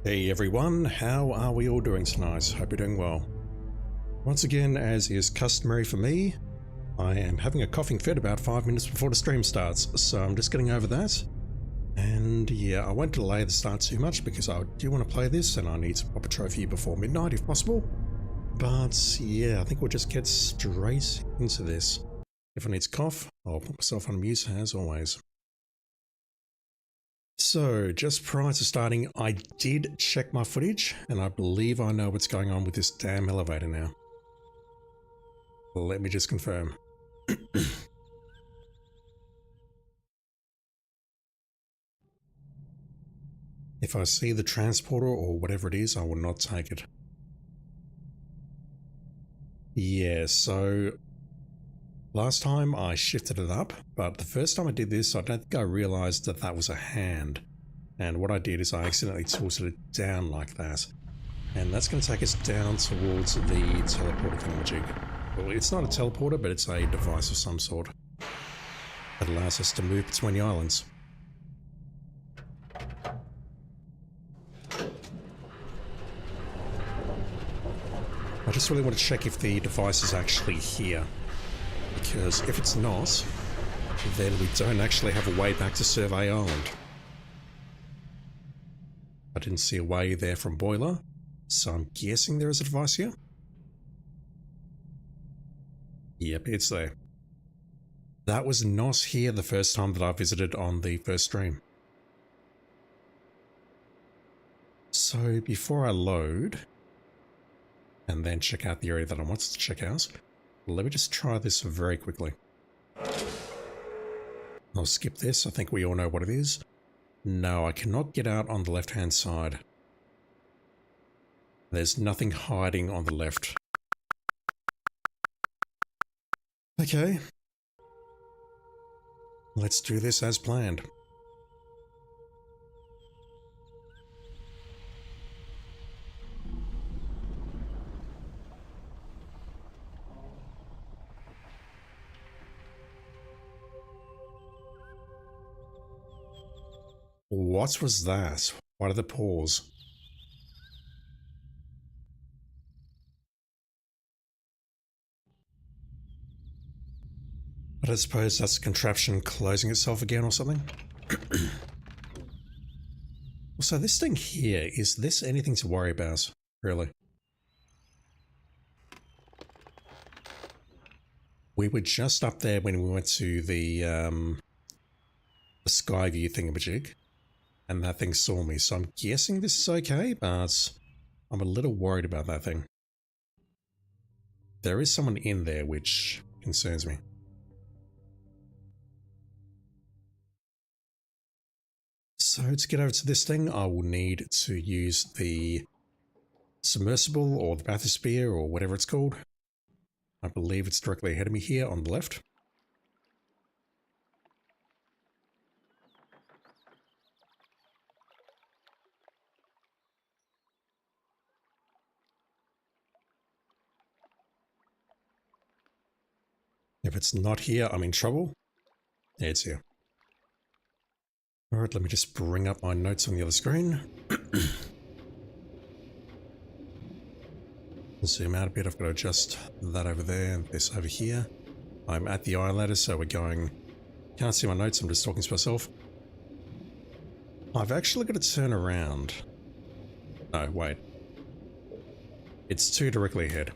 Hey everyone, how are we all doing tonight? Hope you're doing well. Once again, as is customary for me, I am having a coughing fit about 5 minutes before the stream starts, so I'm just getting over that. And yeah, I won't delay the start too much because I do want to play this and I need to pop a trophy before midnight if possible. But yeah, I think we'll just get straight into this. If I need to cough, I'll put myself on mute as always. So, just prior to starting, I did check my footage, and I believe I know what's going on with this damn elevator now. Let me just confirm. If I see the transporter or whatever it is, I will not take it. Yeah, so last time I shifted it up, but the first time I did this, I don't think I realized that that was a hand. And what I did is I accidentally tilted it down like that. And that's going to take us down towards the teleporter thingamajig. Well, it's not a teleporter, but it's a device of some sort that allows us to move between the islands. I just really want to check if the device is actually here. Because if it's not, then we don't actually have a way back to Survey Island. I didn't see a way there from Boiler, so I'm guessing there is a device here. Yep, it's there. That was not here the first time that I visited on the first stream. So before I load, and then check out the area that I wanted to check out, let me just try this very quickly. I'll skip this, I think we all know what it is. No, I cannot get out on the left-hand side. There's nothing hiding on the left. Okay. Let's do this as planned. What was that? What are the paws? But I suppose that's a contraption closing itself again or something? So this thing here, is this anything to worry about, really? We were just up there when we went to the Skyview thingamajig. And that thing saw me, so I'm guessing this is okay, but I'm a little worried about that thing. There is someone in there, which concerns me. So to get over to this thing, I will need to use the submersible or the bathysphere or whatever it's called. I believe it's directly ahead of me here on the left. If it's not here, I'm in trouble. Yeah, it's here. Alright, let me just bring up my notes on the other screen. Zoom out a bit, I've got to adjust that over there and this over here. I'm at the eye ladder, so we're going... Can't see my notes, I'm just talking to myself. I've actually got to turn around. No, wait. It's two directly ahead.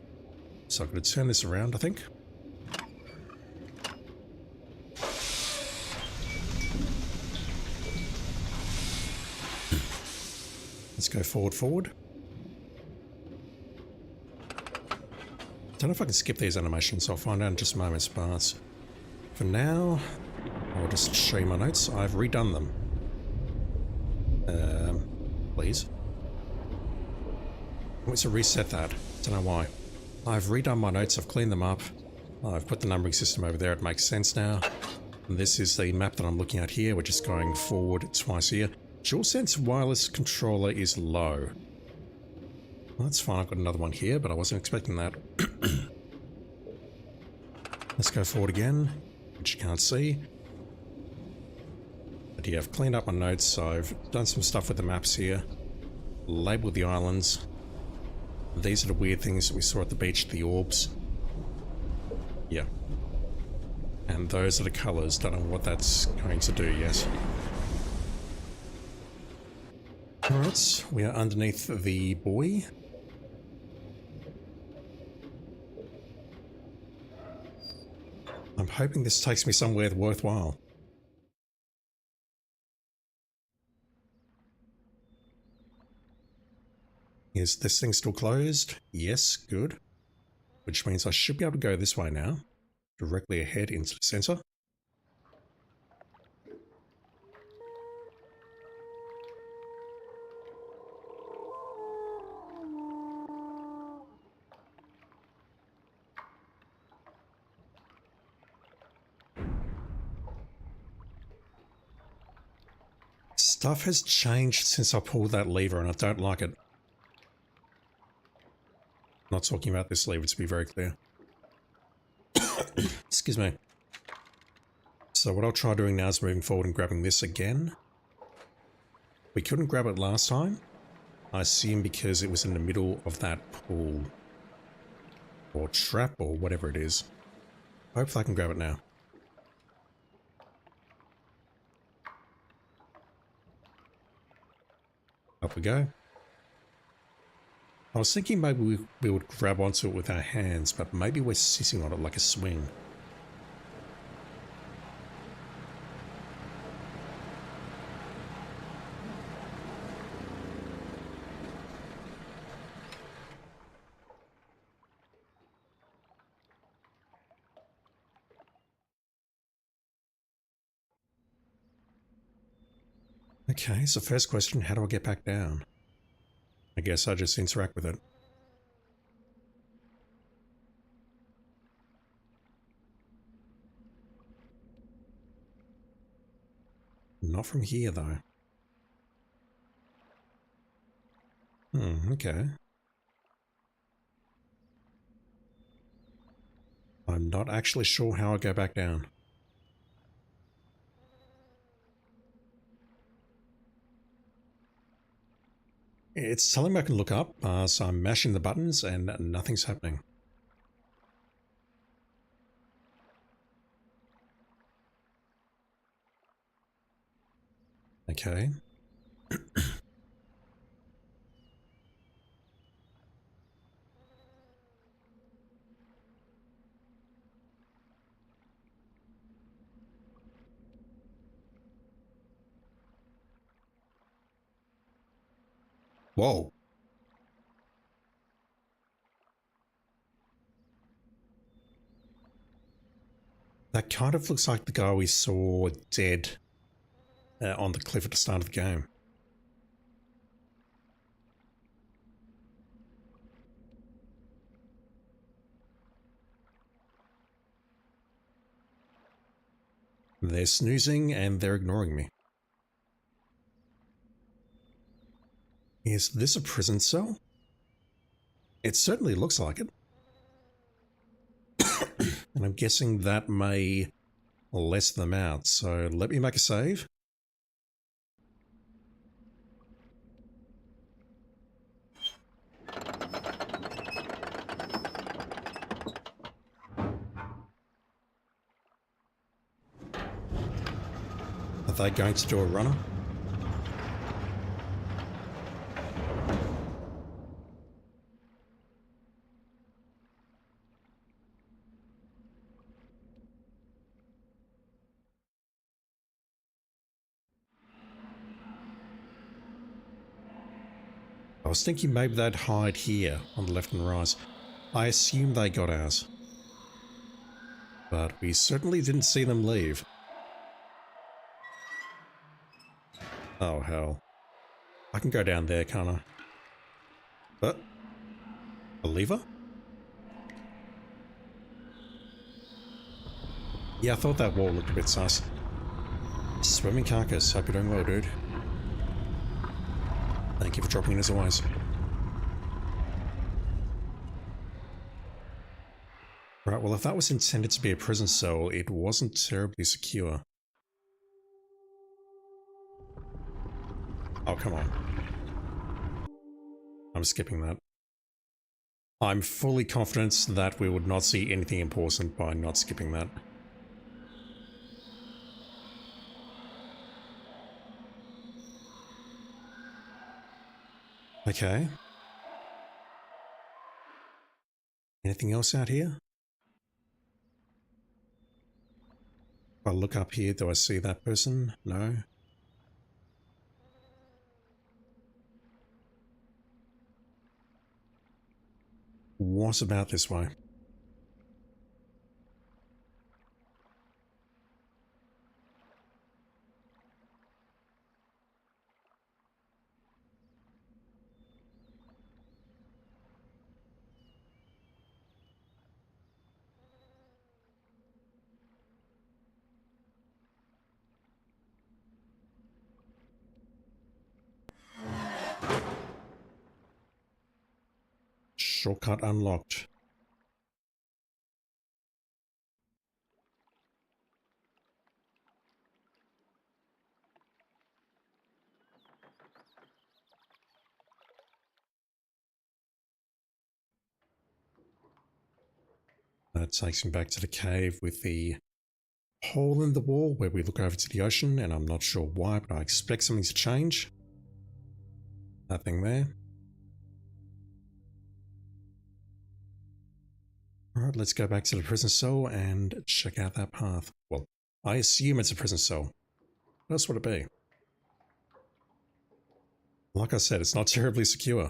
So I've got to turn this around, I think. Let's go forward. Don't know if I can skip these animations, I'll find out in just a moment, but for now, I'll just show you my notes. I've redone them. Please. I want to reset that. Don't know why. I've redone my notes, I've cleaned them up. I've put the numbering system over there, it makes sense now. And this is the map that I'm looking at here, we're just going forward twice here. DualSense wireless controller is low. Well, that's fine, I've got another one here, but I wasn't expecting that. Let's go forward again, which you can't see. But yeah, I've cleaned up my notes, so I've done some stuff with the maps here. label the islands. These are the weird things that we saw at the beach, the orbs. Yeah. And those are the colours. Don't know what that's going to do yet. Alright, we are underneath the buoy. I'm hoping this takes me somewhere worthwhile. Is this thing still closed? Yes, good. Which means I should be able to go this way now. Directly ahead into the centre. Stuff has changed since I pulled that lever and I don't like it. Not talking about this lever, to be very clear. Excuse me. So what I'll try doing now is moving forward and grabbing this again. We couldn't grab it last time. I assume because it was in the middle of that pool. Or trap or whatever it is. Hopefully I can grab it now. Up we go. I was thinking maybe we would grab onto it with our hands, but maybe we're sitting on it like a swing. Okay, so first question, how do I get back down? I guess I just interact with it. Not from here, though. Okay. I'm not actually sure how I go back down. It's telling me I can look up, so I'm mashing the buttons and nothing's happening. Okay. Whoa. That kind of looks like the guy we saw dead on the cliff at the start of the game. They're snoozing and they're ignoring me. Is this a prison cell? It certainly looks like it. And I'm guessing that may let them out, so let me make a save. Are they going to do a runner? I was thinking maybe they'd hide here on the left and right. I assume they got ours. But we certainly didn't see them leave. Oh hell. I can go down there, can't I? But a lever? Yeah, I thought that wall looked a bit sus. Swimming carcass, hope you're doing well, dude. Thank you for dropping in as always. Right, well if that was intended to be a prison cell, it wasn't terribly secure. Oh, come on. I'm skipping that. I'm fully confident that we would not see anything important by not skipping that. Okay. Anything else out here? If I look up here, do I see that person? No. What about this way? Shortcut unlocked. That takes me back to the cave with the hole in the wall where we look over to the ocean, and I'm not sure why, but I expect something to change. Nothing there. Alright, let's go back to the prison cell and check out that path. Well, I assume it's a prison cell. What else would it be? Like I said, it's not terribly secure.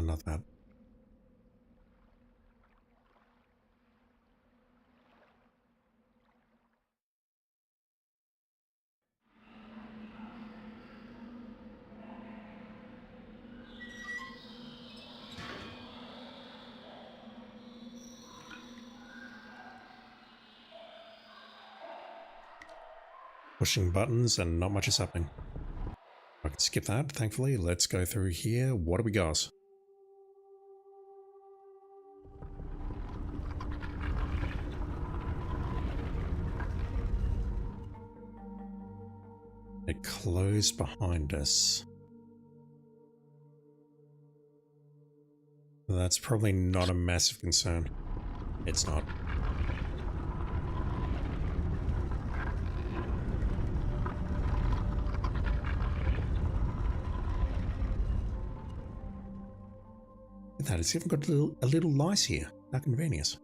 Not that. Pushing buttons and not much is happening. I can skip that, thankfully. Let's go through here. What do we got? It closed behind us. That's probably not a massive concern. It's not. Look at that, it's even got a little light here. How convenient.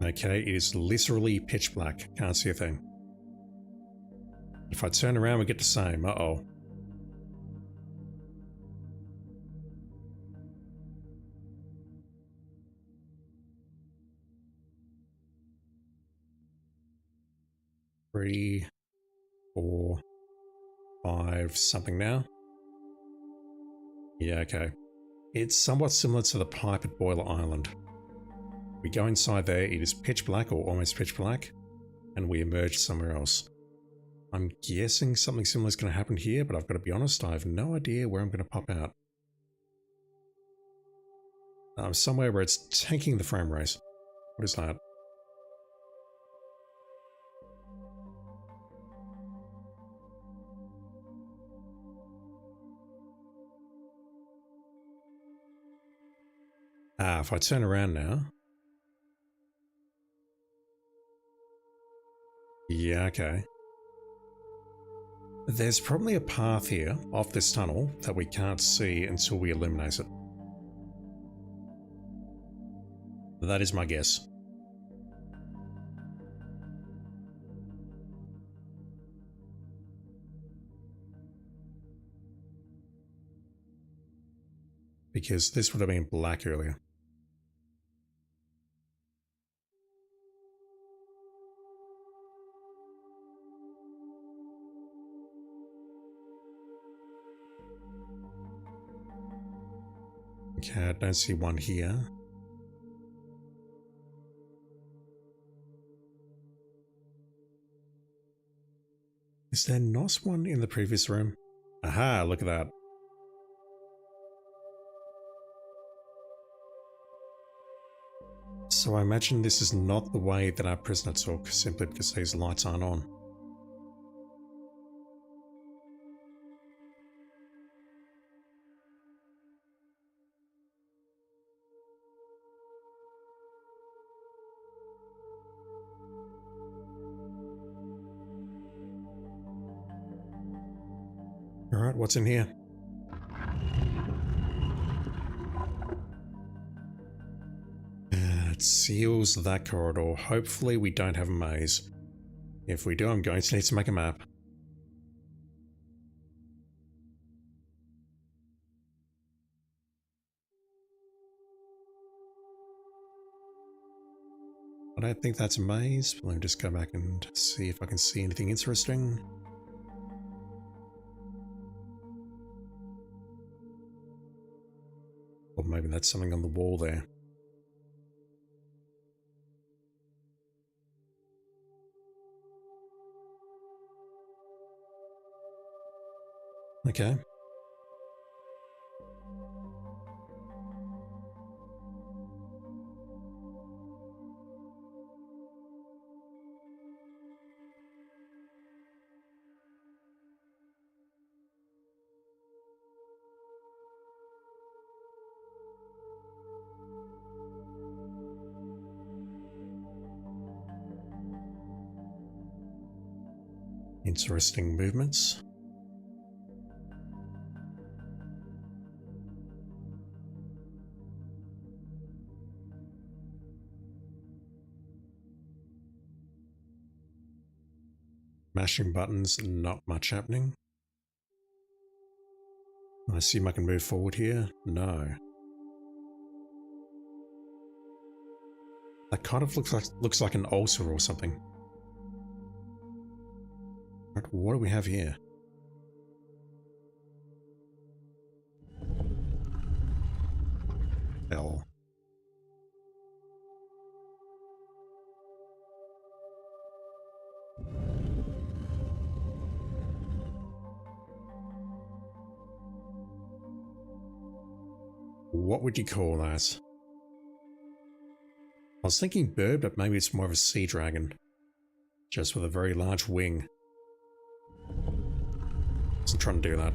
Okay, it is literally pitch black. Can't see a thing. If I turn around, we get the same. Uh-oh. Three, 4, 5, something now. Yeah, okay. It's somewhat similar to the pipe at Boiler Island. We go inside there, it is pitch black or almost pitch black, and we emerge somewhere else. I'm guessing something similar is going to happen here, but I've got to be honest, I have no idea where I'm going to pop out. Somewhere where it's tanking the frame rate. What is that? Ah, if I turn around now. Yeah, okay. There's probably a path here off this tunnel that we can't see until we illuminate it. That is my guess. Because this would have been black earlier. Okay, I don't see one here. Is there not one in the previous room? Aha, look at that. So I imagine this is not the way that our prisoner took, simply because these lights aren't on. Alright, what's in here? It seals that corridor. Hopefully we don't have a maze. If we do, I'm going to need to make a map. I don't think that's a maze. Let me just go back and see if I can see anything interesting. Or maybe that's something on the wall there. Okay. Interesting movements. Mashing buttons, not much happening. I assume I can move forward here? No. That kind of looks like an ulcer or something. Right, what do we have here? L. What would you call that? I was thinking bird, but maybe it's more of a sea dragon. Just with a very large wing. Wasn't trying to do that.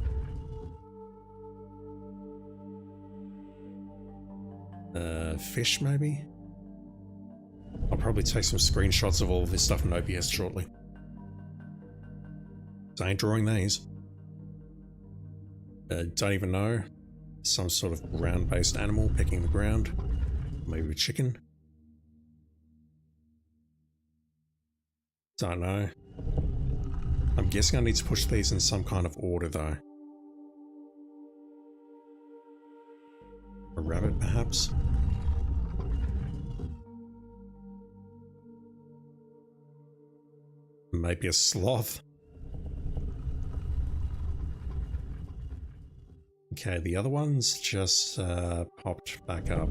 Fish maybe? I'll probably take some screenshots of all of this stuff in OBS shortly. I ain't drawing these. Don't even know. Some sort of ground-based animal pecking the ground. Maybe a chicken. Don't know. I'm guessing I need to push these in some kind of order though. A rabbit perhaps? Maybe a sloth? Okay, the other ones just popped back up.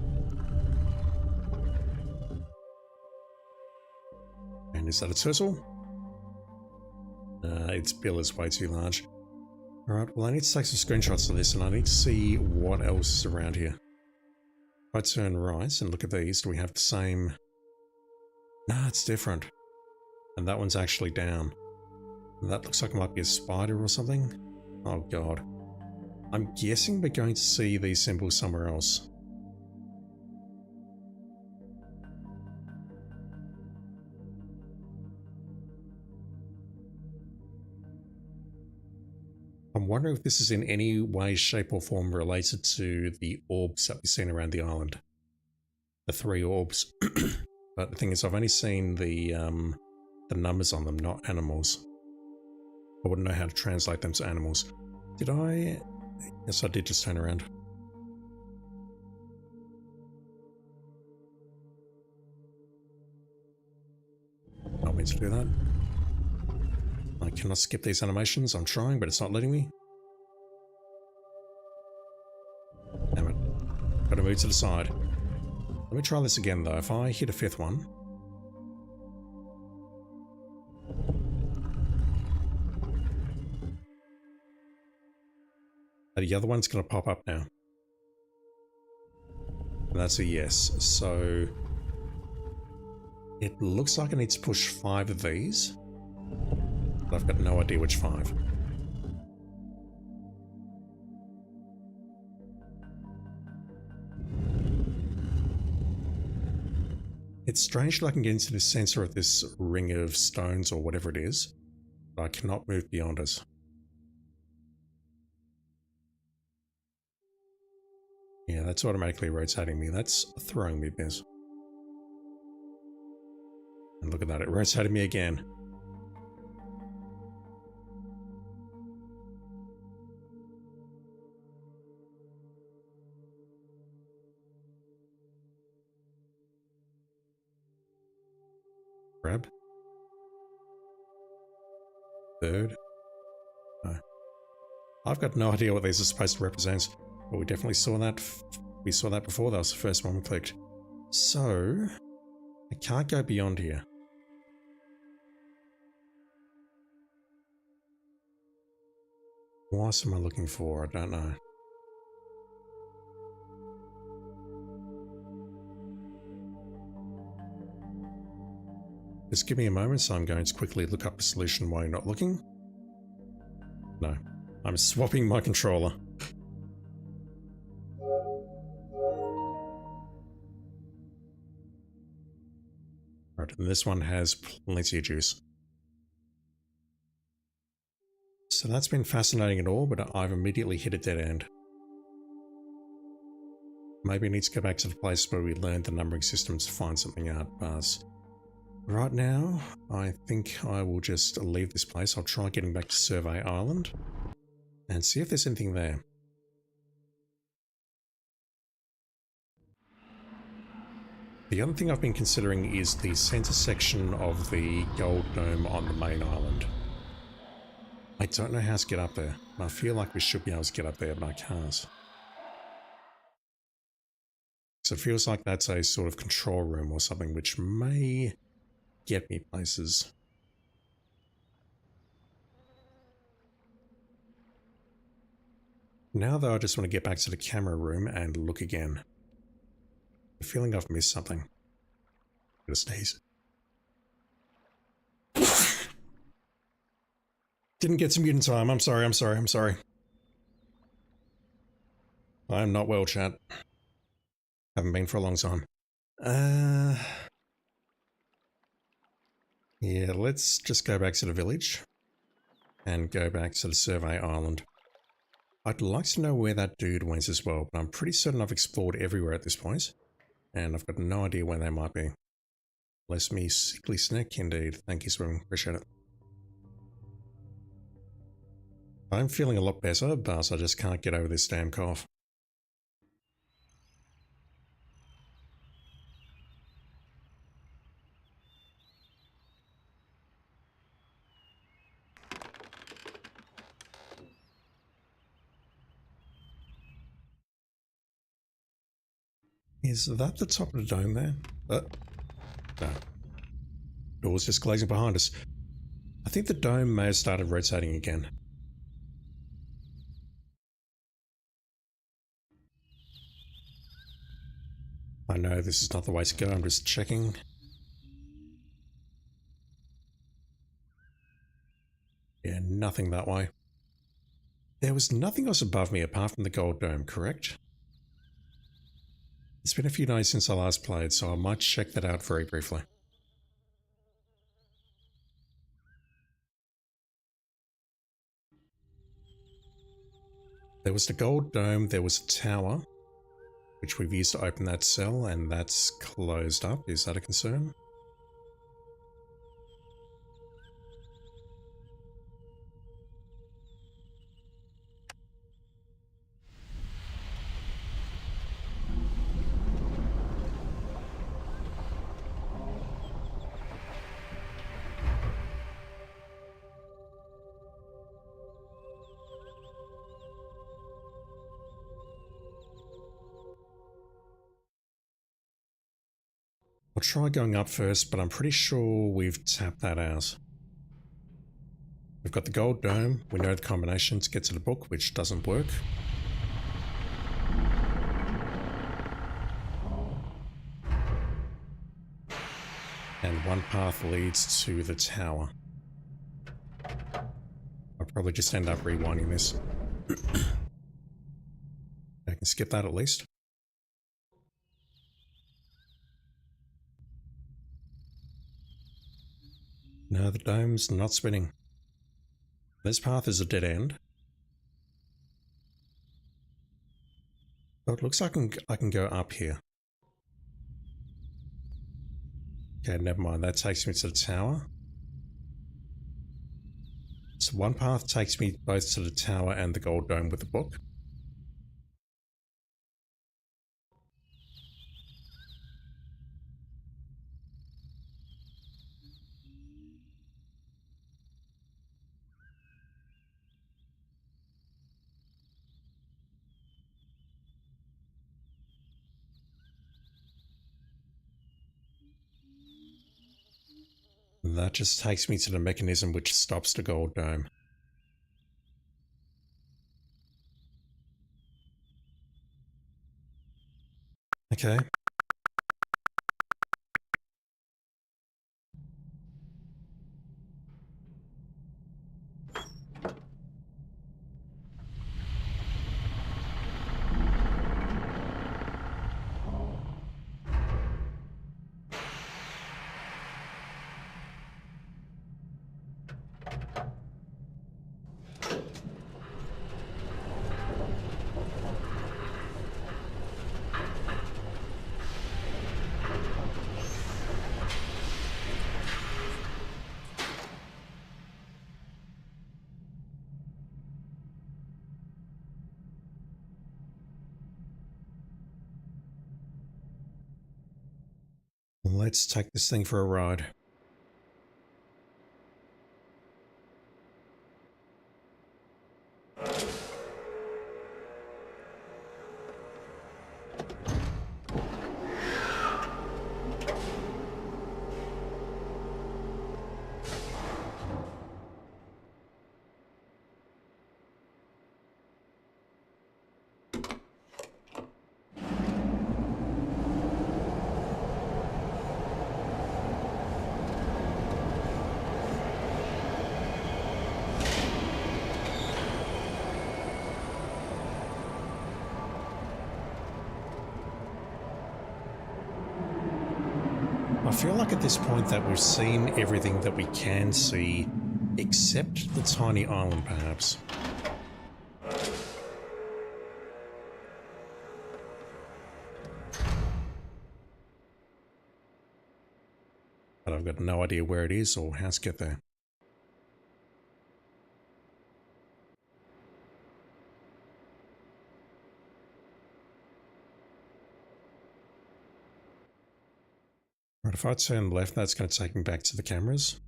And is that a turtle? Its bill is way too large. Alright, well I need to take some screenshots of this and I need to see what else is around here. If I turn right and look at these, do we have the same... Nah, it's different. And that one's actually down. And that looks like it might be a spider or something. Oh god. I'm guessing we're going to see these symbols somewhere else. I'm wondering if this is in any way, shape or form related to the orbs that we've seen around the island. The 3 orbs. But the thing is, I've only seen the numbers on them, not animals. I wouldn't know how to translate them to animals. Did I? Yes, I did just turn around. I don't mean to do that. I cannot skip these animations. I'm trying, but it's not letting me. Damn it. Gotta move to the side. Let me try this again though. If I hit a fifth one. The other one's going to pop up now. And that's a yes. So it looks like I need to push 5 of these. But I've got no idea which 5. It's strange that I can get into the center of this ring of stones or whatever it is, but I cannot move beyond it. Yeah, that's automatically rotating me. That's throwing me, Biz. And look at that, it rotated me again. Grab. Third. No. I've got no idea what these are supposed to represent, but we definitely saw that. We saw that before. That was the first one we clicked. So I can't go beyond here. What am I looking for? I don't know. Just give me a moment, so I'm going to quickly look up a solution while you're not looking. No, I'm swapping my controller. Right, and this one has plenty of juice. So that's been fascinating and all, but I've immediately hit a dead end. Maybe I need to go back to the place where we learned the numbering system to find something out, but right now, I think I will just leave this place. I'll try getting back to Survey Island and see if there's anything there. The other thing I've been considering is the center section of the gold dome on the main island. I don't know how to get up there. I feel like we should be able to get up there, but I can't. So it feels like that's a sort of control room or something, which may get me places. Now though, I just want to get back to the camera room and look again. I'm feeling I've missed something. Gonna sneeze. Didn't get to mute in time. I'm sorry. I'm not well, chat. Haven't been for a long time. Yeah, let's just go back to the village and go back to the Survey Island. I'd like to know where that dude went as well, but I'm pretty certain I've explored everywhere at this point, and I've got no idea where they might be. Bless me, sickly snack indeed. Thank you, Swim. Appreciate it. I'm feeling a lot better, but I just can't get over this damn cough. Is that the top of the dome there? No. Door's just glazing behind us. I think the dome may have started rotating again. I know this is not the way to go, I'm just checking. Yeah, nothing that way. There was nothing else above me apart from the gold dome, correct? It's been a few days since I last played, so I might check that out very briefly. There was the gold dome, there was a tower, which we've used to open that cell, and that's closed up. Is that a concern? I'll try going up first, but I'm pretty sure we've tapped that out. We've got the gold dome. We know the combination to get to the book, which doesn't work. And one path leads to the tower. I'll probably just end up rewinding this. I can skip that at least. No, the dome's not spinning. This path is a dead end. Oh, it looks like I can go up here. Okay, never mind. That takes me to the tower. So one path takes me both to the tower and the gold dome with the book. That just takes me to the mechanism which stops the gold dome. Okay. Let's take this thing for a ride. I feel like at this point that we've seen everything that we can see, except the tiny island, perhaps. But I've got no idea where it is or how to get there. Right, if I turn left, that's going to take me back to the cameras.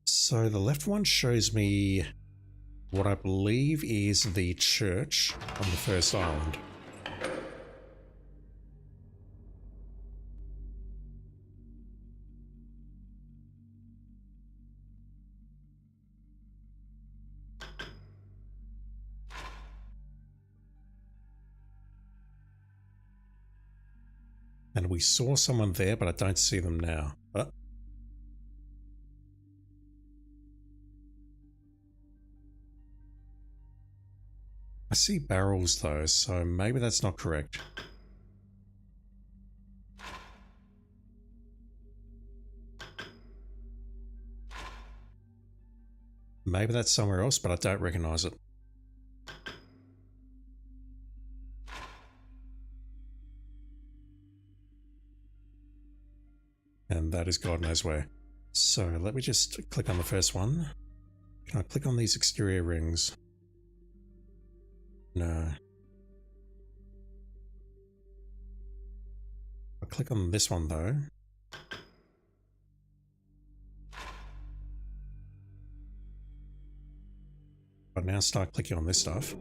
So the left one shows me what I believe is the church on the first island. And we saw someone there, but I don't see them now. I see barrels though, so maybe that's not correct. Maybe that's somewhere else, but I don't recognize it. And that is God knows where. So let me just click on the first one. Can I click on these exterior rings? No. I'll click on this one though. But now start clicking on this stuff.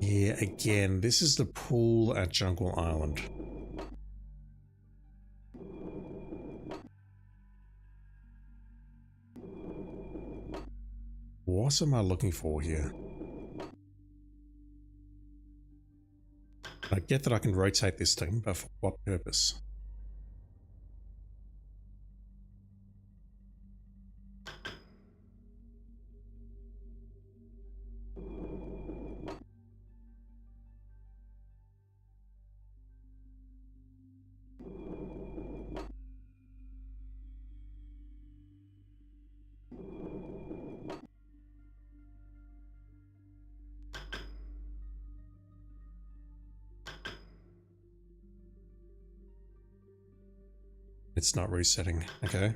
Yeah, again, this is the pool at Jungle Island. What am I looking for here? I get that I can rotate this thing, but for what purpose? It's not resetting. Okay.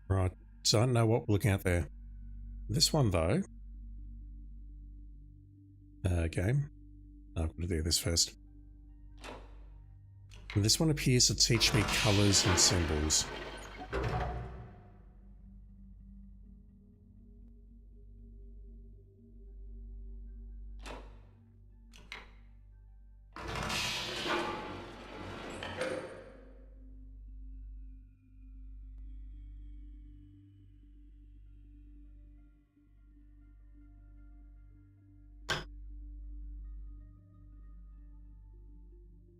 Right. Don't know what we're looking at there. This one though. Game. I'm going to do this first. And this one appears to teach me colors and symbols.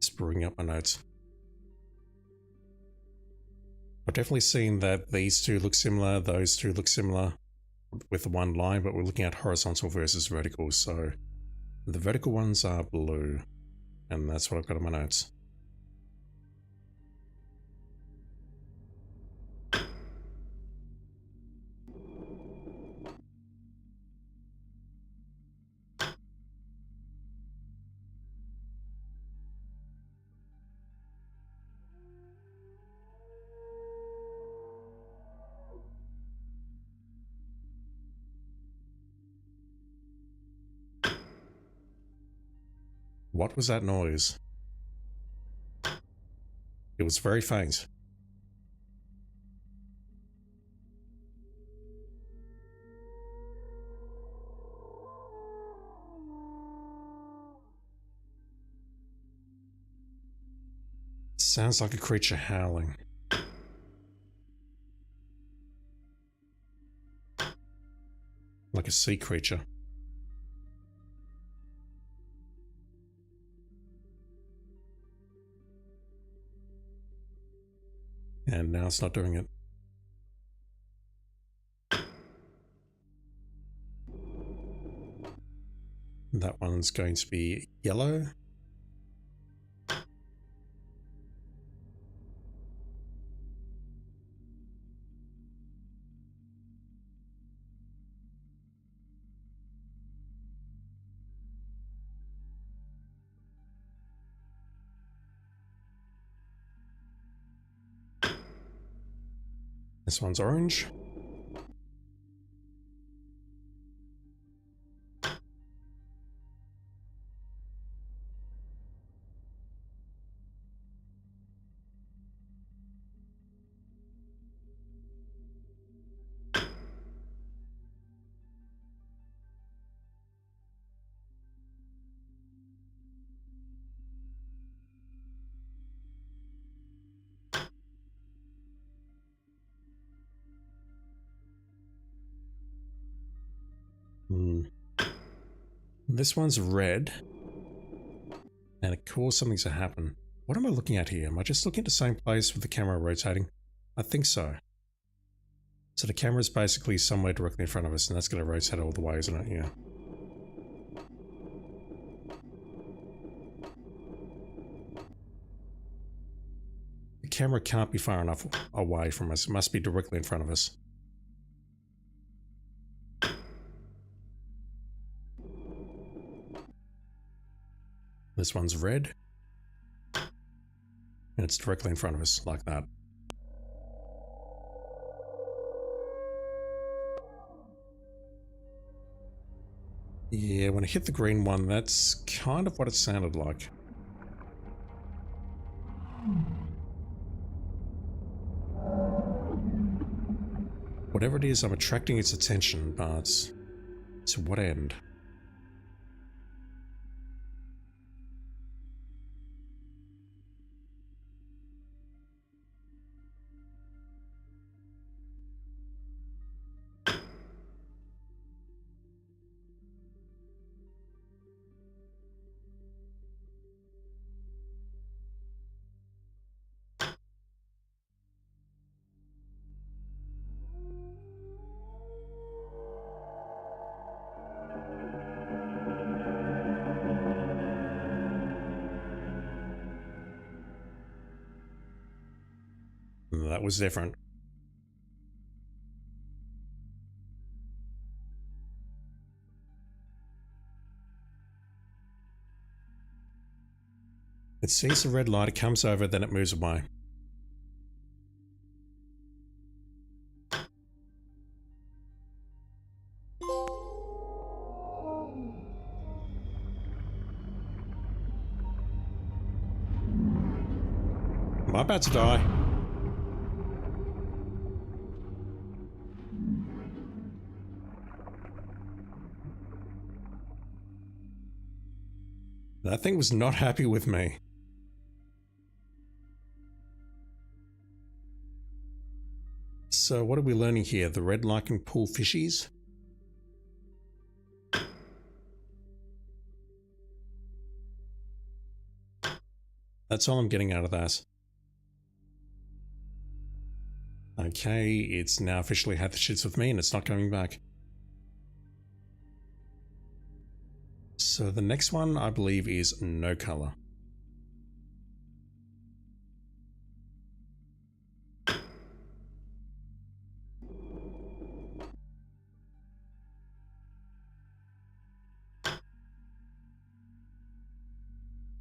Just bring up my notes. I've definitely seen that these two look similar, those two look similar with the one line, but we're looking at horizontal versus vertical, so the vertical ones are blue, and that's what I've got in my notes. What was that noise? It was very faint. Sounds like a creature howling. Like a sea creature. And now it's not doing it. That one's going to be yellow. This one's orange. This one's red. And of course something's to happen. What am I looking at here? Am I just looking at the same place with the camera rotating? I think so. So the camera's basically somewhere directly in front of us, and that's going to rotate all the way, isn't it? Yeah. The camera can't be far enough away from us. It must be directly in front of us. This one's red. And it's directly in front of us, like that. Yeah, when I hit the green one, that's kind of what it sounded like. Whatever it is, I'm attracting its attention, but to what end? That was different. It sees the red light, it comes over, then it moves away. Am I about to die? That thing was not happy with me. So what are we learning here? The red light can pull fishies? That's all I'm getting out of that. Okay, it's now officially had the shits with me and it's not coming back. So the next one, I believe, is no color.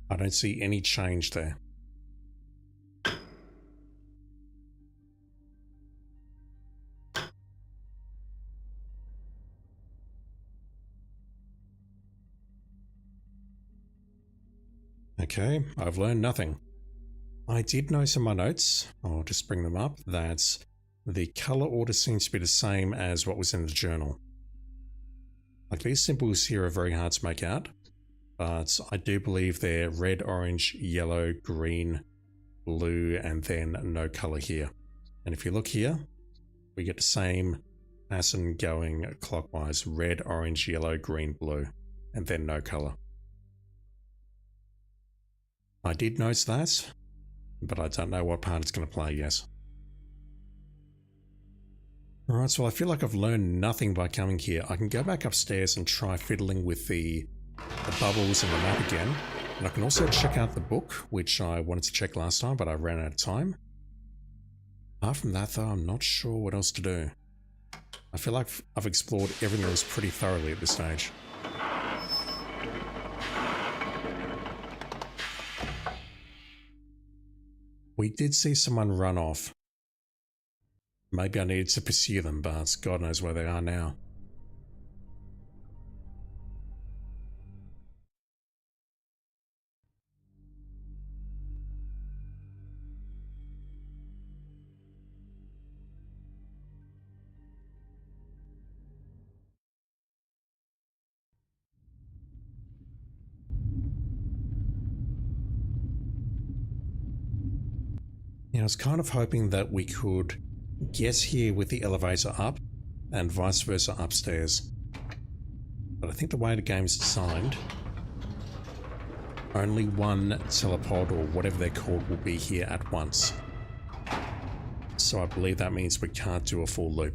I don't see any change there. Okay, I've learned nothing. I did notice in my notes, I'll just bring them up, that the color order seems to be the same as what was in the journal. Like, these symbols here are very hard to make out, but I do believe they're red, orange, yellow, green, blue, and then no color here. And if you look here, we get the same pattern going clockwise: red, orange, yellow, green, blue, and then no color. I did notice that, but I don't know what part it's going to play yet. Alright, so I feel like I've learned nothing by coming here. I can go back upstairs and try fiddling with the bubbles in the map again. And I can also check out the book, which I wanted to check last time, but I ran out of time. Apart from that though, I'm not sure what else to do. I feel like I've explored everything else pretty thoroughly at this stage. We did see someone run off. Maybe I needed to pursue them, but God knows where they are now. I was kind of hoping that we could get here with the elevator up and vice versa upstairs. But I think the way the game's designed, only one telepod or whatever they're called will be here at once. So I believe that means we can't do a full loop.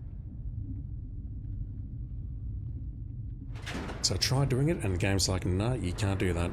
So I tried doing it and the game's like, no, you can't do that.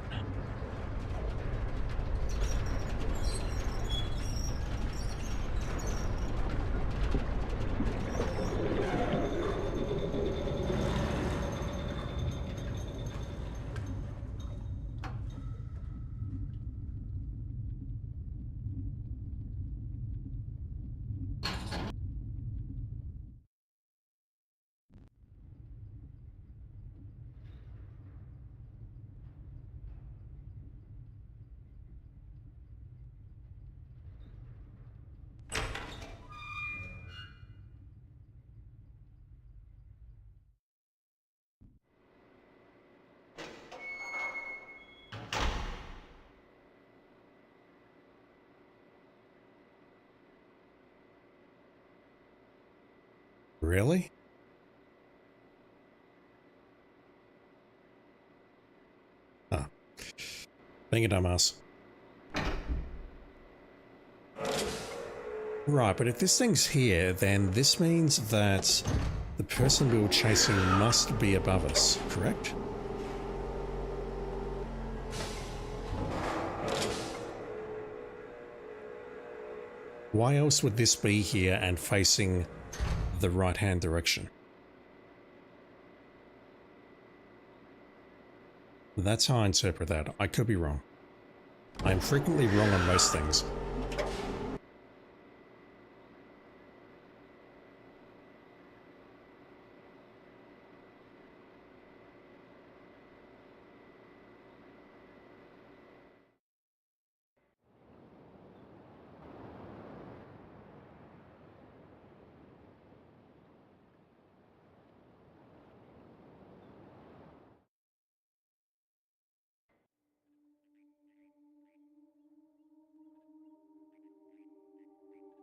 Really? Ah, being a dumbass. Right, but if this thing's here, then this means that the person we were chasing must be above us, correct? Why else would this be here and facing the right-hand direction? That's how I interpret that. I could be wrong. I'm frequently wrong on most things.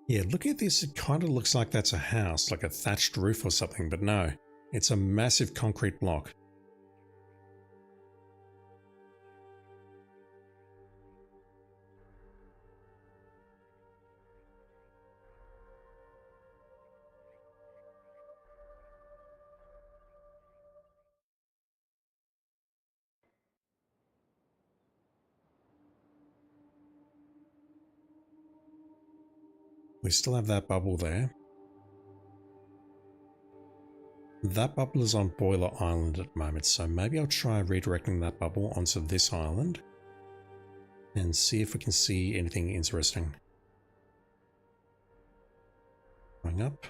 Yeah, looking at this, it kind of looks like that's a house, like a thatched roof or something, but no. It's a massive concrete block. We still have that bubble there. That bubble is on Boiler Island at the moment, so maybe I'll try redirecting that bubble onto this island and see if we can see anything interesting. Going up.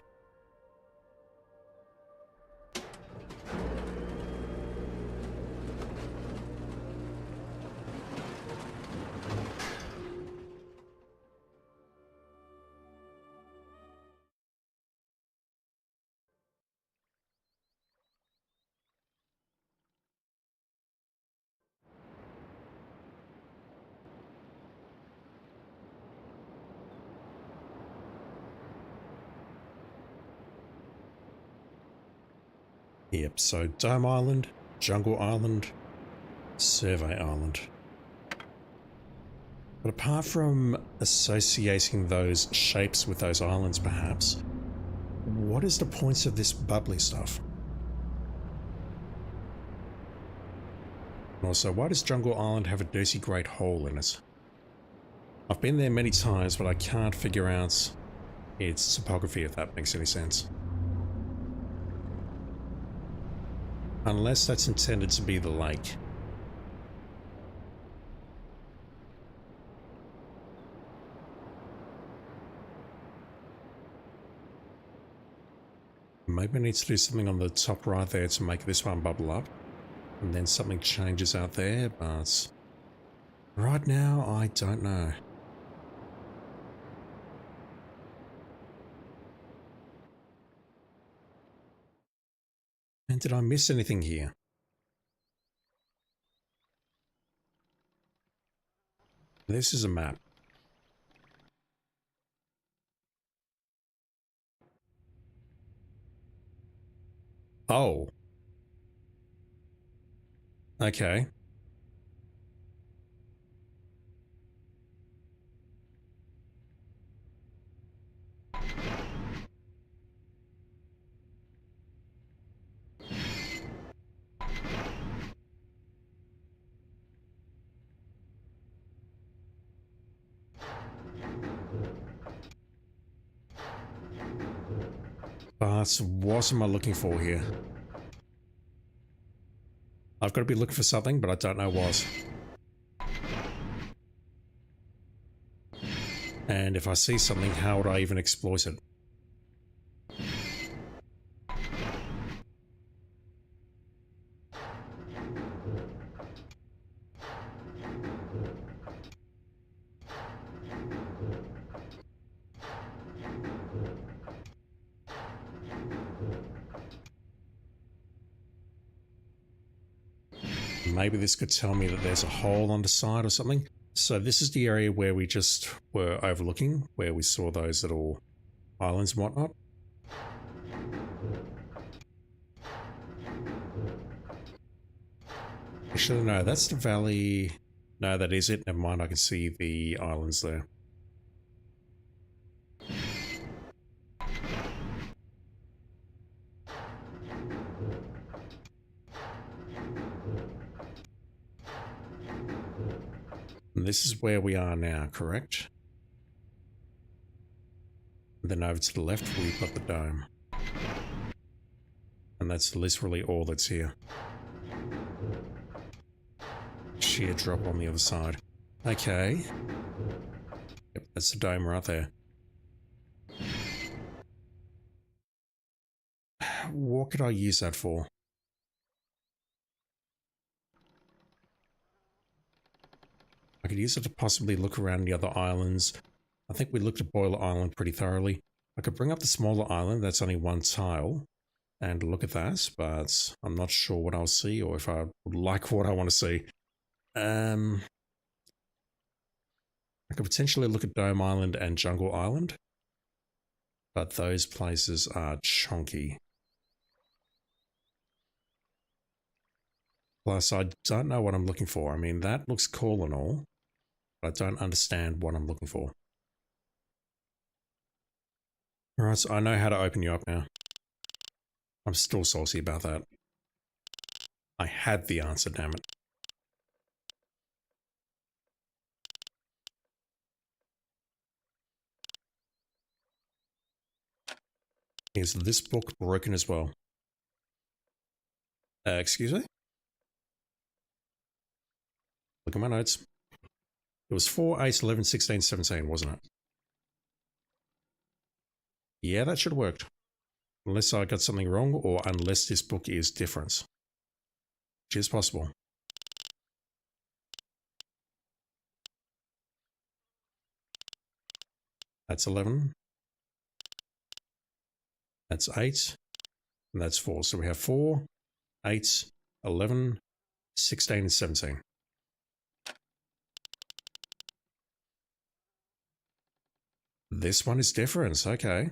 Yep, so Dome Island, Jungle Island, Survey Island. But apart from associating those shapes with those islands perhaps, what is the point of this bubbly stuff? And also, why does Jungle Island have a dirty great hole in it? I've been there many times, but I can't figure out its topography, if that makes any sense. Unless that's intended to be the lake. Maybe I need to do something on the top right there to make this one bubble up. And then something changes out there, but right now I don't know. And did I miss anything here? This is a map. Oh. Okay. But what am I looking for here? I've got to be looking for something, but I don't know what. And if I see something, how would I even exploit it? Maybe this could tell me that there's a hole on the side or something. So this is the area where we just were overlooking, where we saw those little islands and whatnot. Actually, no, that's the valley. No, that is it. Never mind, I can see the islands there. And this is where we are now, correct? And then over to the left, we've got the dome. And that's literally all that's here. Sheer drop on the other side. Okay. Yep, that's the dome right there. What could I use that for? I could use it to possibly look around the other islands. I think we looked at Boiler Island pretty thoroughly. I could bring up the smaller island, that's only one tile, and look at that, but I'm not sure what I'll see or if I would like what I want to see. I could potentially look at Dome Island and Jungle Island, but those places are chonky. Plus, I don't know what I'm looking for. I mean, that looks cool and all, but I don't understand what I'm looking for. Alright, so I know how to open you up now. I'm still saucy about that. I had the answer, damn it. Is this book broken as well? Excuse me? Look at my notes. It was 4, 8, 11, 16, 17, wasn't it? Yeah, that should have worked. Unless I got something wrong or unless this book is different. Which is possible. That's 11. That's 8. And that's 4. So we have 4, 8, 11, 16, and 17. This one is different. Okay.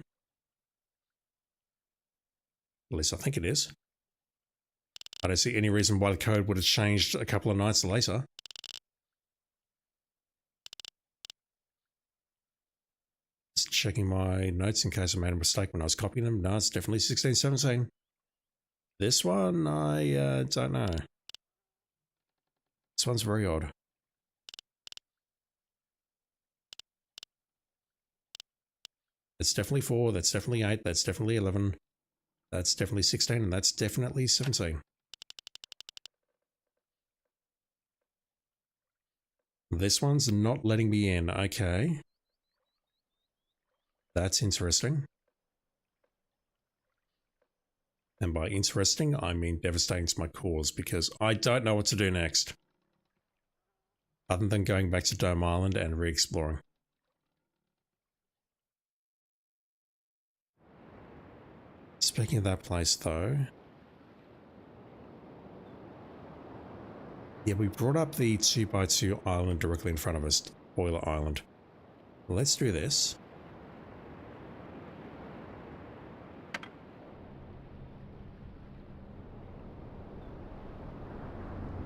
At least I think it is. I don't see any reason why the code would have changed a couple of nights later. Just checking my notes in case I made a mistake when I was copying them. No, it's definitely 16, 17. This one, I don't know. This one's very odd. That's definitely 4, that's definitely 8, that's definitely 11. That's definitely 16, and that's definitely 17. This one's not letting me in. Okay. That's interesting. And by interesting, I mean devastating to my cause, because I don't know what to do next. Other than going back to Dome Island and re-exploring. Speaking of that place, though... Yeah, we brought up the 2x2 island directly in front of us, Boiler Island. Let's do this.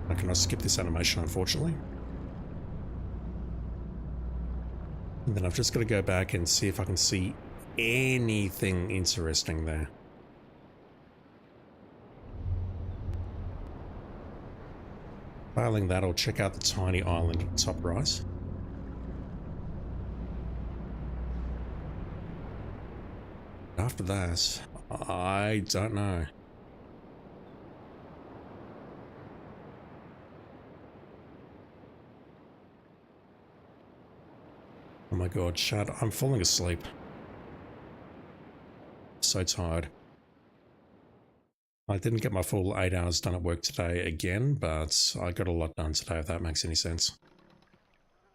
I cannot skip this animation, unfortunately. And then I've just got to go back and see if I can see anything interesting there. Failing that, I'll check out the tiny island at the top right. After that, I don't know. Oh my god, shut. I'm falling asleep. So tired. I didn't get my full 8 hours done at work today again, but I got a lot done today, if that makes any sense.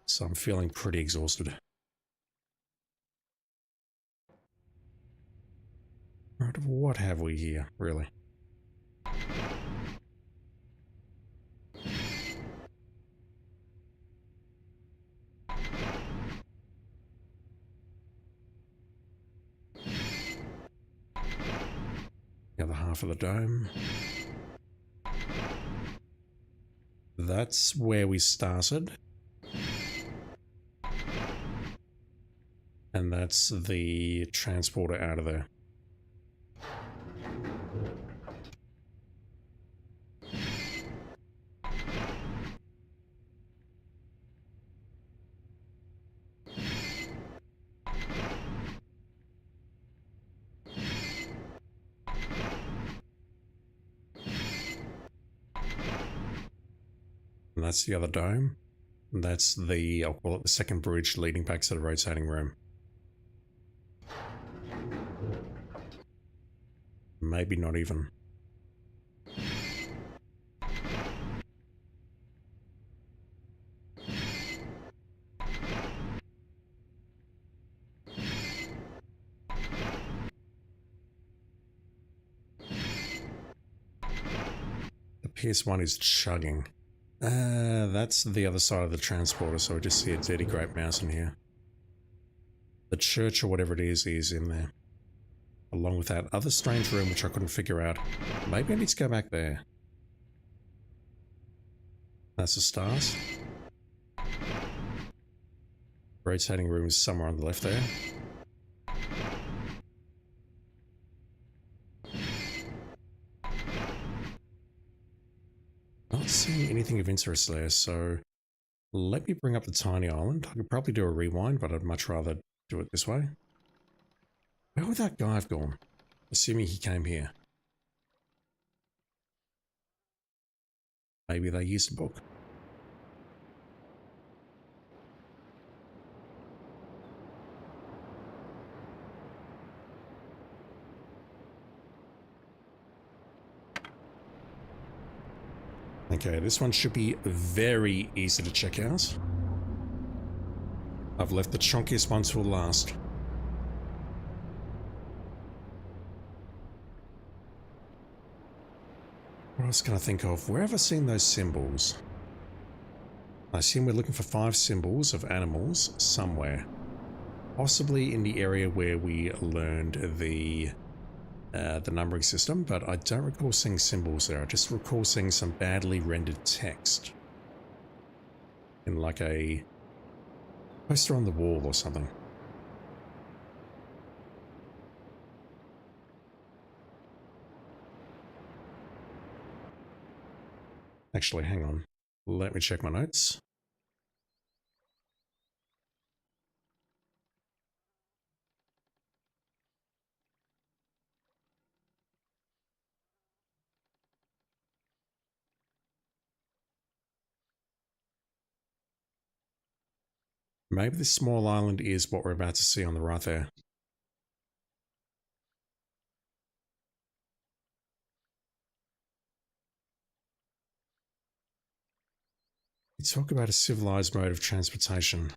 So I'm feeling pretty exhausted. Right, what have we here, really? The other half of the dome. That's where we started. And that's the transporter out of there. And that's the other dome. And that's the, I'll call it the second bridge leading back to the rotating room. Maybe not even. The PS1 is chugging. That's the other side of the transporter, so I just see a dirty great mouse in here. The church or whatever it is in there. Along with that other strange room which I couldn't figure out. Maybe I need to go back there. That's the stars. Rotating room is somewhere on the left there. Not seeing anything of interest there, so let me bring up the tiny island. I could probably do a rewind, but I'd much rather do it this way. Where would that guy have gone? Assuming he came here. Maybe they used a book. Okay, this one should be very easy to check out. I've left the chunkiest one till last. What else can I think of? Where have I seen those symbols? I assume we're looking for 5 symbols of animals somewhere. Possibly in the area where we learned the numbering system, but I don't recall seeing symbols there. I just recall seeing some badly rendered text. In like a poster on the wall or something. Actually, hang on. Let me check my notes. Maybe this small island is what we're about to see on the right there. You talk about a civilized mode of transportation.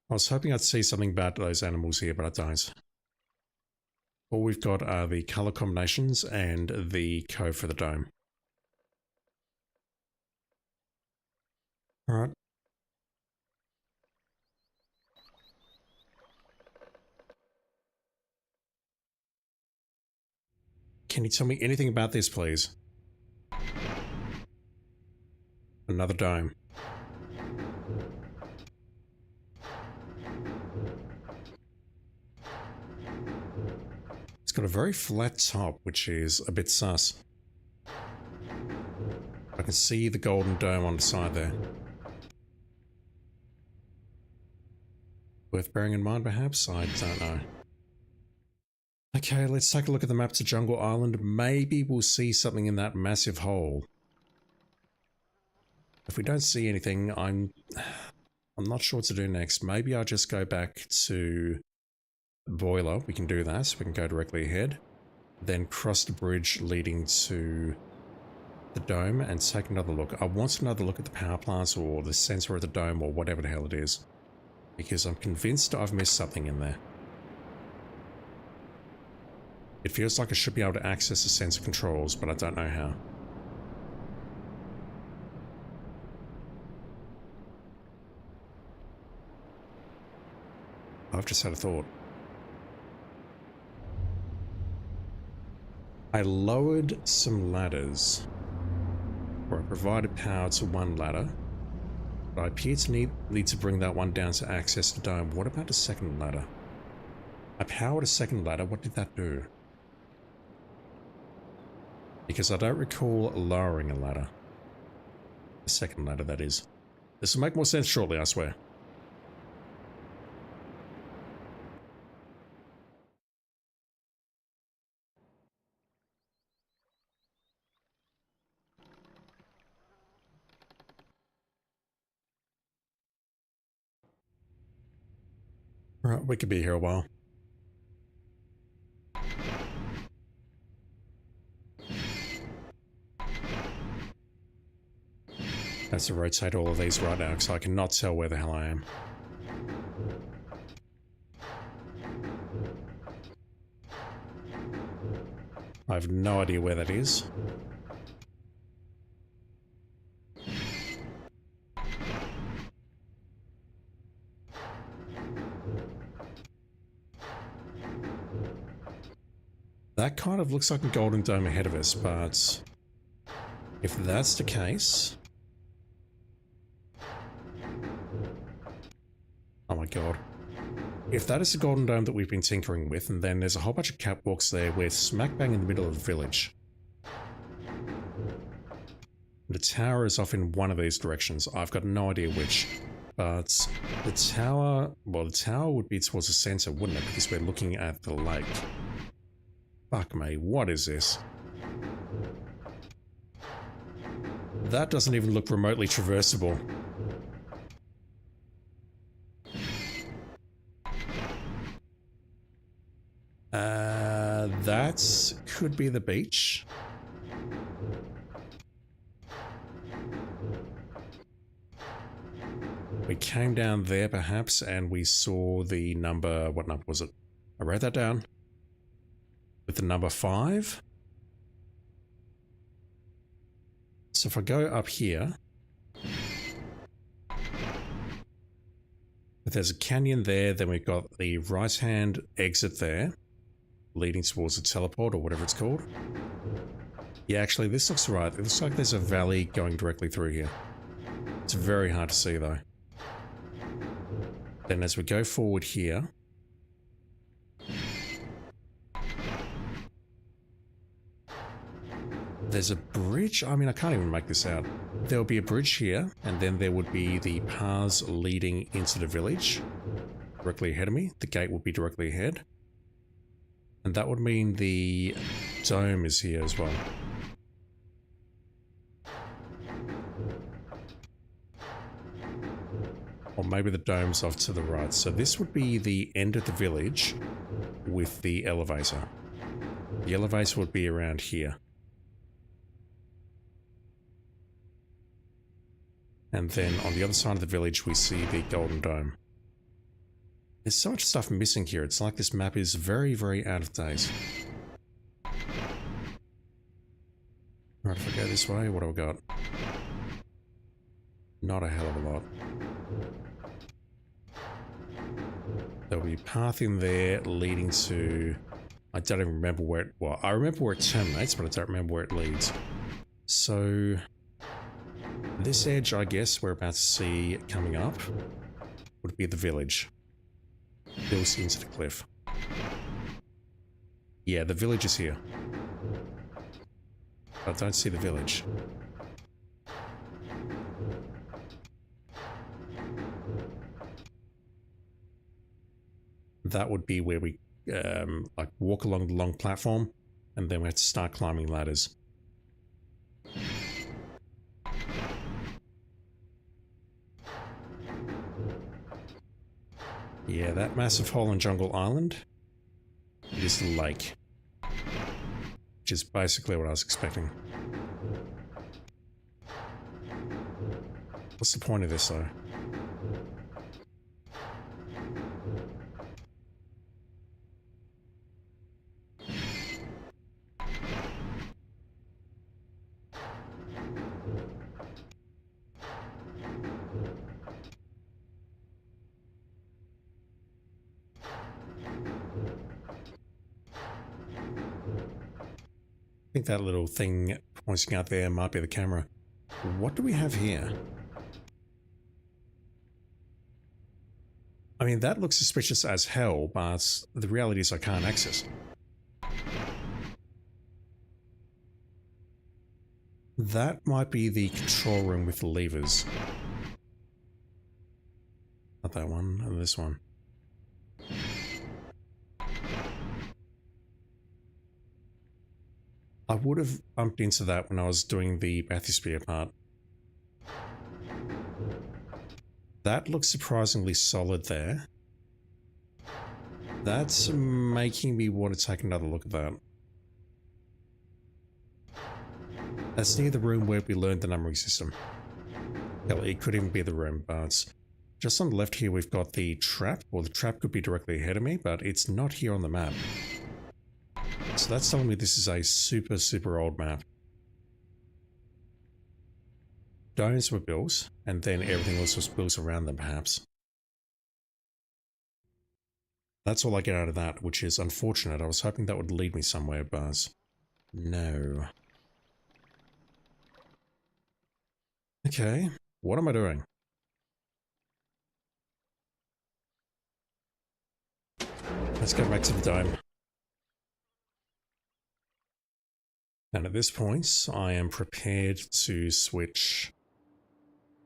I was hoping I'd see something about those animals here, but I don't. All we've got are the color combinations and the code for the dome. Alright. Can you tell me anything about this, please? Another dome. It's got a very flat top, which is a bit sus. I can see the golden dome on the side there. Worth bearing in mind, perhaps? I don't know. Okay, let's take a look at the map to Jungle Island. Maybe we'll see something in that massive hole. If we don't see anything, I'm not sure what to do next. Maybe I'll just go back to the boiler. We can do that, so we can go directly ahead. Then cross the bridge leading to the dome and take another look. I want another look at the power plants or the sensor of the dome or whatever the hell it is. Because I'm convinced I've missed something in there. It feels like I should be able to access the sensor controls, but I don't know how. I've just had a thought. I lowered some ladders, or I provided power to one ladder, but I appear to need to bring that one down to access the dome. What about the second ladder? I powered a second ladder. What did that do? Because I don't recall lowering a ladder. The second ladder, that is. This will make more sense shortly, I swear. Right, we could be here a while. That's to rotate all of these right now, because I cannot tell where the hell I am. I have no idea where that is. That kind of looks like a golden dome ahead of us, but if that's the case... Oh my god. If that is the golden dome that we've been tinkering with, and then there's a whole bunch of catwalks there, we're smack bang in the middle of the village. The tower is off in one of these directions. I've got no idea which. But the tower... Well, the tower would be towards the center, wouldn't it? Because we're looking at the lake. Fuck me, what is this? That doesn't even look remotely traversable. That could be the beach. We came down there perhaps and we saw the number... What number was it? I wrote that down. With the number 5. So if I go up here, if there's a canyon there, then we've got the right-hand exit there, leading towards the teleport or whatever it's called. Yeah, actually, this looks right. It looks like there's a valley going directly through here. It's very hard to see, though. Then as we go forward here, there's a bridge. I mean, I can't even make this out. There will be a bridge here, and then there would be the paths leading into the village directly ahead of me. The gate would be directly ahead. And that would mean the dome is here as well. Or maybe the dome's off to the right. So this would be the end of the village with the elevator. The elevator would be around here. And then on the other side of the village, we see the Golden Dome. There's so much stuff missing here. It's like this map is very, very out of date. Right, if I go this way, what do I got? Not a hell of a lot. There'll be a path in there leading to... I don't even remember where it... Well, I remember where it terminates, but I don't remember where it leads. So... this edge, I guess, we're about to see coming up would be the village. Builds into the cliff. Yeah, the village is here. I don't see the village. that would be where we like walk along the long platform, and then we have to start climbing ladders. Yeah, that massive hole in Jungle Island is the lake, which is basically what I was expecting. What's the point of this, though? I think that little thing pointing out there might be the camera. What do we have here? I mean, that looks suspicious as hell, but the reality is I can't access it. That might be the control room with the levers. Not that one, and this one. I would have bumped into that when I was doing the bathysphere part. That looks surprisingly solid there. That's making me want to take another look at that. That's near the room where we learned the numbering system. Hell, it could even be the room, but just on the left here we've got the trap, or the trap could be directly ahead of me, but it's not here on the map. So that's telling me this is a super, super old map. Domes were built, and then everything else was built around them, perhaps. That's all I get out of that, which is unfortunate. I was hoping that would lead me somewhere, but no. Okay, what am I doing? Let's go back to the dome. And at this point, I am prepared to switch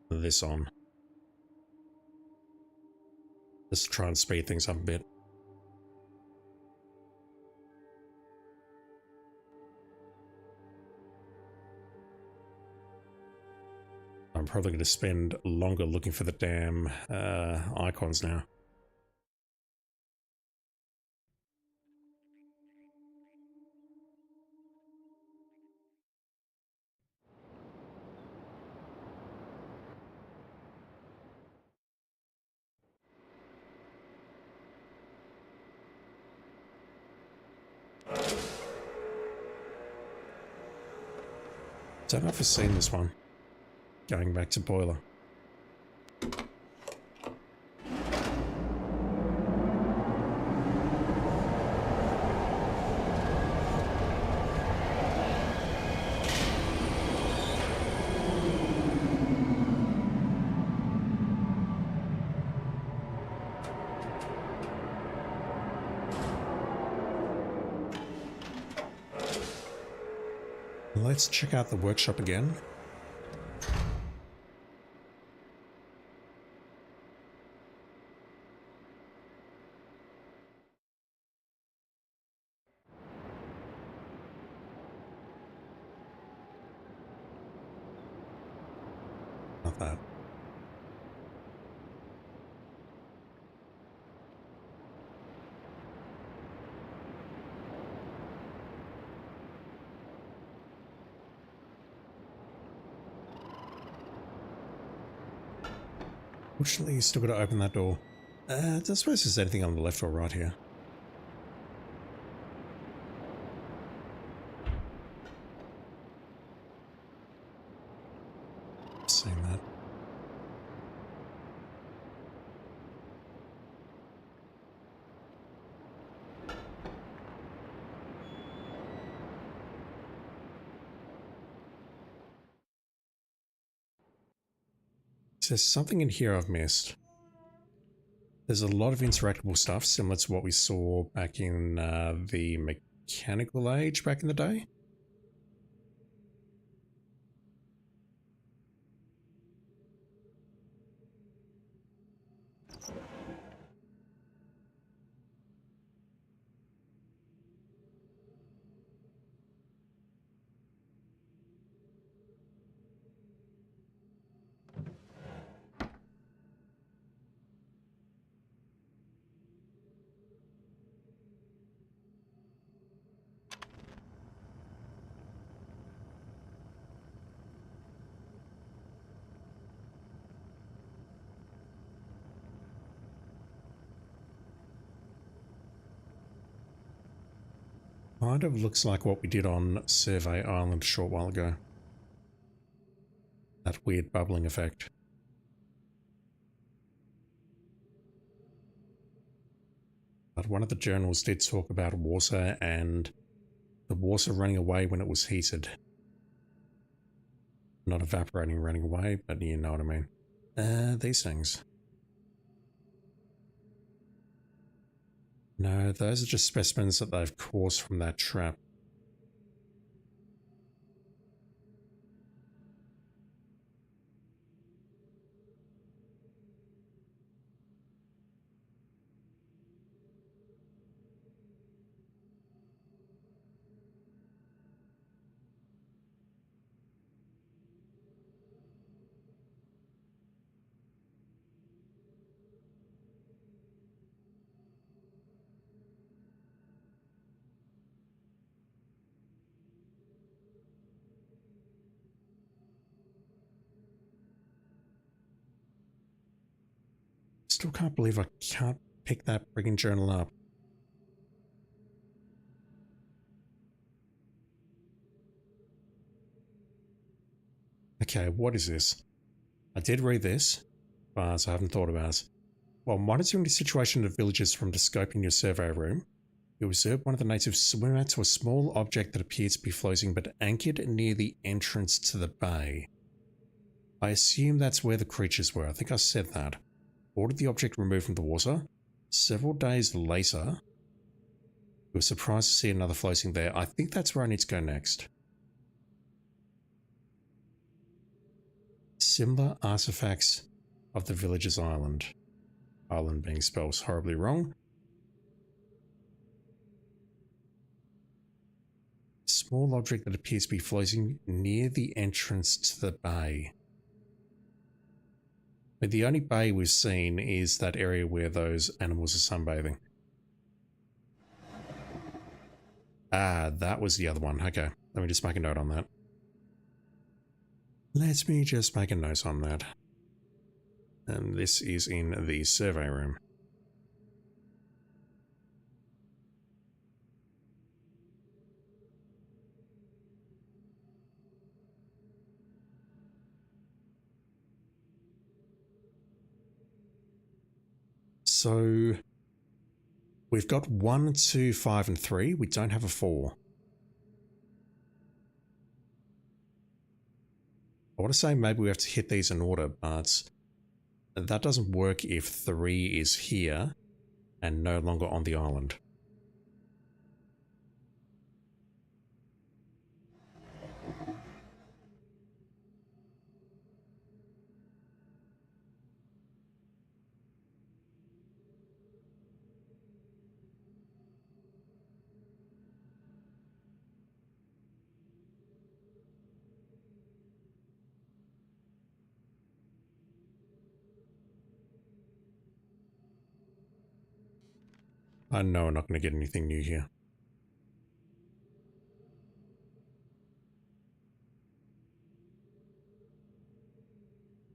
this on. Just to try and speed things up a bit. I'm probably going to spend longer looking for the damn icons now. Don't know if I've seen this one. Going back to boiler. Let's check out the workshop again. Not that. Fortunately, you still got to open that door. I don't suppose there's anything on the left or right here. Seen that. There's something in here I've missed. There's a lot of interactable stuff similar to what we saw back in the mechanical age back in the day. Kind of looks like what we did on Survey Island a short while ago. That weird bubbling effect. But one of the journals did talk about water and the water running away when it was heated. Not evaporating, running away, but you know what I mean. These things. No, those are just specimens that they've caused from that trap. Still can't believe I can't pick that friggin' journal up. Okay, what is this? I did read this, but I haven't thought about it. While monitoring the situation of villagers from the scope in your survey room, you observed one of the natives swim out to a small object that appeared to be floating but anchored near the entrance to the bay. I assume that's where the creatures were. I think I said that. Ordered the object removed from the water. Several days later, we were surprised to see another floating there. I think that's where I need to go next. Similar artifacts of the village's island. Island being spelled horribly wrong. Small object that appears to be floating near the entrance to the bay. But the only bay we've seen is that area where those animals are sunbathing. Ah, that was the other one. Okay, let me just make a note on that. Let me just make a note on that. And this is in the survey room. So we've got 1, 2, 5, and 3. We don't have a 4. I want to say maybe we have to hit these in order, but that doesn't work if 3 is here and no longer on the island. I know I'm not going to get anything new here.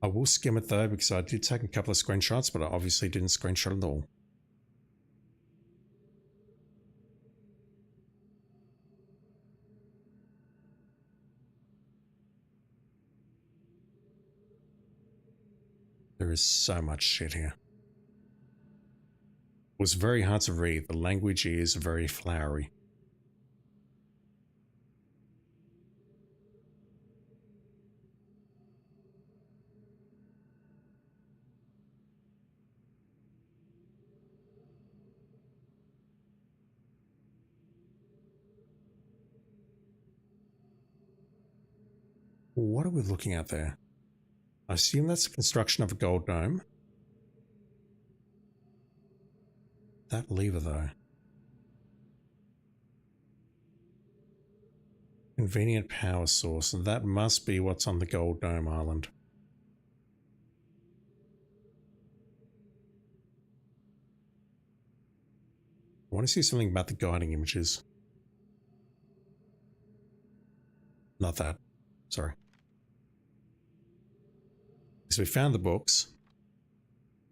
I will skim it though, because I did take a couple of screenshots, but I obviously didn't screenshot it all. There is so much shit here. It was very hard to read. The language is very flowery. What are we looking at there? I assume that's the construction of a gold dome. That lever though. Convenient power source. That must be what's on the gold dome island. I want to see something about the guiding images. Not that. Sorry. So we found the books,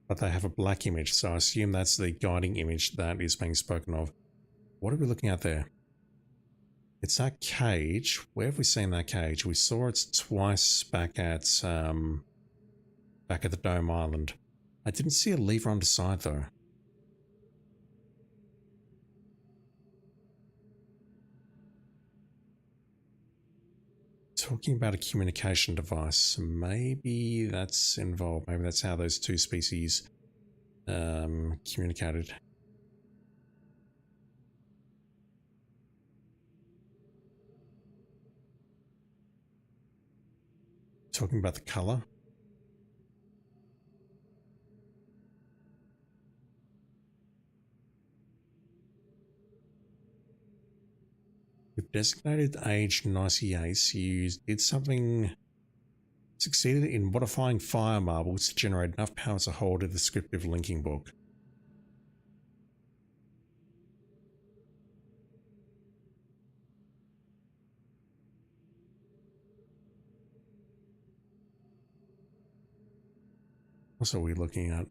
but they have a black image, so I assume that's the guiding image that is being spoken of. What are we looking at there? It's that cage. Where have we seen that cage? We saw it twice back at the Dome Island. I didn't see a lever on the side though. Talking about a communication device. Maybe that's involved. Maybe that's how those two species communicated. Talking about the color. You've designated age 98. You did something. Succeeded in modifying fire marbles to generate enough power to hold a descriptive linking book. What are we looking at?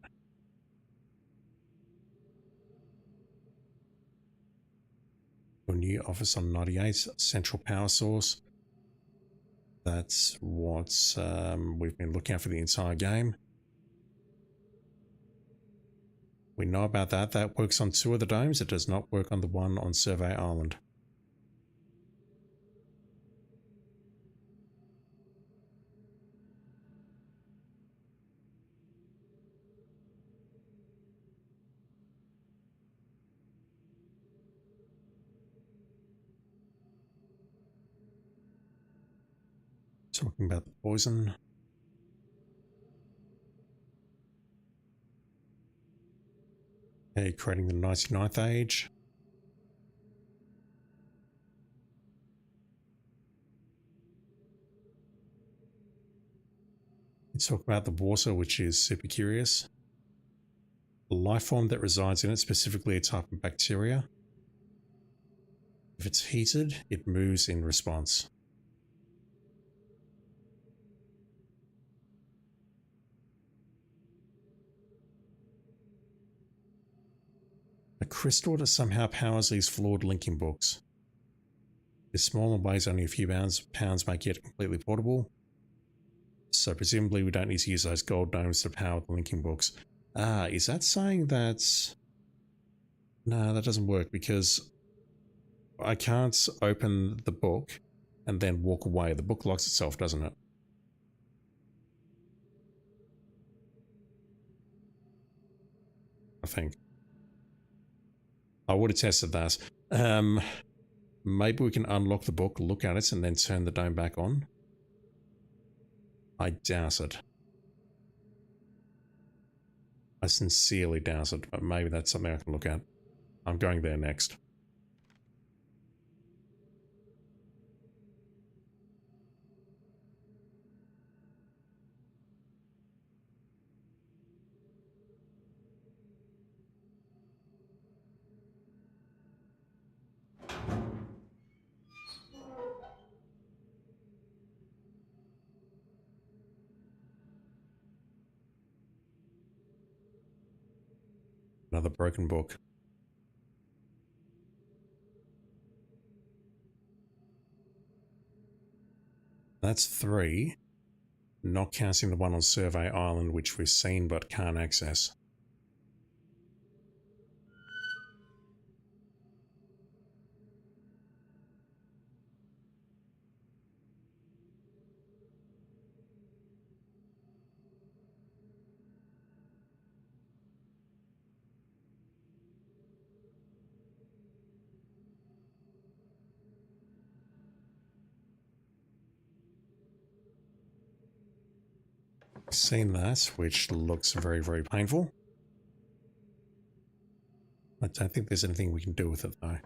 Your new office on 98, central power source. That's what we've been looking at for the entire game. We know about that. That works on 2 of the domes. It does not work on the one on Survey Island. Talking about the poison. Okay, creating the 99th age. Let's talk about the water, which is super curious. The life form that resides in it, specifically a type of bacteria. If it's heated, it moves in response. A crystal that somehow powers these flawed linking books. It's small and weighs only a few pounds, make it completely portable. So presumably we don't need to use those gold domes to power the linking books. Ah, is that saying that... No, that doesn't work because I can't open the book and then walk away. The book locks itself, doesn't it? I think. I would have tested that. Maybe we can unlock the book, look at it, and then turn the dome back on. I doubt it. I sincerely doubt it, but maybe that's something I can look at. I'm going there next. Another broken book. That's 3. Not counting the one on Survey Island, which we've seen but can't access. Seen that, which looks very, very painful. I don't think there's anything we can do with it though.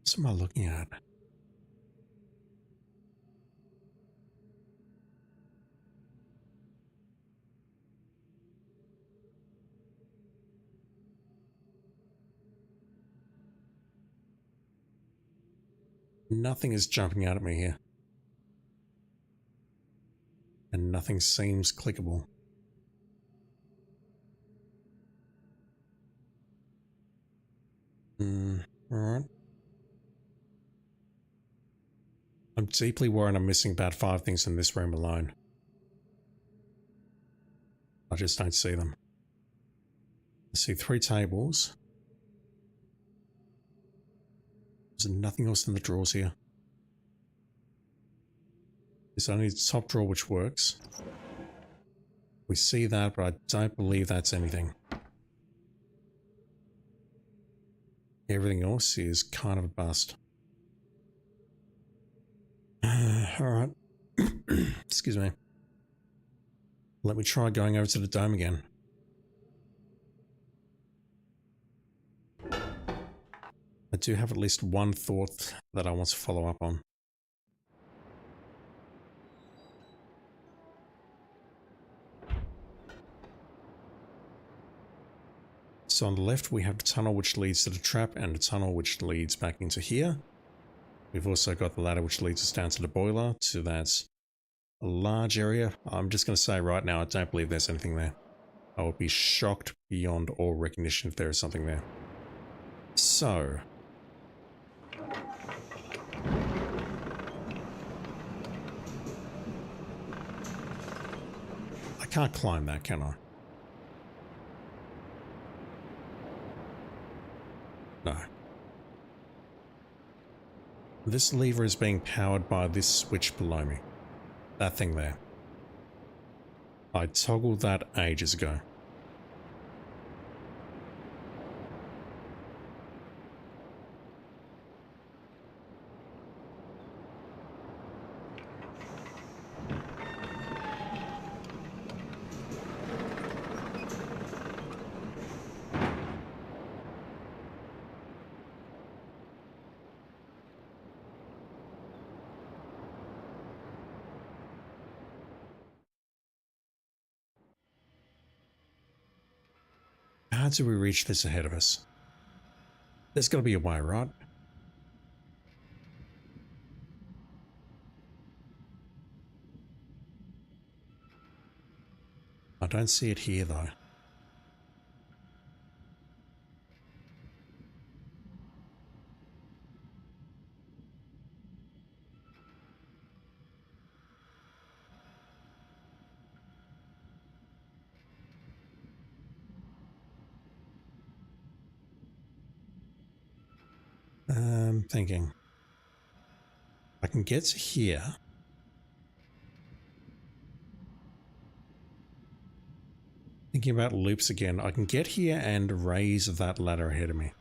What am I looking at? Nothing is jumping out at me here. And nothing seems clickable. Alright. I'm deeply worried I'm missing about 5 things in this room alone. I just don't see them. I see 3 tables. There's nothing else in the drawers here. There's only the top drawer which works. We see that, but I don't believe that's anything. Everything else is kind of a bust. Alright. Excuse me. Let me try going over to the dome again. I do have at least one thought that I want to follow up on. So on the left we have the tunnel which leads to the trap and the tunnel which leads back into here. We've also got the ladder which leads us down to the boiler, so that's a large area. I'm just going to say right now I don't believe there's anything there. I would be shocked beyond all recognition if there is something there. So... I can't climb that, can I? No. This lever is being powered by this switch below me. That thing there. I toggled that ages ago. How do we reach this ahead of us? There's got to be a way, right? I don't see it here, though. Thinking. I can get to here. Thinking about loops again. I can get here and raise that ladder ahead of me.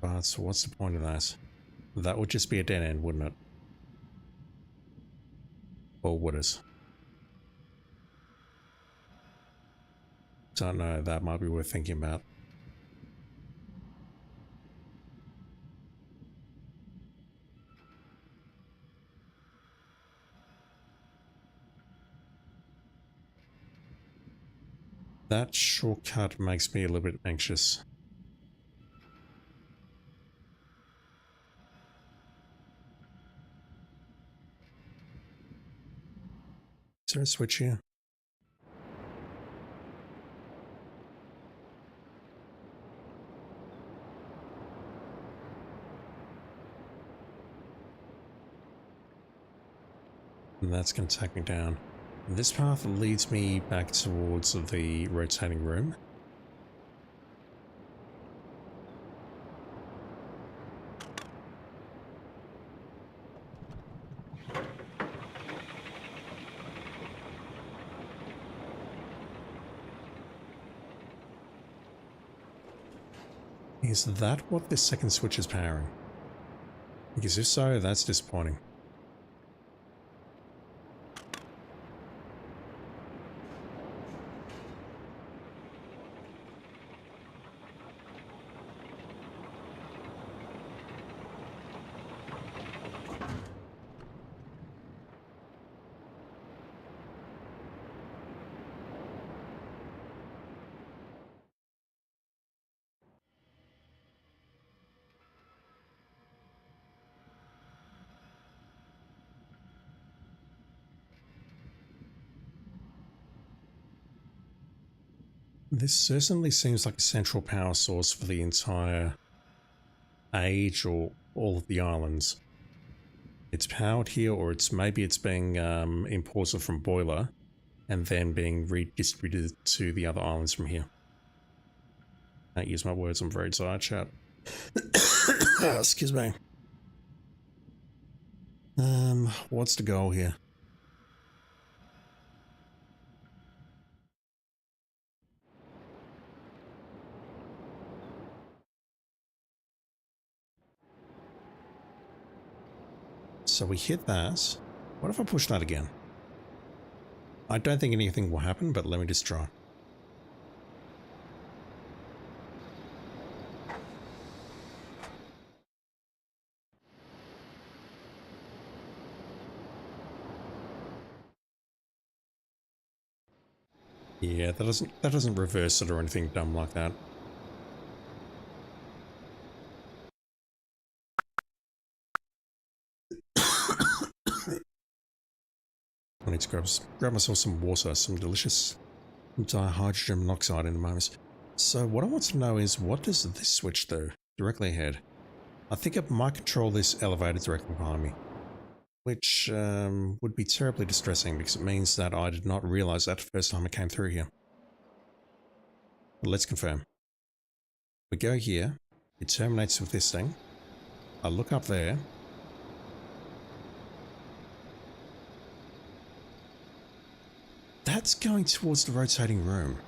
But so what's the point of that? That would just be a dead end, wouldn't it? Or would it? Don't know. That might be worth thinking about. That shortcut makes me a little bit anxious. Is there a switch here? And that's going to take me down. This path leads me back towards the rotating room. Is that what this second switch is powering? Because if so, that's disappointing. This certainly seems like a central power source for the entire age or all of the islands. It's powered here, or maybe it's being imported from boiler and then being redistributed to the other islands from here. Can't use my words, I'm very tired, chat. Excuse me. What's the goal here? So we hit that. What if I push that again? I don't think anything will happen, but let me just try. Yeah, that doesn't reverse it or anything dumb like that. I need to grab myself some water, some delicious dihydrogen monoxide in a moment. So what I want to know is, what does this switch do directly ahead? I think it might control this elevator directly behind me, which would be terribly distressing because it means that I did not realize that the first time I came through here. But let's confirm. We go here, it terminates with this thing. I look up there. That's going towards the rotating room.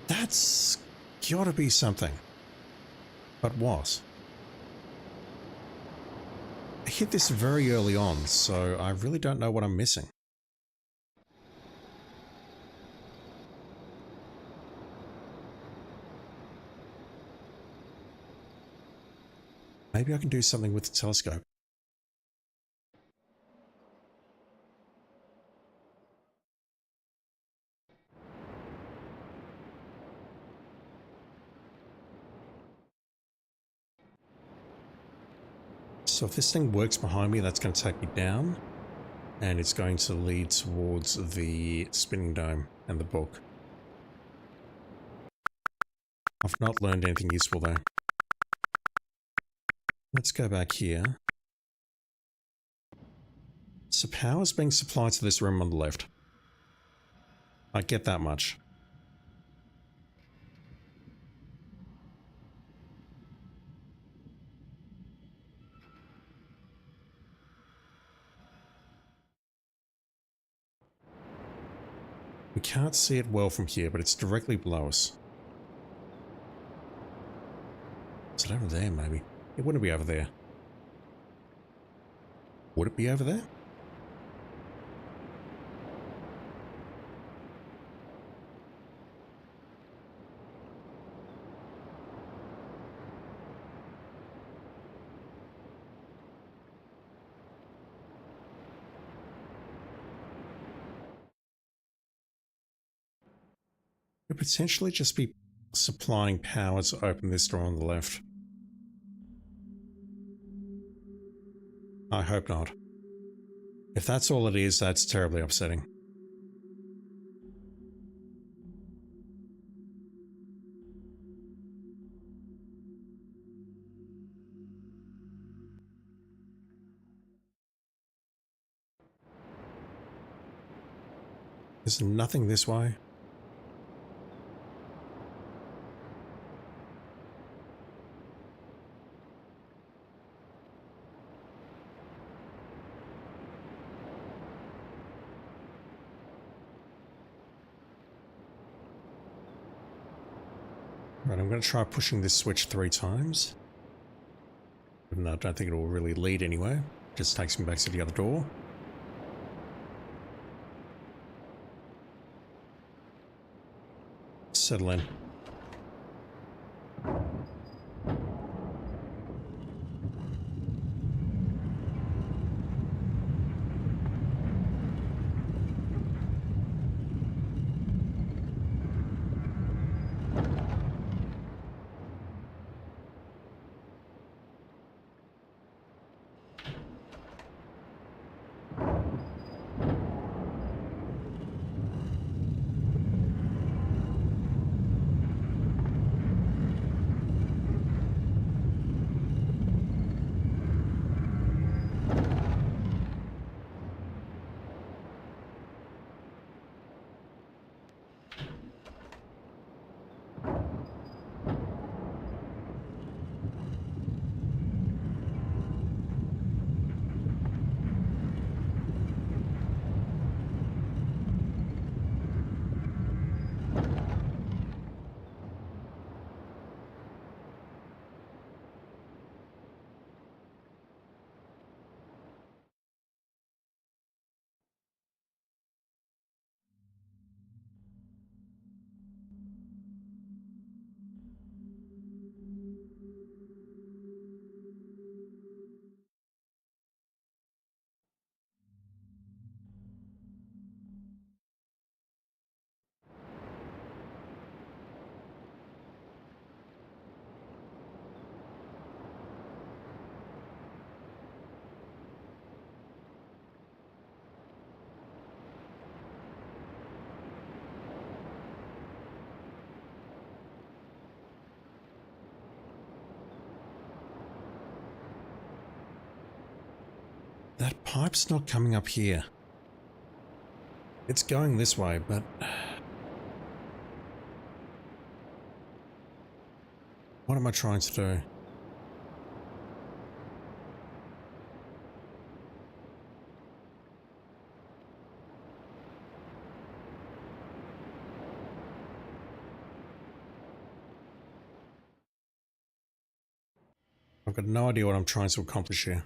That's gotta be something. But what? I hit this very early on, so I really don't know what I'm missing. Maybe I can do something with the telescope. So if this thing works behind me, that's going to take me down, and it's going to lead towards the spinning dome and the book. I've not learned anything useful though. Let's go back here. So power is being supplied to this room on the left. I get that much. We can't see it well from here, but it's directly below us. Is it over there, maybe? It wouldn't be over there. Would it be over there? Could potentially just be supplying power to open this door on the left. I hope not. If that's all it is, that's terribly upsetting. There's nothing this way. Right, I'm going to try pushing this switch 3 times. Even though I don't think it will really lead anywhere. Just takes me back to the other door. Settle in. That pipe's not coming up here. It's going this way, but... what am I trying to do? I've got no idea what I'm trying to accomplish here.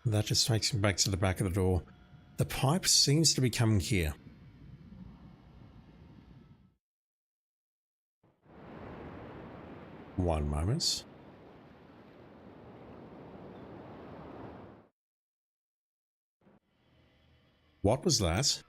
That just takes me back to the back of the door. The pipe seems to be coming here. One moment. What was that?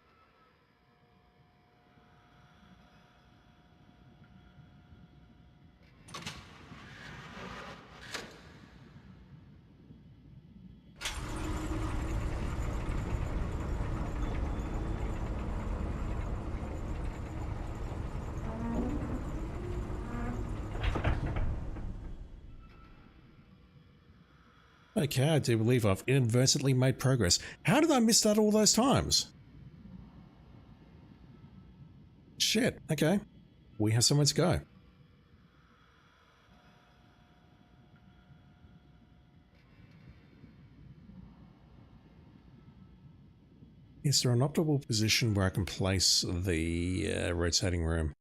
Okay, I do believe I've inadvertently made progress. How did I miss that all those times? Shit, okay. We have somewhere to go. Is there an optimal position where I can place the rotating room?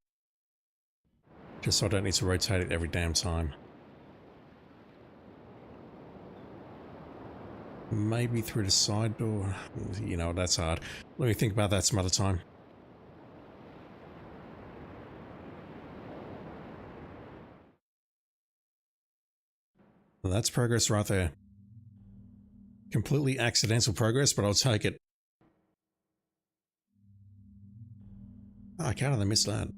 Just so I don't need to rotate it every damn time. Maybe through the side door. You know, that's hard. Let me think about that some other time. Well, that's progress right there. Completely accidental progress, but I'll take it. Oh, how did I miss that?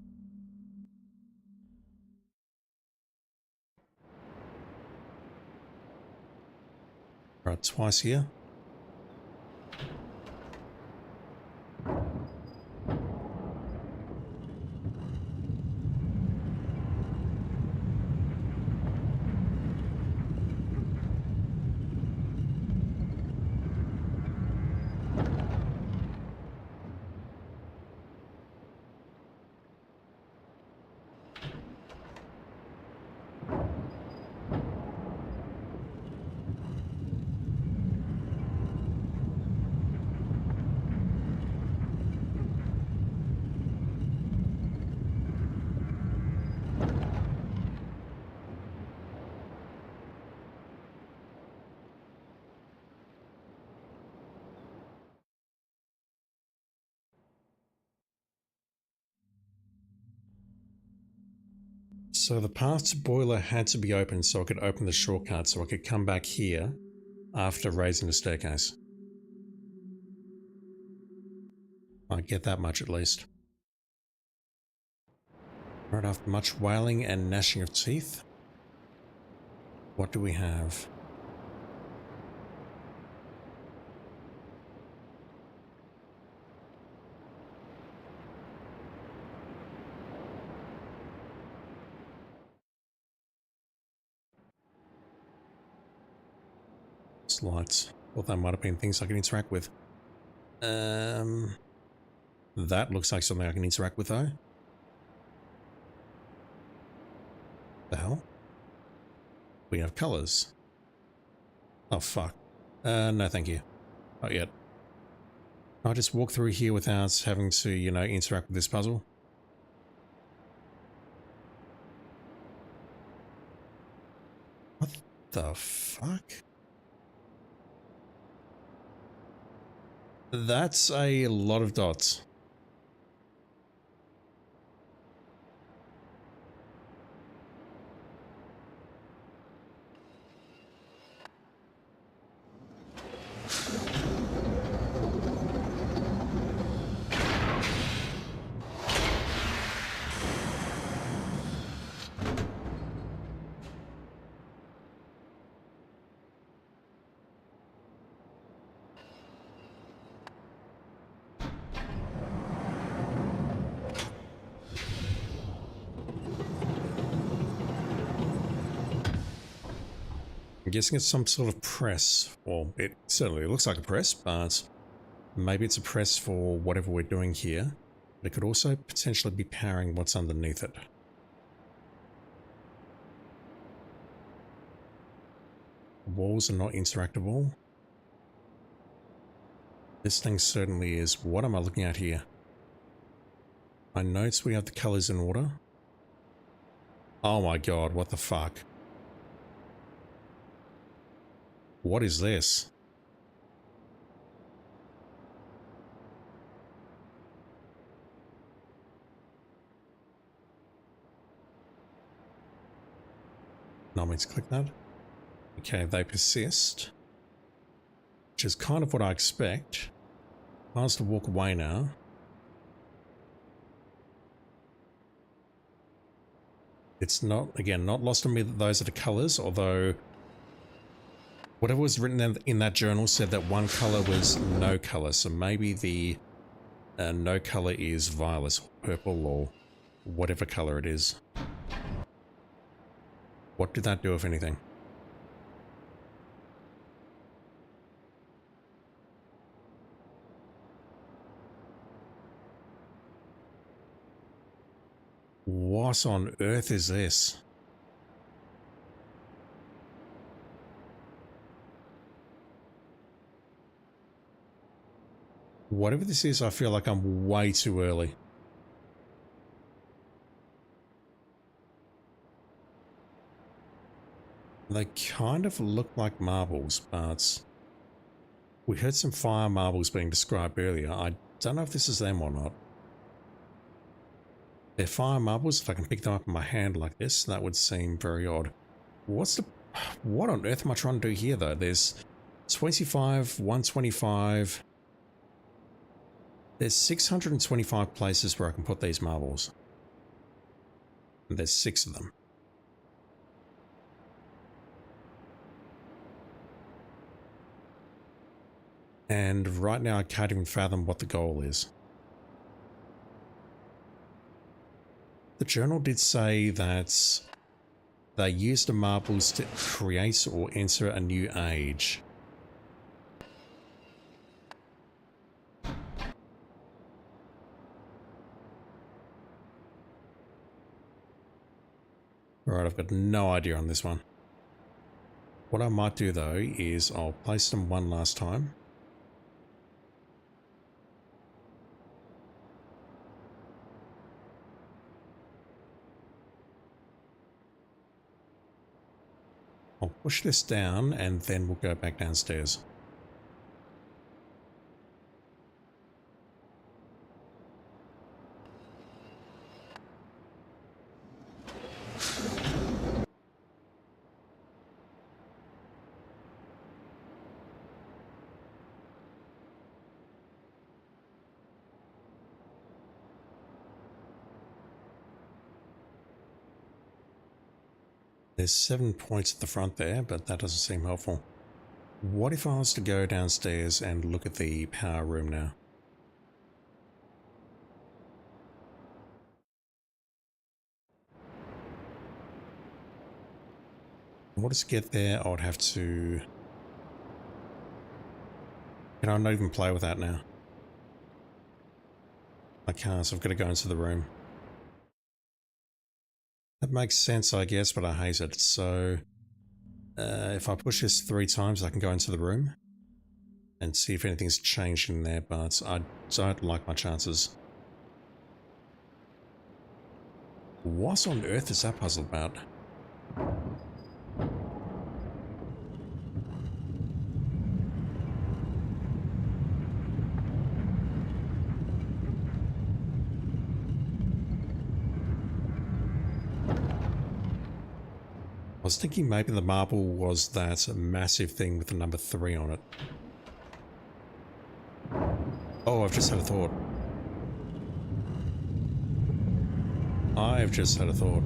Right, twice here. So the path to boiler had to be open so I could open the shortcut so I could come back here after raising the staircase. I get that much at least. Right, after much wailing and gnashing of teeth, what do we have? Lights. Well, that might have been things I can interact with. That looks like something I can interact with though. The hell? We have colors. Oh fuck. No thank you. Not yet. I'll just walk through here without having to, you know, interact with this puzzle. What the fuck? That's a lot of dots. I'm guessing it's some sort of press. Well, it certainly looks like a press, but maybe it's a press for whatever we're doing here. But it could also potentially be powering what's underneath it. The walls are not interactable. This thing certainly is. What am I looking at here? I notice we have the colors in order. Oh my god, what the fuck? What is this? Not meant to click that. Okay, they persist. Which is kind of what I expect. I was to walk away now. It's not, again, not lost on me that those are the colors, although whatever was written in that journal said that one color was no color, so maybe the no color is violet, or purple, or whatever color it is. What did that do, if anything? What on earth is this? Whatever this is, I feel like I'm way too early. They kind of look like marbles, but we heard some fire marbles being described earlier. I don't know if this is them or not. They're fire marbles. If I can pick them up in my hand like this, that would seem very odd. What on earth am I trying to do here, though? There's 25, 125. There's 625 places where I can put these marbles. And there's 6 of them. And right now I can't even fathom what the goal is. The journal did say that they used the marbles to create or enter a new age. Alright, I've got no idea on this one. What I might do though is I'll place them one last time. I'll push this down and then we'll go back downstairs. There's 7 points at the front there, but that doesn't seem helpful. What if I was to go downstairs and look at the power room now? In order to get there, I would have to... Can I not even play with that now? I can't, so I've got to go into the room. That makes sense, I guess, but I hate it. So, if I push this 3 times, I can go into the room and see if anything's changed in there, but I don't like my chances. What on earth is that puzzle about? I was thinking maybe the marble was that massive thing with the number 3 on it. Oh, I've just had a thought. I've just had a thought.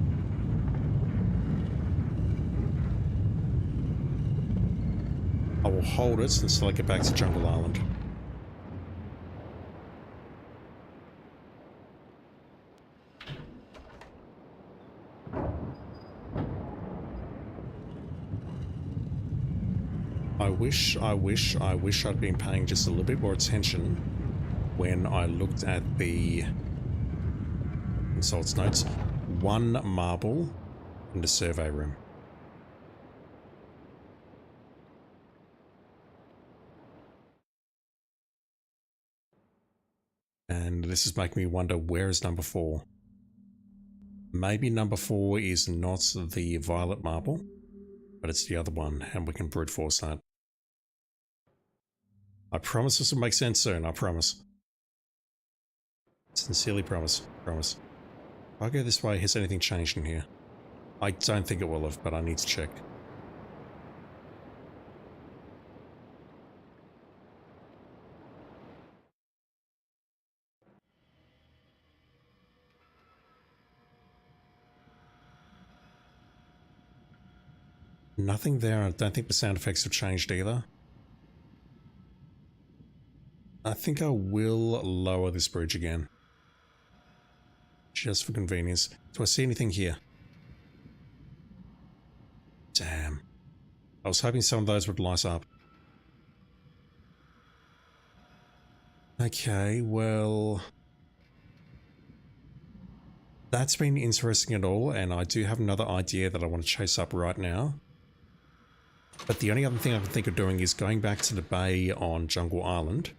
I will hold it until I get back to Jungle Island. wish I'd been paying just a little bit more attention when I looked at the consult's notes. 1 marble in the survey room. And this is making me wonder, where is number 4? Maybe number 4 is not the violet marble, but it's the other one, and we can brute force that. I promise this will make sense soon, I promise. Sincerely promise. Promise. If I go this way, has anything changed in here? I don't think it will have, but I need to check. Nothing there. I don't think the sound effects have changed either. I think I will lower this bridge again. Just for convenience. Do I see anything here? Damn. I was hoping some of those would light up. Okay, well... that's been interesting at all, and I do have another idea that I want to chase up right now. But the only other thing I can think of doing is going back to the bay on Jungle Island,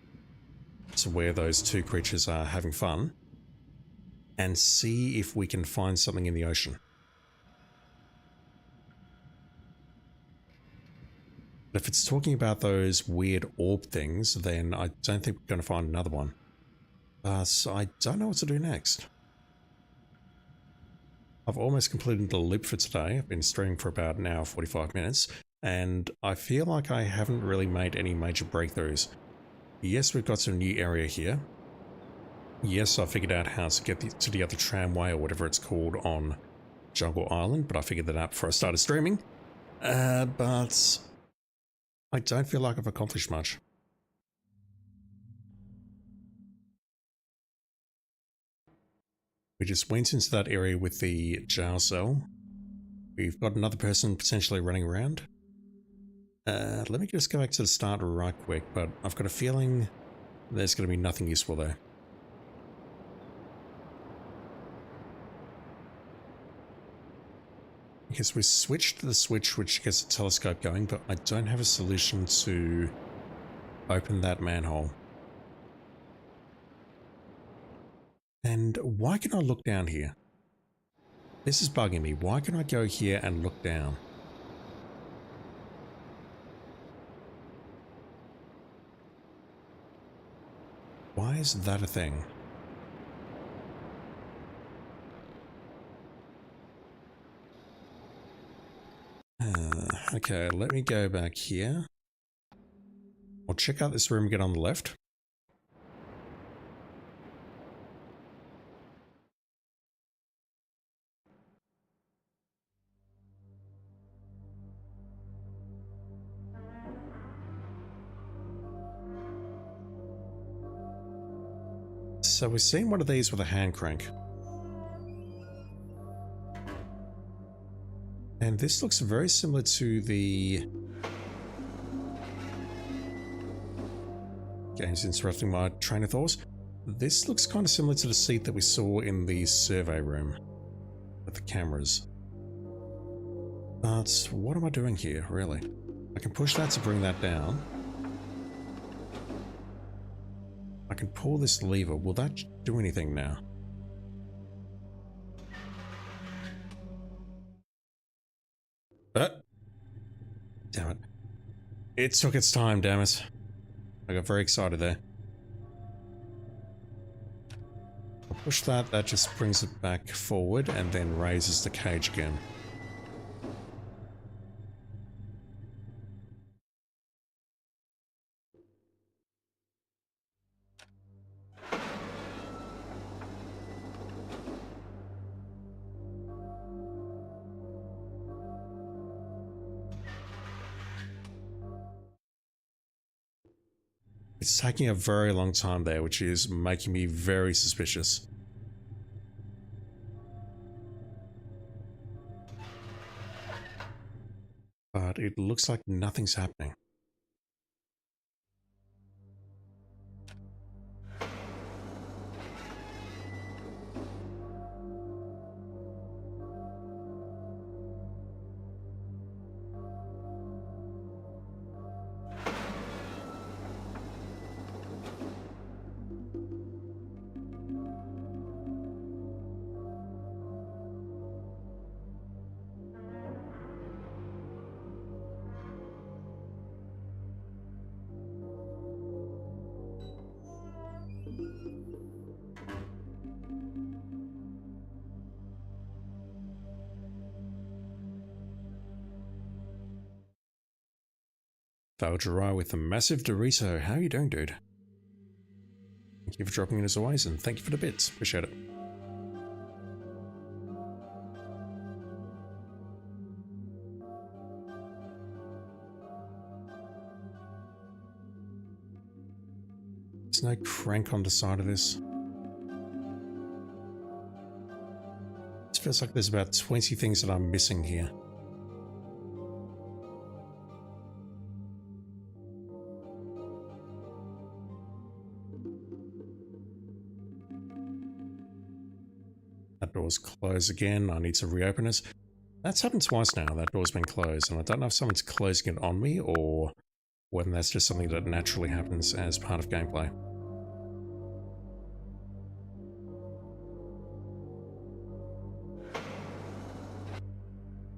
to where those 2 creatures are having fun, and see if we can find something in the ocean. But if it's talking about those weird orb things, then I don't think we're going to find another one. So I don't know what to do next. I've almost completed the loop for today. I've been streaming for about an hour, 45 minutes, and I feel like I haven't really made any major breakthroughs. Yes, we've got some new area here. Yes, I figured out how to get to the other tramway or whatever it's called on Jungle Island, but I figured that out before I started streaming. But I don't feel like I've accomplished much. We just went into that area with the jail cell. We've got another person potentially running around. Let me just go back to the start right quick, but I've got a feeling there's going to be nothing useful there. Because we switched the switch which gets the telescope going, but I don't have a solution to open that manhole. And why can I look down here? This is bugging me. Why can I go here and look down? Why is that a thing? Okay, let me go back here. I'll check out this room again on the left. So we're seeing one of these with a hand crank. And this looks very similar to the... Game's interrupting my train of thought. This looks kind of similar to the seat that we saw in the survey room with the cameras. But what am I doing here, really? I can push that to bring that down. I can pull this lever. Will that do anything now? Damn it. It took its time, damn it. I got very excited there. I'll push that, that just brings it back forward and then raises the cage again. It's taking a very long time there, which is making me very suspicious. But it looks like nothing's happening. Daljarai with a massive Dorito. How are you doing, dude? Thank you for dropping in as always, and thank you for the bits. Appreciate it. There's no crank on the side of this. It feels like there's about 20 things that I'm missing here. That door's closed again. I need to reopen it. That's happened twice now. That door's been closed, and I don't know if someone's closing it on me or whether that's just something that naturally happens as part of gameplay.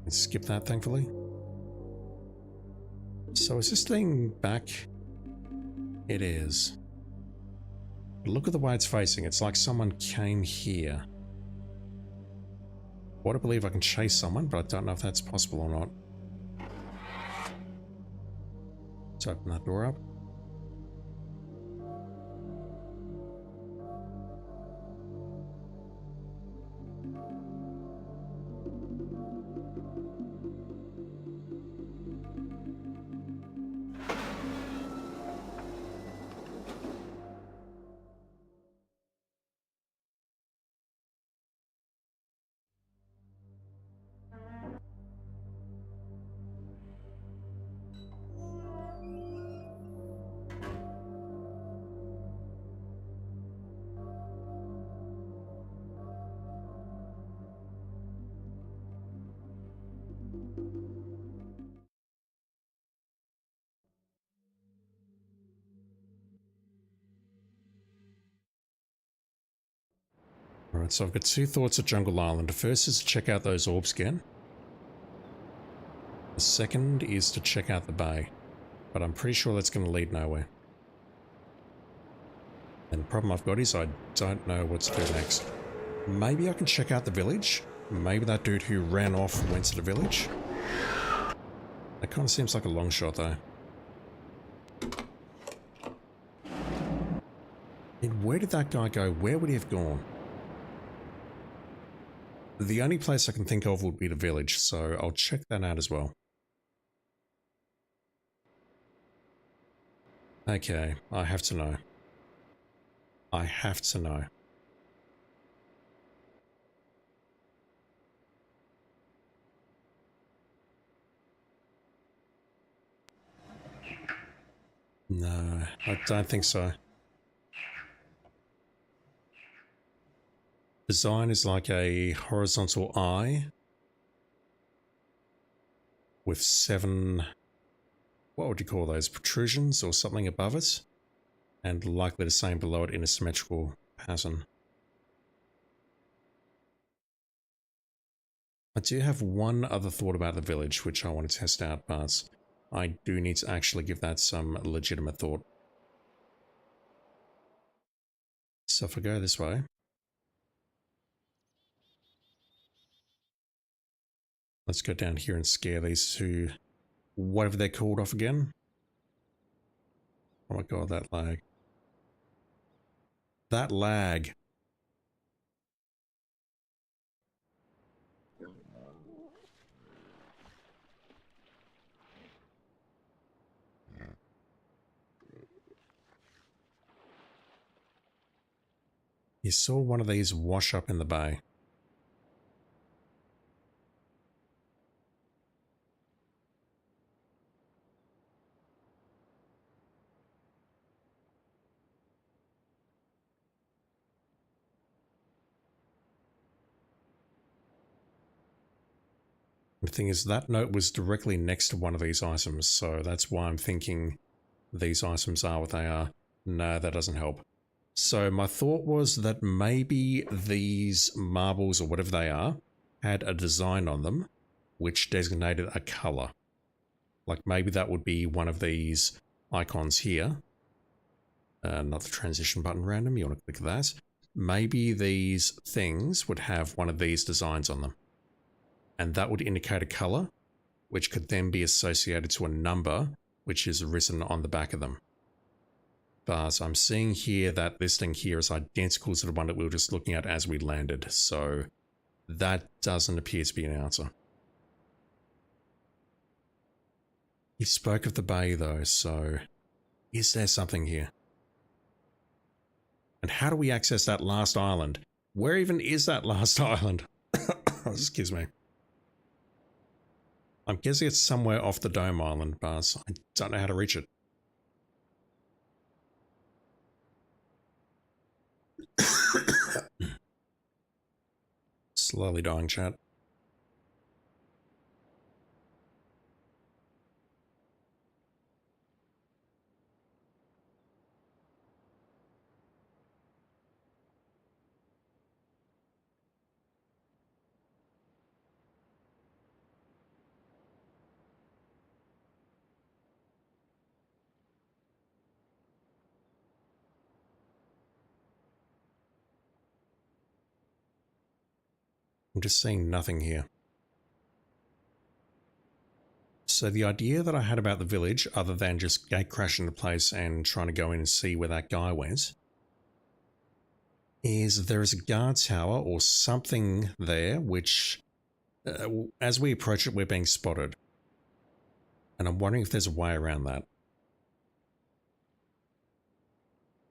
Let's skip that, thankfully. So is this thing back? It is. But look at the way it's facing. It's like someone came here. I want to believe I can chase someone, but I don't know if that's possible or not. Let's open that door up. Alright, so I've got two thoughts at Jungle Island. The first is to check out those orbs again. The second is to check out the bay. But I'm pretty sure that's going to lead nowhere. And the problem I've got is I don't know what to do next. Maybe I can check out the village. Maybe that dude who ran off went to the village. That kind of seems like a long shot though. And where did that guy go? Where would he have gone? The only place I can think of would be the village, so I'll check that out as well. Okay, I have to know. I have to know. No, I don't think so. Design is like a horizontal eye with 7, what would you call those, protrusions or something above it, and likely the same below it in a symmetrical pattern. I do have one other thought about the village which I want to test out, but I do need to actually give that some legitimate thought. So if I go this way, let's go down here and scare these two, whatever they're called, off again. Oh my god, that lag. That lag. You saw one of these wash up in the bay. The thing is, that note was directly next to one of these items, so that's why I'm thinking these items are what they are. No, that doesn't help. So my thought was that maybe these marbles, or whatever they are, had a design on them which designated a color. Like maybe that would be one of these icons here. Not the transition button random, you want to click that. Maybe these things would have one of these designs on them. And that would indicate a color, which could then be associated to a number, which is written on the back of them. But I'm seeing here that this thing here is identical to the one that we were just looking at as we landed, so that doesn't appear to be an answer. He spoke of the bay though, so is there something here? And how do we access that last island? Where even is that last island? Excuse me. I'm guessing it's somewhere off the Dome Island, but I don't know how to reach it. Slowly dying, chat. I'm just seeing nothing here. So the idea that I had about the village, other than just gate crashing the place and trying to go in and see where that guy went, is there is a guard tower or something there which, as we approach it, we're being spotted. And I'm wondering if there's a way around that.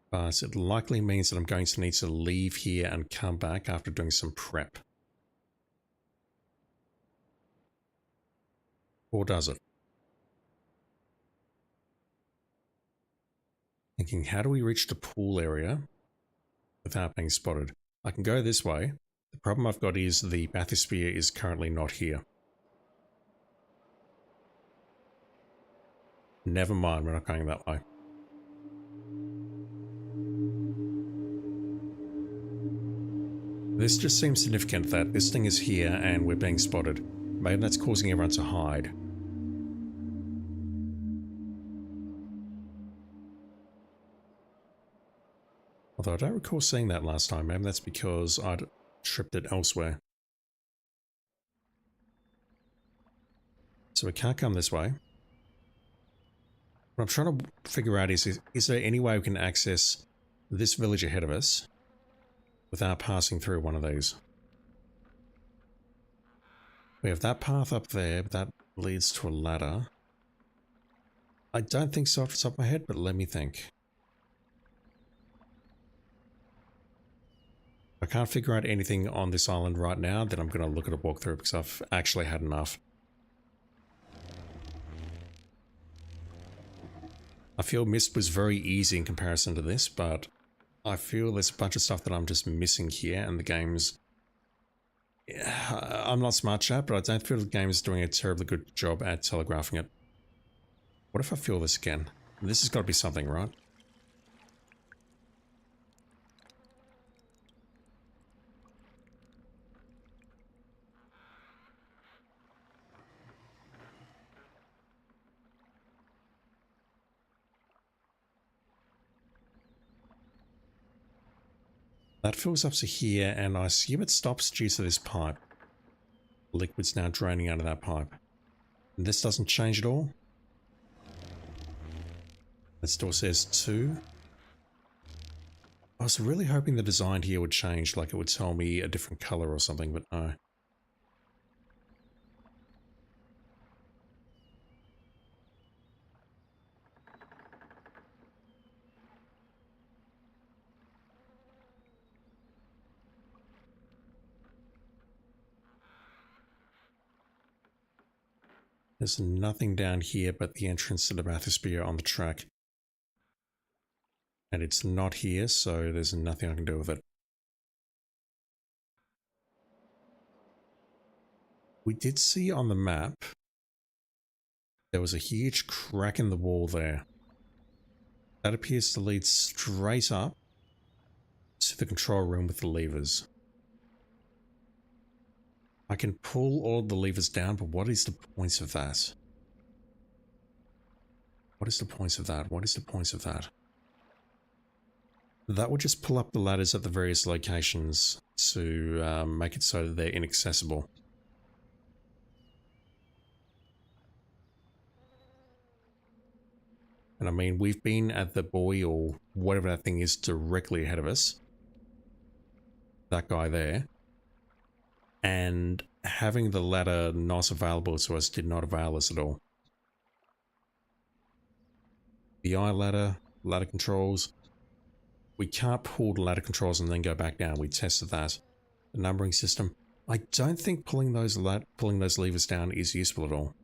But it likely means that I'm going to need to leave here and come back after doing some prep. Or does it? Thinking, how do we reach the pool area without being spotted? I can go this way. The problem I've got is the bathysphere is currently not here. Never mind, we're not going that way. This just seems significant that this thing is here and we're being spotted. Maybe that's causing everyone to hide. Although I don't recall seeing that last time. Maybe that's because I'd tripped it elsewhere. So we can't come this way. What I'm trying to figure out is there any way we can access this village ahead of us without passing through one of these? We have that path up there, but that leads to a ladder. I don't think so off the top of my head, but let me think. I can't figure out anything on this island right now, then I'm going to look at a walkthrough because I've actually had enough. I feel Myst was very easy in comparison to this, but I feel there's a bunch of stuff that I'm just missing here, and the game's... I'm not smart chat, but I don't feel the game is doing a terribly good job at telegraphing it. What if I feel this again? This has got to be something, right? That fills up to here, and I assume it stops due to this pipe. Liquid's now draining out of that pipe. And this doesn't change at all. It still says 2. I was really hoping the design here would change, like it would tell me a different color or something, but no. There's nothing down here but the entrance to the bathysphere on the track. And it's not here, so there's nothing I can do with it. We did see on the map there was a huge crack in the wall there. That appears to lead straight up to the control room with the levers. I can pull all the levers down, but what is the point of that? What is the point of that? What is the point of that? That would just pull up the ladders at the various locations to make it so that they're inaccessible. And I mean, we've been at the buoy or whatever that thing is directly ahead of us. That guy there. And having the ladder not available to us did not avail us at all. The eye ladder, ladder controls. We can't pull the ladder controls and then go back down. We tested that. The numbering system. I don't think pulling those levers down is useful at all.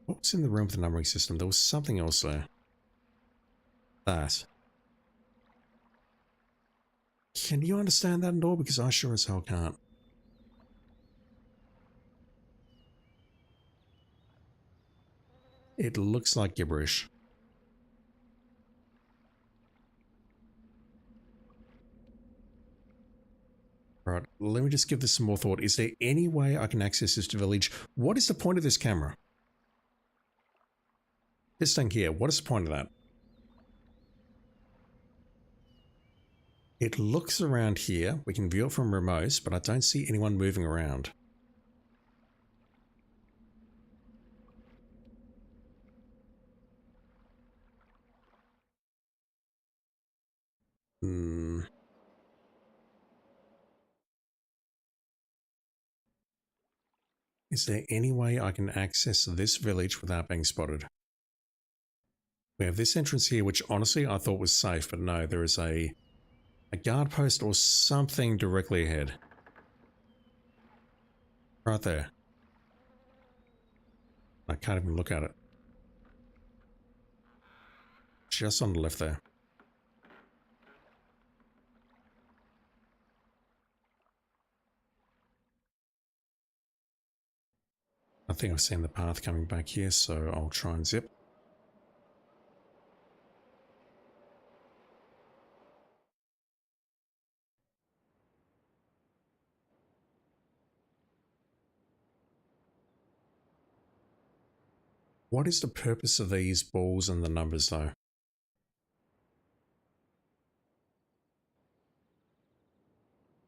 What was in the room with the numbering system? There was something else there. That. Can you understand that at all? Because I sure as hell can't. It looks like gibberish. Right, let me just give this some more thought. Is there any way I can access this village? What is the point of this camera? This thing here, what is the point of that? It looks around here. We can view it from remote, but I don't see anyone moving around. Is there any way I can access this village without being spotted? We have this entrance here, which honestly I thought was safe, but no, there is a guard post or something directly ahead. Right there. I can't even look at it. Just on the left there. I think I've seen the path coming back here, so I'll try and zip. What is the purpose of these balls and the numbers, though?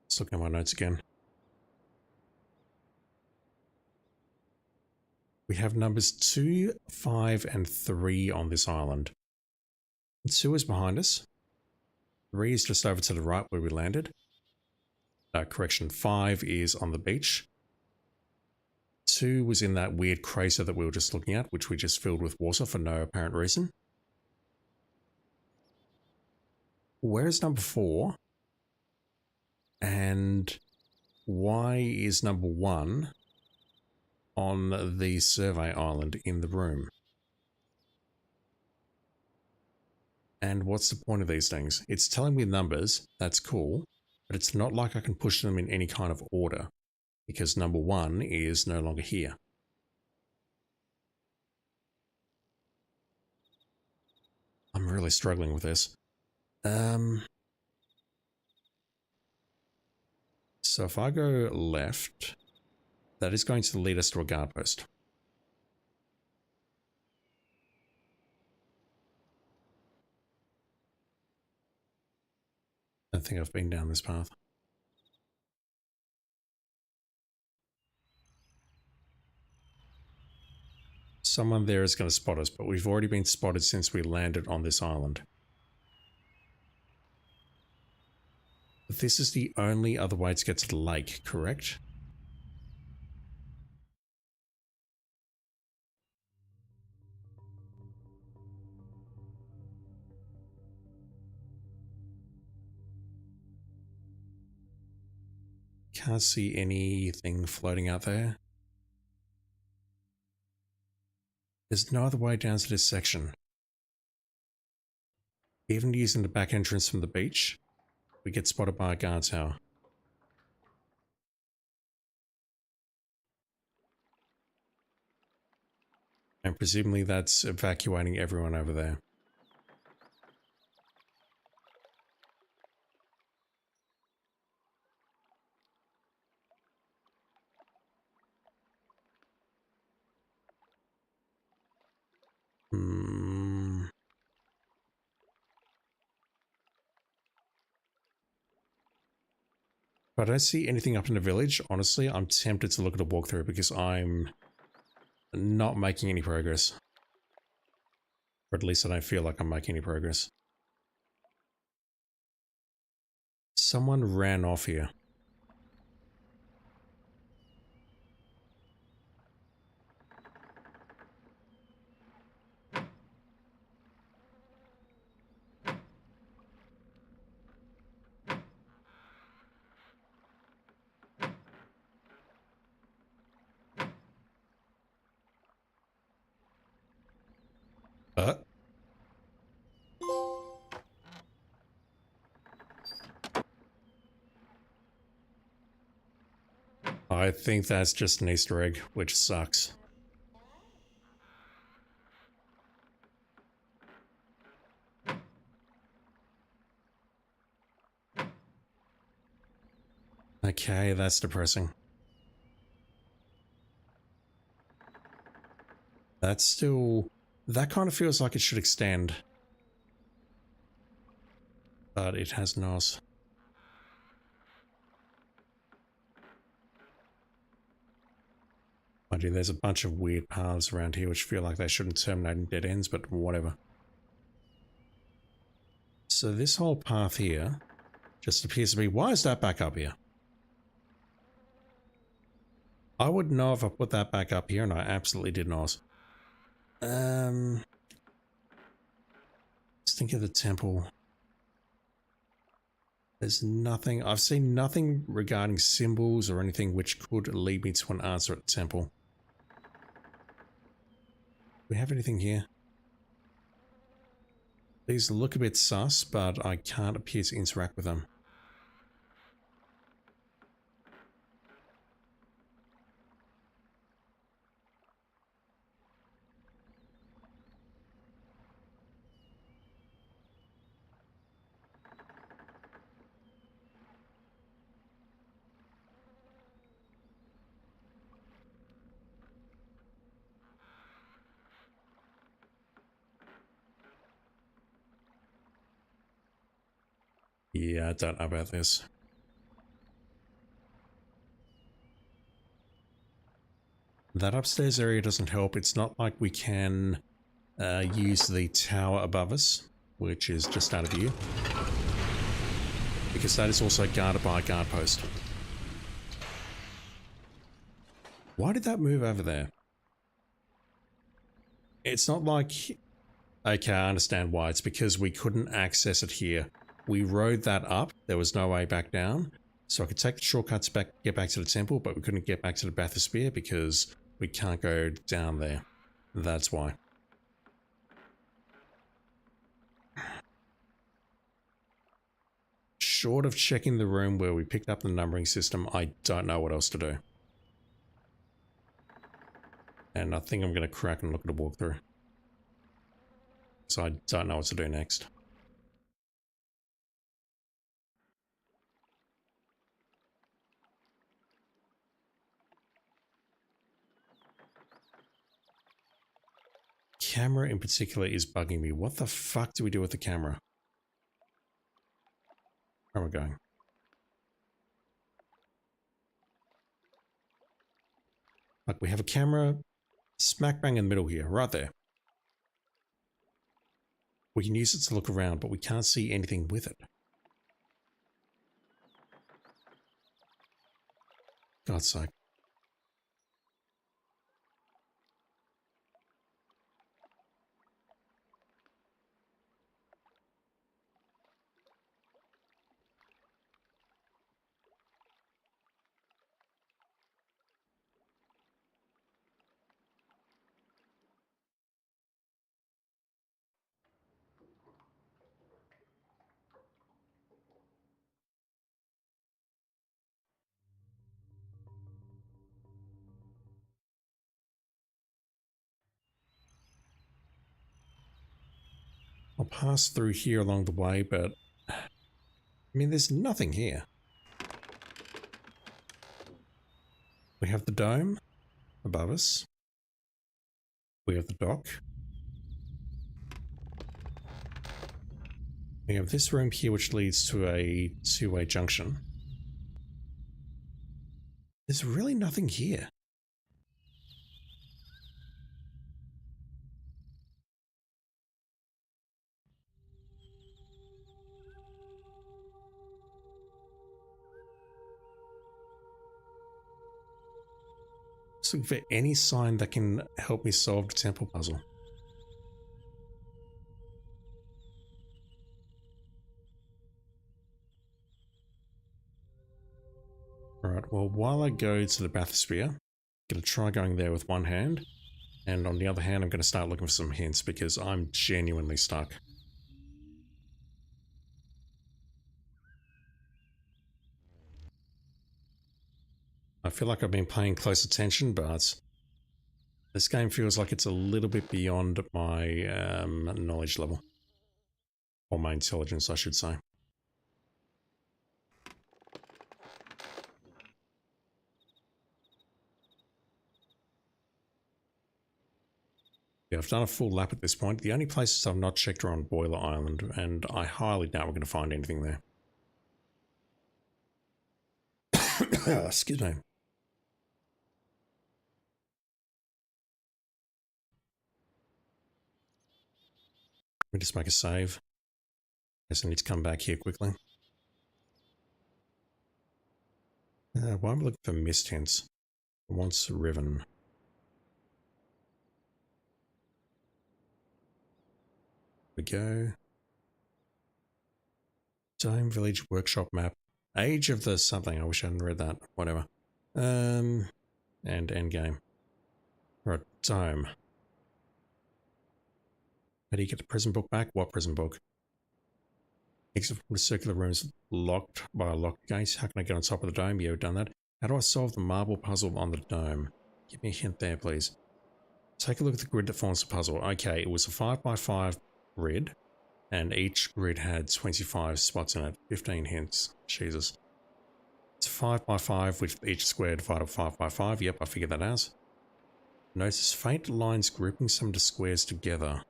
Let's look at my notes again. We have numbers 2, 5, and 3 on this island. 2 is behind us. 3 is just over to the right where we landed. Correction, 5 is on the beach. 2 was in that weird crater that we were just looking at, which we just filled with water for no apparent reason. Where's number 4? And why is number 1 on the survey island in the room? And what's the point of these things? It's telling me numbers, that's cool, but it's not like I can push them in any kind of order, because number 1 is no longer here. I'm really struggling with this. So if I go left, that is going to lead us to a guard post. I don't think I've been down this path. Someone there is going to spot us, but we've already been spotted since we landed on this island. But this is the only other way to get to the lake, correct? Can't see anything floating out there. There's no other way down to this section. Even using the back entrance from the beach, we get spotted by a guard tower. And presumably that's evacuating everyone over there. But I don't see anything up in the village. Honestly, I'm tempted to look at a walkthrough because I'm not making any progress. Or at least I don't feel like I'm making any progress. Someone ran off here. I think that's just an Easter egg, which sucks. Okay, that's depressing. That's still... That kind of feels like it should extend. But it has not. Mind you, there's a bunch of weird paths around here which feel like they shouldn't terminate in dead ends, but whatever. So this whole path here just appears to be... Why is that back up here? I would know if I put that back up here, and I absolutely did not. Let's think of the temple. There's nothing... I've seen nothing regarding symbols or anything which could lead me to an answer at the temple. Do we have anything here? These look a bit sus, but I can't appear to interact with them. Yeah, I don't know about this. That upstairs area doesn't help. It's not like we can use the tower above us, which is just out of view, because that is also guarded by a guard post. Why did that move over there? It's not like... Okay, I understand why. It's because we couldn't access it here. We rode that up. There was no way back down. So I could take the shortcuts back, get back to the temple, but we couldn't get back to the bathysphere because we can't go down there. That's why. Short of checking the room where we picked up the numbering system, I don't know what else to do. And I think I'm going to crack and look at a walkthrough. So I don't know what to do next. Camera in particular is bugging me. What the fuck do we do with the camera? Where am I going? Like, we have a camera smack bang in the middle here, right there. We can use it to look around, but we can't see anything with it. God's sake. I'll pass through here along the way, but... I mean, there's nothing here. We have the dome above us. We have the dock. We have this room here which leads to a two-way junction. There's really nothing here. Just looking for any sign that can help me solve the temple puzzle. Alright, well, while I go to the bathysphere, I'm going to try going there with one hand, and on the other hand, I'm going to start looking for some hints because I'm genuinely stuck. I feel like I've been paying close attention, but this game feels like it's a little bit beyond my knowledge level. Or my intelligence, I should say. Yeah, I've done a full lap at this point. The only places I've not checked are on Boiler Island, and I highly doubt we're going to find anything there. Excuse me. Let me just make a save. Guess I need to come back here quickly. Why am I looking for Myst hints? I want Riven. We go. Dome Village Workshop map. Age of the something. I wish I hadn't read that. Whatever. And endgame. Right, Dome. How do you get the prison book back? What prison book? Exit from the circular rooms locked by a locked gate. How can I get on top of the dome? Yeah, we've done that. How do I solve the marble puzzle on the dome? Give me a hint there, please. Take a look at the grid that forms the puzzle. Okay, it was a 5x5 grid, and each grid had 25 spots in it. 15 hints. Jesus. It's 5x5 with each square divided by 5x5. Yep, I figured that out. Notice faint lines grouping some of the squares together.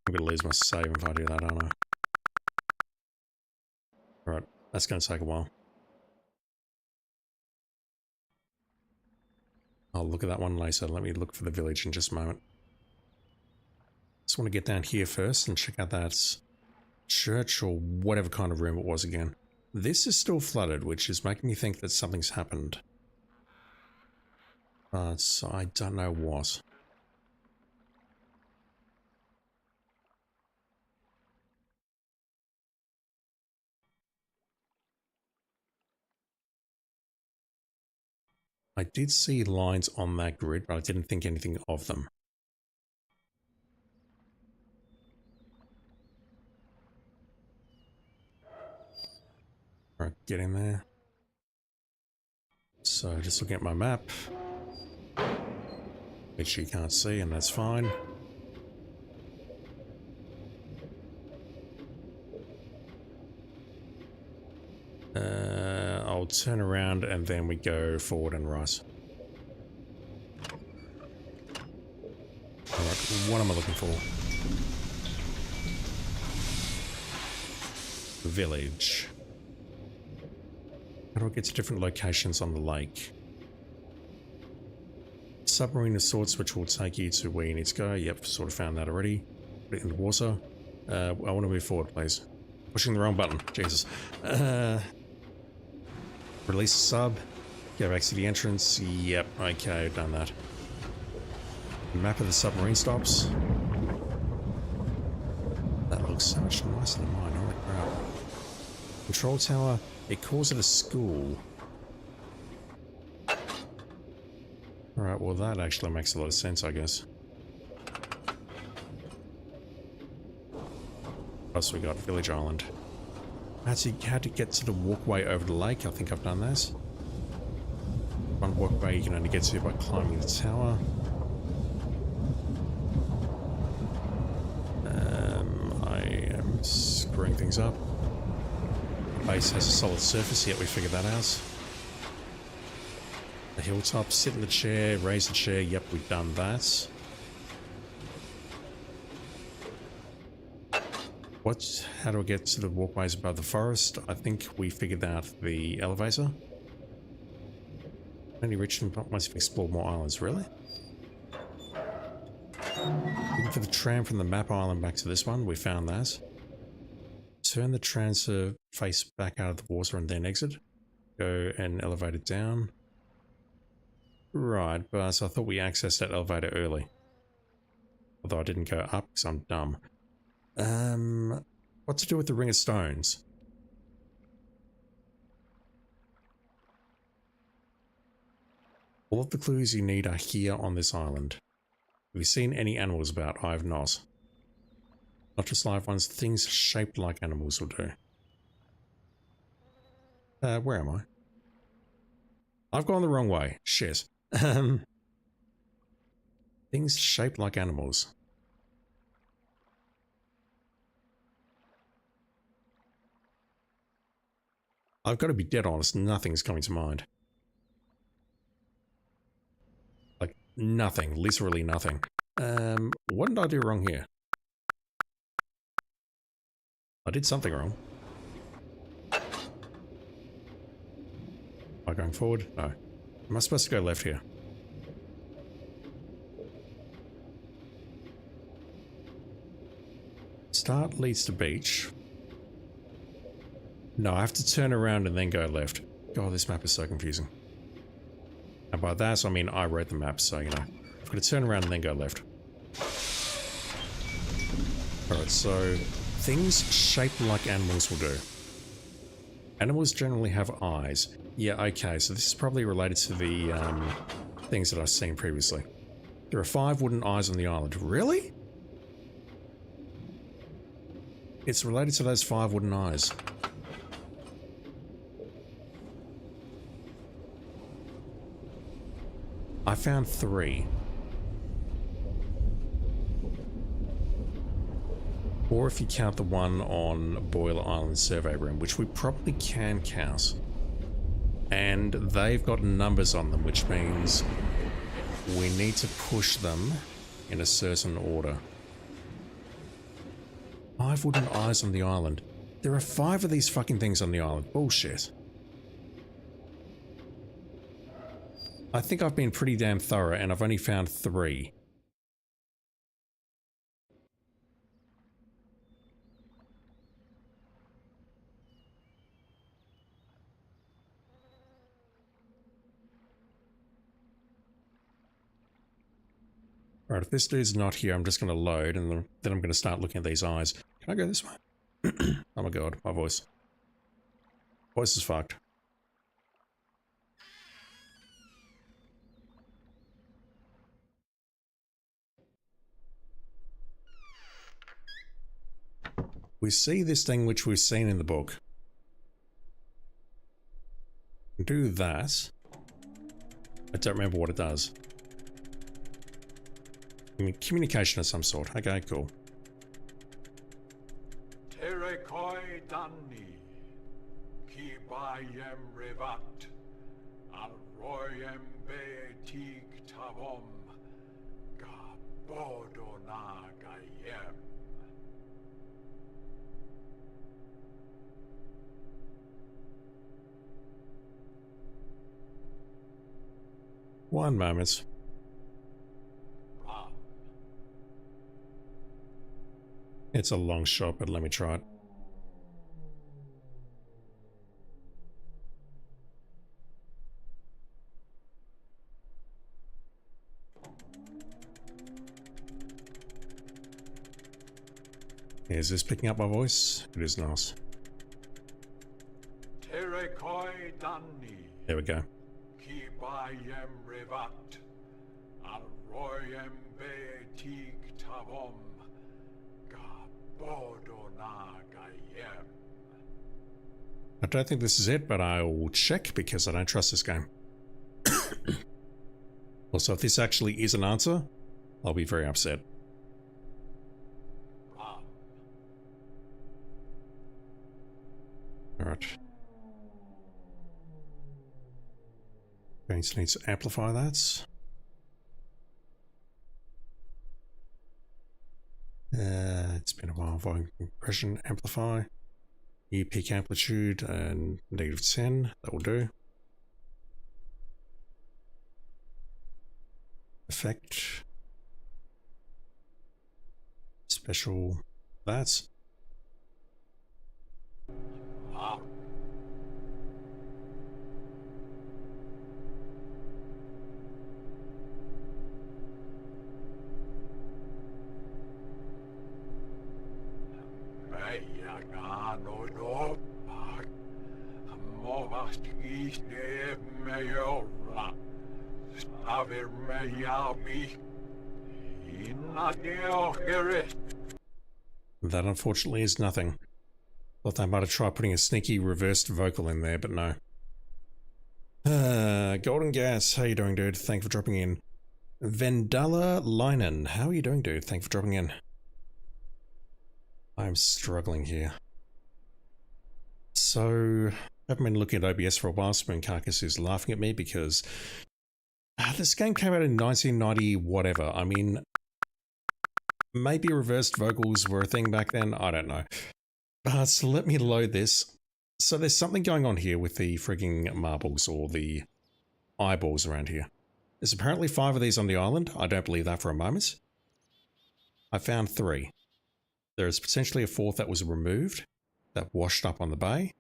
I'm going to lose my save if I do that, aren't I? Alright, that's going to take a while. I'll look at that one later. Let me look for the village in just a moment. Just want to get down here first and check out that church or whatever kind of room it was again. This is still flooded, which is making me think that something's happened. But I don't know what. I did see lines on that grid, but I didn't think anything of them. Alright, get in there. So, just looking at my map. Which you can't see, and that's fine. I'll turn around and then we go forward and right. Alright, what am I looking for? Village. How do I get to different locations on the lake? Submarine of sorts, which will take you to where you need to go. Yep, sort of found that already. Put it in the water. I want to move forward, please. Pushing the wrong button. Jesus. Release sub. Go back to the entrance. Yep, okay, I've done that. Map of the submarine stops. That looks so much nicer than mine. Holy crap. Control tower. It calls it a school. Alright, well that actually makes a lot of sense, I guess. What else we got? Village Island. How to get to the walkway over the lake? I think I've done this. One walkway you can only get to by climbing the tower. I am screwing things up. The base has a solid surface, yet we figured that out. The hilltop, sit in the chair, raise the chair, yep, we've done that. How do I get to the walkways above the forest? I think we figured out the elevator. Only reached them once you've explored more islands, really? Looking for the tram from the map island back to this one, we found that. Turn the transfer face back out of the water and then exit. Go and elevate it down. Right, but so I thought we accessed that elevator early. Although I didn't go up because I'm dumb. What to do with the Ring of Stones? All of the clues you need are here on this island. Have you seen any animals about? I have not. Not just live ones, things shaped like animals will do. Where am I? I've gone the wrong way. Shit. Things shaped like animals. I've got to be dead honest, nothing's coming to mind. Like, nothing. Literally nothing. What did I do wrong here? I did something wrong. Am I going forward? No. Am I supposed to go left here? Start leads to beach. No, I have to turn around and then go left. God, this map is so confusing. And by that, I mean I wrote the map, so, you know. I've got to turn around and then go left. Alright, so things shaped like animals will do. Animals generally have eyes. Yeah, okay, so this is probably related to the things that I've seen previously. There are 5 wooden eyes on the island. Really? It's related to those 5 wooden eyes. I found 3. Or if you count the one on Boiler Island Survey Room, which we probably can count. And they've got numbers on them, which means we need to push them in a certain order. 5 wooden eyes on the island. There are 5 of these fucking things on the island. Bullshit. I think I've been pretty damn thorough and I've only found 3. Alright, if this dude's not here, I'm just going to load and then I'm going to start looking at these eyes. Can I go this way? Oh my god, my voice. Voice is fucked. We see this thing which we've seen in the book. Do that. I don't remember what it does. I mean, communication of some sort. Okay, cool. Terekoi Danni, Kibayem Revat, Alroyem Betik Tavom, Gabodona Gayem. One moment. It's a long shot, but let me try it. Is this picking up my voice? It is nice. Terekoi Danni. There we go. Kibayem Revat, Alroyem Betik Tavom, Gabodona Gayem. I don't think this is it, but I will check because I don't trust this game. Also, if this actually is an answer, I'll be very upset. Alright. Going to need to amplify that. It's been a while. Volume compression, amplify. New peak amplitude and -10. That will do. Effect. Special. That. Meia no pak. Movast iste meiora. Stavir meia bi. Inna deo heres. That unfortunately is nothing. Thought they might have tried putting a sneaky reversed vocal in there, but no. Golden Gas, how you doing, dude? Thanks for dropping in. Vendala Linen, how are you doing, dude? Thanks for dropping in. I'm struggling here. So, I've been looking at OBS for a while. Spoon Carcass is laughing at me because this game came out in 1990 whatever. I mean, maybe reversed vocals were a thing back then. I don't know. So let me load this. So there's something going on here with the frigging marbles or the eyeballs around here. There's apparently 5 of these on the island. I don't believe that for a moment. I found 3. There is potentially a 4th that was removed, that washed up on the bay.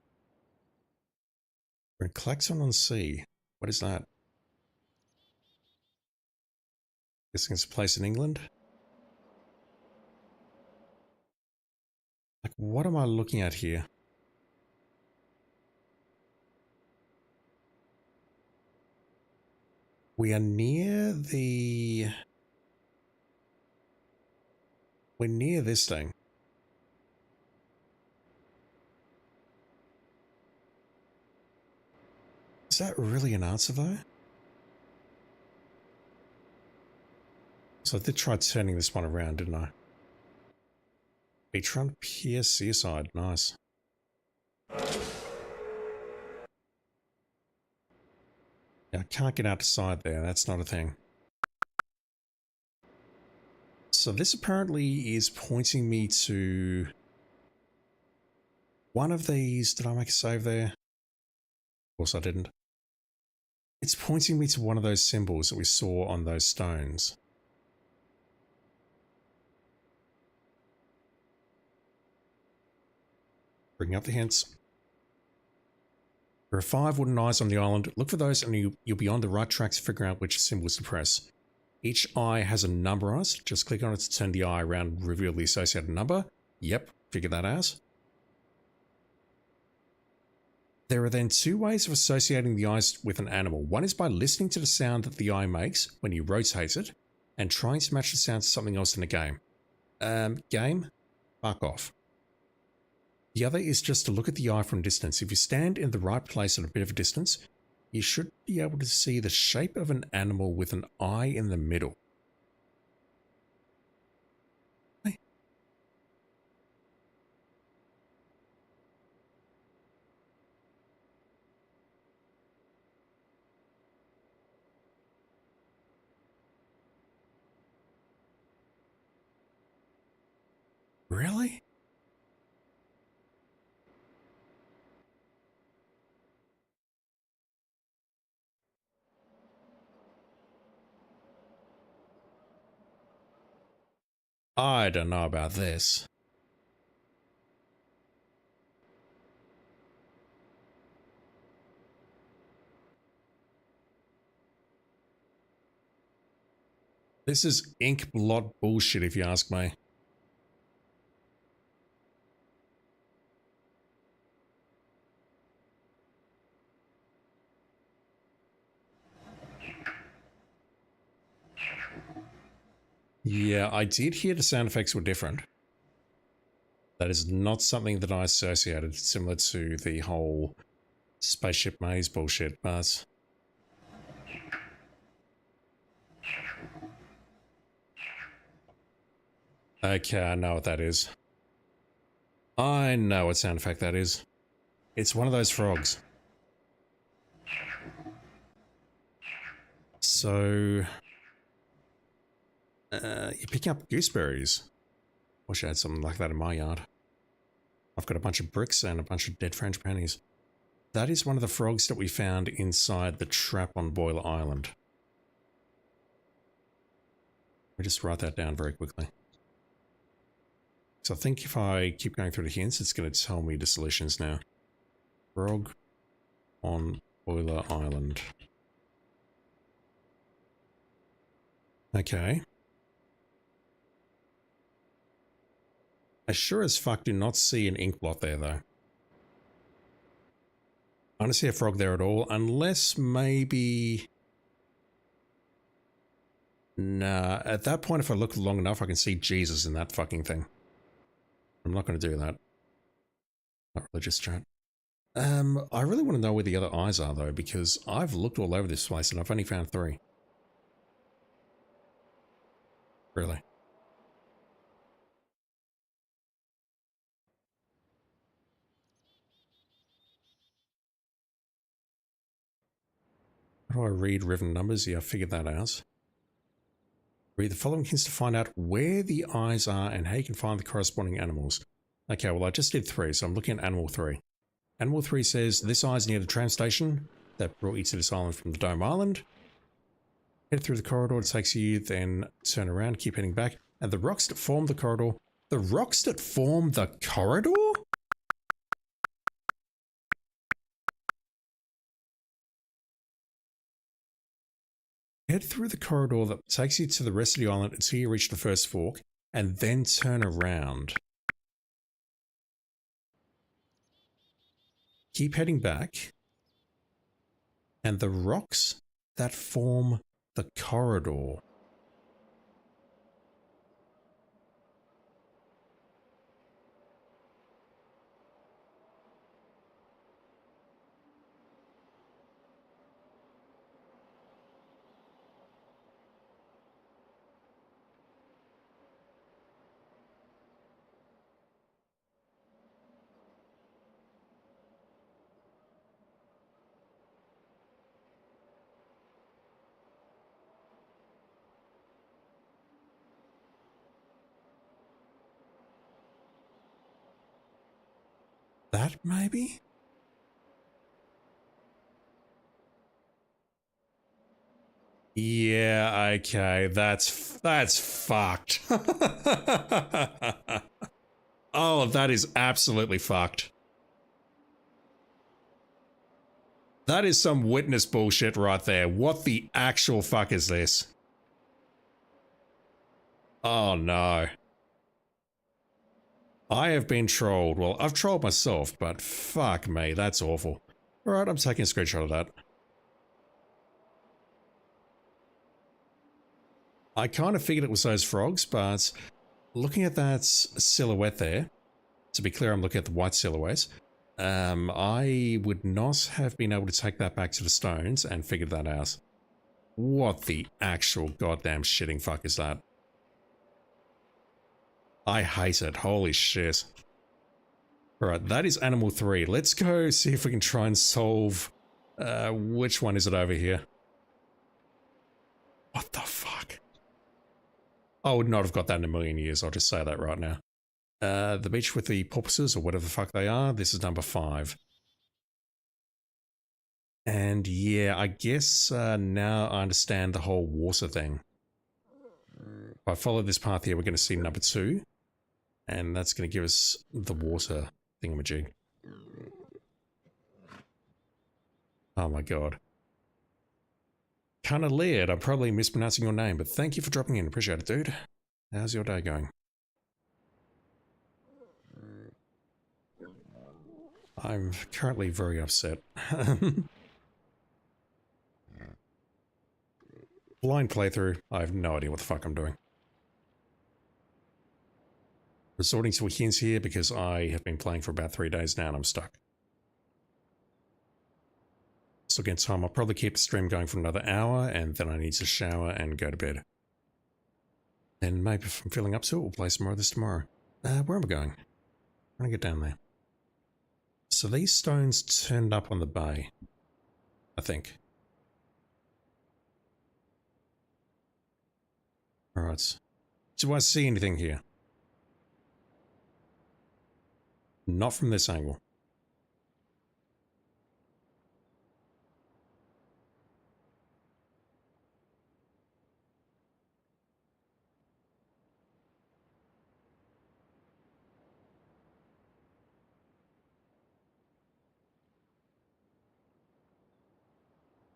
We're in Claxon on Sea. What is that? Guessing it's a place in England. Like, what am I looking at here? We are near the... We're near this thing. Is that really an answer, though? So I did try turning this one around, didn't I? Beachfront Pier Seaside, nice. Yeah, I can't get outside there, that's not a thing. So this apparently is pointing me to one of these. Did I make a save there? Of course I didn't. It's pointing me to one of those symbols that we saw on those stones. Bring up the hints. There are 5 wooden eyes on the island. Look for those and you'll be on the right track to figure out which symbols to press. Each eye has a number on it. Just click on it to turn the eye around and reveal the associated number. Yep, figure that out. There are then 2 ways of associating the eyes with an animal. One is by listening to the sound that the eye makes when you rotate it and trying to match the sound to something else in the game. Game? Fuck off. The other is just to look at the eye from a distance. If you stand in the right place at a bit of a distance, you should be able to see the shape of an animal with an eye in the middle. Hey. Really? I don't know about this. This is ink blot bullshit if you ask me. Yeah, I did hear the sound effects were different. That is not something that I associated, similar to the whole spaceship maze bullshit, but... Okay, I know what that is. I know what sound effect that is. It's one of those frogs. So... you're picking up gooseberries. Wish I had something like that in my yard. I've got a bunch of bricks and a bunch of dead French pennies. That is one of the frogs that we found inside the trap on Boiler Island. Let me just write that down very quickly. So I think if I keep going through the hints, it's going to tell me the solutions now. Frog on Boiler Island. Okay. I sure as fuck do not see an ink blot there, though. I don't see a frog there at all, unless maybe... Nah, at that point, if I look long enough, I can see Jesus in that fucking thing. I'm not going to do that. Not religious chat. I really want to know where the other eyes are, though, because I've looked all over this place and I've only found 3. Really. How do I read Riven numbers? Yeah, I figured that out. Read the following hints to find out where the eyes are and how you can find the corresponding animals. Okay, well I just did 3, so I'm looking at animal 3. Animal 3 says, this eye is near the tram station that brought you to this island from the Dome Island. Head through the corridor, it takes you, then turn around, keep heading back. And the rocks that form the corridor... The rocks that form the corridor? Head through the corridor that takes you to the rest of the island until you reach the first fork, and then turn around. Keep heading back, and the rocks that form the corridor. That maybe? Yeah, okay, that's fucked. Oh, that is absolutely fucked. That is some witness bullshit right there. What the actual fuck is this? Oh no. I have been trolled. Well, I've trolled myself, but fuck me, that's awful. Alright, I'm taking a screenshot of that. I kind of figured it was those frogs, but looking at that silhouette there, to be clear, I'm looking at the white silhouette, I would not have been able to take that back to the stones and figured that out. What the actual goddamn shitting fuck is that? I hate it. Holy shit. Alright, that is animal 3. Let's go see if we can try and solve... which one is it over here? What the fuck? I would not have got that in a million years, I'll just say that right now. The beach with the porpoises, or whatever the fuck they are, this is number 5. And yeah, I guess now I understand the whole water thing. If I follow this path here, we're going to see number 2. And that's going to give us the water thingamajig. Oh my god. Kinda Laird, I'm probably mispronouncing your name, but thank you for dropping in. Appreciate it, dude. How's your day going? I'm currently very upset. Blind playthrough. I have no idea what the fuck I'm doing. Resorting to hints here because I have been playing for about 3 days now and I'm stuck. So again, time, I'll probably keep the stream going for another hour and then I need to shower and go to bed. And maybe if I'm feeling up to it, we'll play some more of this tomorrow. Where am I going? I'm gonna get down there. So these stones turned up on the bay, I think. Alright. Do I see anything here? Not from this angle.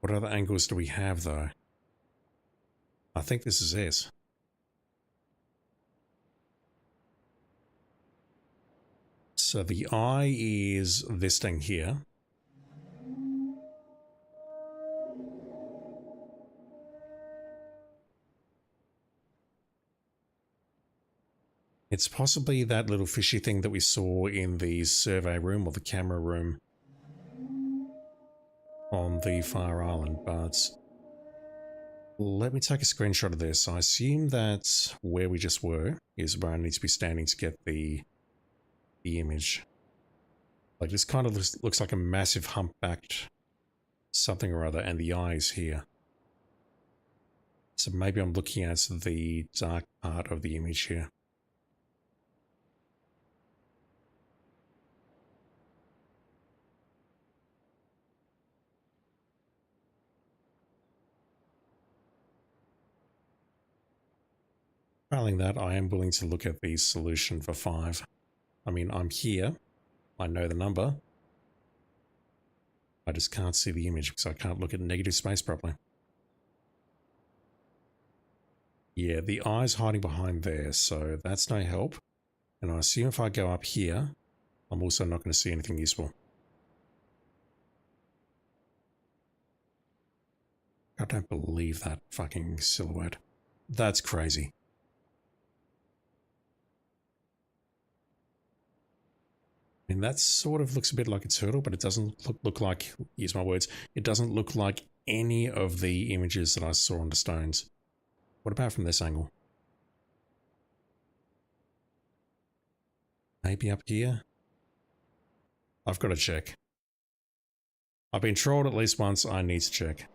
What other angles do we have, though? I think this is it. So the eye is this thing here. It's possibly that little fishy thing that we saw in the survey room or the camera room on the Fire Island, but let me take a screenshot of this. I assume that where we just were is where I need to be standing to get the image. Like, this kind of looks like a massive humpbacked something or other, and the eye is here. So maybe I'm looking at the dark part of the image here. Failing that, I am willing to look at the solution for 5. I mean, I'm here. I know the number. I just can't see the image because I can't look at negative space properly. Yeah, the eye's hiding behind there, so that's no help. And I assume if I go up here, I'm also not going to see anything useful. I don't believe that fucking silhouette. That's crazy. I mean, that sort of looks a bit like a turtle, but it doesn't look like, use my words, it doesn't look like any of the images that I saw on the stones. What about from this angle? Maybe up here? I've got to check. I've been trolled at least once, I need to check.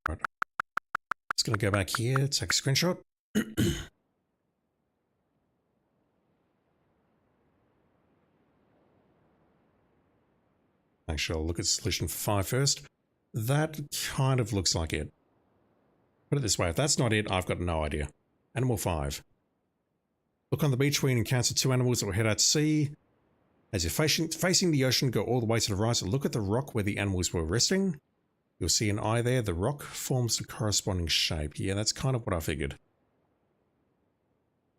Right. Just going to go back here, take a screenshot. Actually, I'll look at solution for 5 first. That kind of looks like it. Put it this way, if that's not it, I've got no idea. Animal 5. Look on the beach where you encounter 2 animals that will head out to sea. As you're facing the ocean, go all the way to the right and look at the rock where the animals were resting. You'll see an eye there. The rock forms the corresponding shape. Yeah, that's kind of what I figured.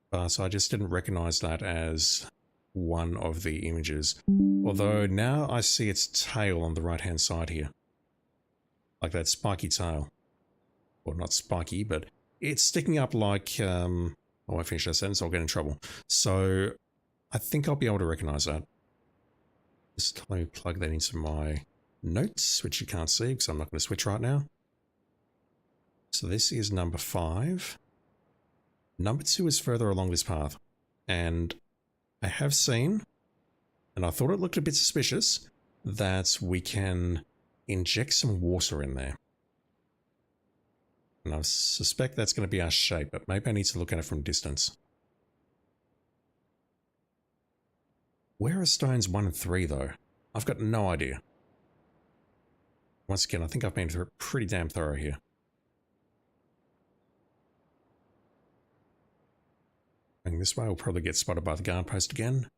But I just didn't recognize that as one of the images. Although now I see its tail on the right-hand side here. Like that spiky tail. Well, not spiky, but it's sticking up like... I won't finish that sentence, I'll get in trouble. So I think I'll be able to recognize that. Just let me plug that into my notes, which you can't see because I'm not going to switch right now. So this is number 5. Number 2 is further along this path. And I have seen, and I thought it looked a bit suspicious, that we can inject some water in there. And I suspect that's going to be our shape, but maybe I need to look at it from distance. Where are stones 1 and 3 though? I've got no idea. Once again, I think I've been pretty damn thorough here. Going this way, we'll probably get spotted by the guard post again.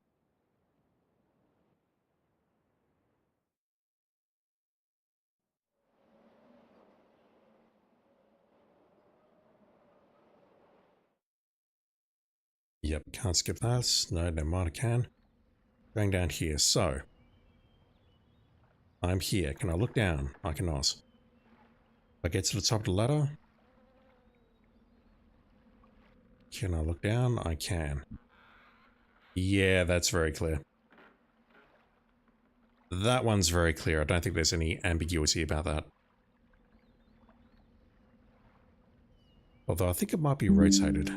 Yep, can't skip that. No, never mind, I can. Going down here, so... I'm here. Can I look down? I cannot. If I get to the top of the ladder... Can I look down? I can. Yeah, that's very clear. That one's very clear. I don't think there's any ambiguity about that. Although I think it might be rotated.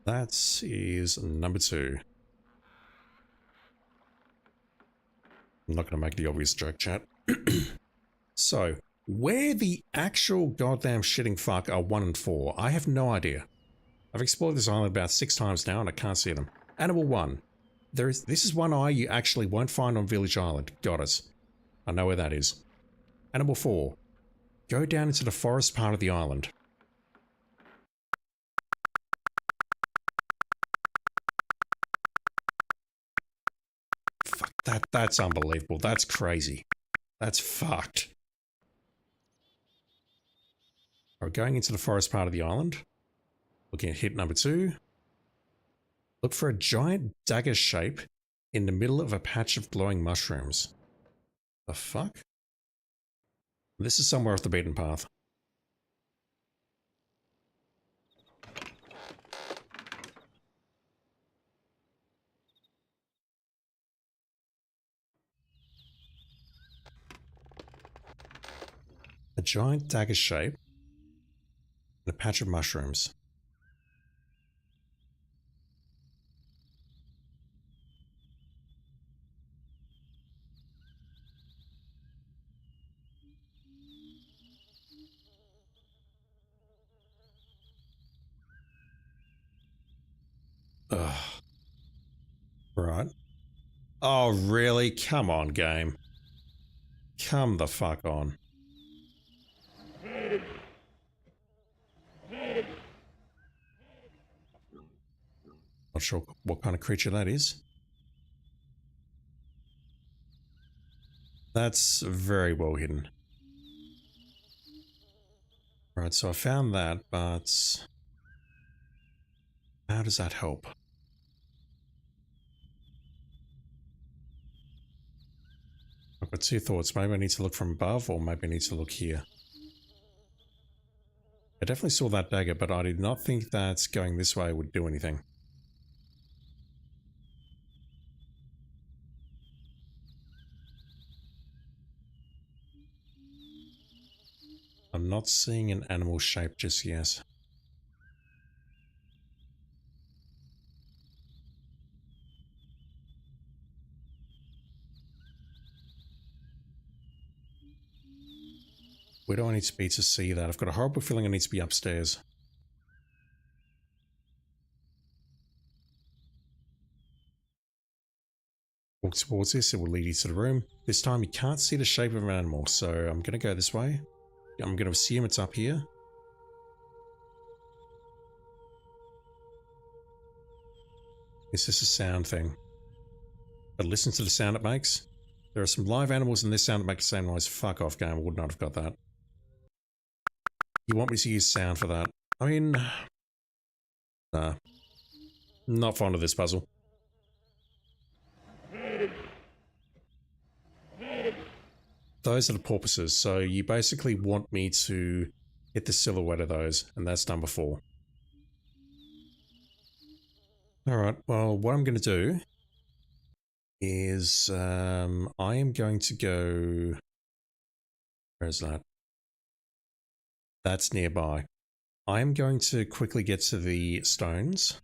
That is number 2. I'm not going to make the obvious joke, chat. So, where the actual goddamn shitting fuck are 1 and 4? I have no idea. I've explored this island about 6 times now and I can't see them. Animal 1. This is one eye you actually won't find on Village Island. Got it. I know where that is. Animal 4. Go down into the forest part of the island. Fuck, that's unbelievable. That's crazy. That's fucked. Alright, going into the forest part of the island. Looking at hit number 2. Look for a giant dagger shape in the middle of a patch of glowing mushrooms. The fuck? This is somewhere off the beaten path. A giant dagger shape in a patch of mushrooms. Ugh. Right. Oh, really? Come on, game. Come the fuck on. Not sure what kind of creature that is. That's very well hidden. Right, so I found that, but how does that help? I've got 2 thoughts. Maybe I need to look from above, or maybe I need to look here. I definitely saw that dagger, but I did not think that going this way would do anything. I'm not seeing an animal shape just yet. Where do I need to be to see that? I've got a horrible feeling I need to be upstairs. Walk towards this, it will lead you to the room. This time you can't see the shape of an animal, so I'm going to go this way. I'm going to assume it's up here. Is this a sound thing? But listen to the sound it makes. There are some live animals in this sound that make the same noise. Fuck off, game. I would not have got that. You want me to use sound for that? I mean... Nah. Not fond of this puzzle. Those are the porpoises, so you basically want me to hit the silhouette of those, and that's done before. Alright, well, what I'm going to do is I am going to go... Where is that? That's nearby. I am going to quickly get to the stones,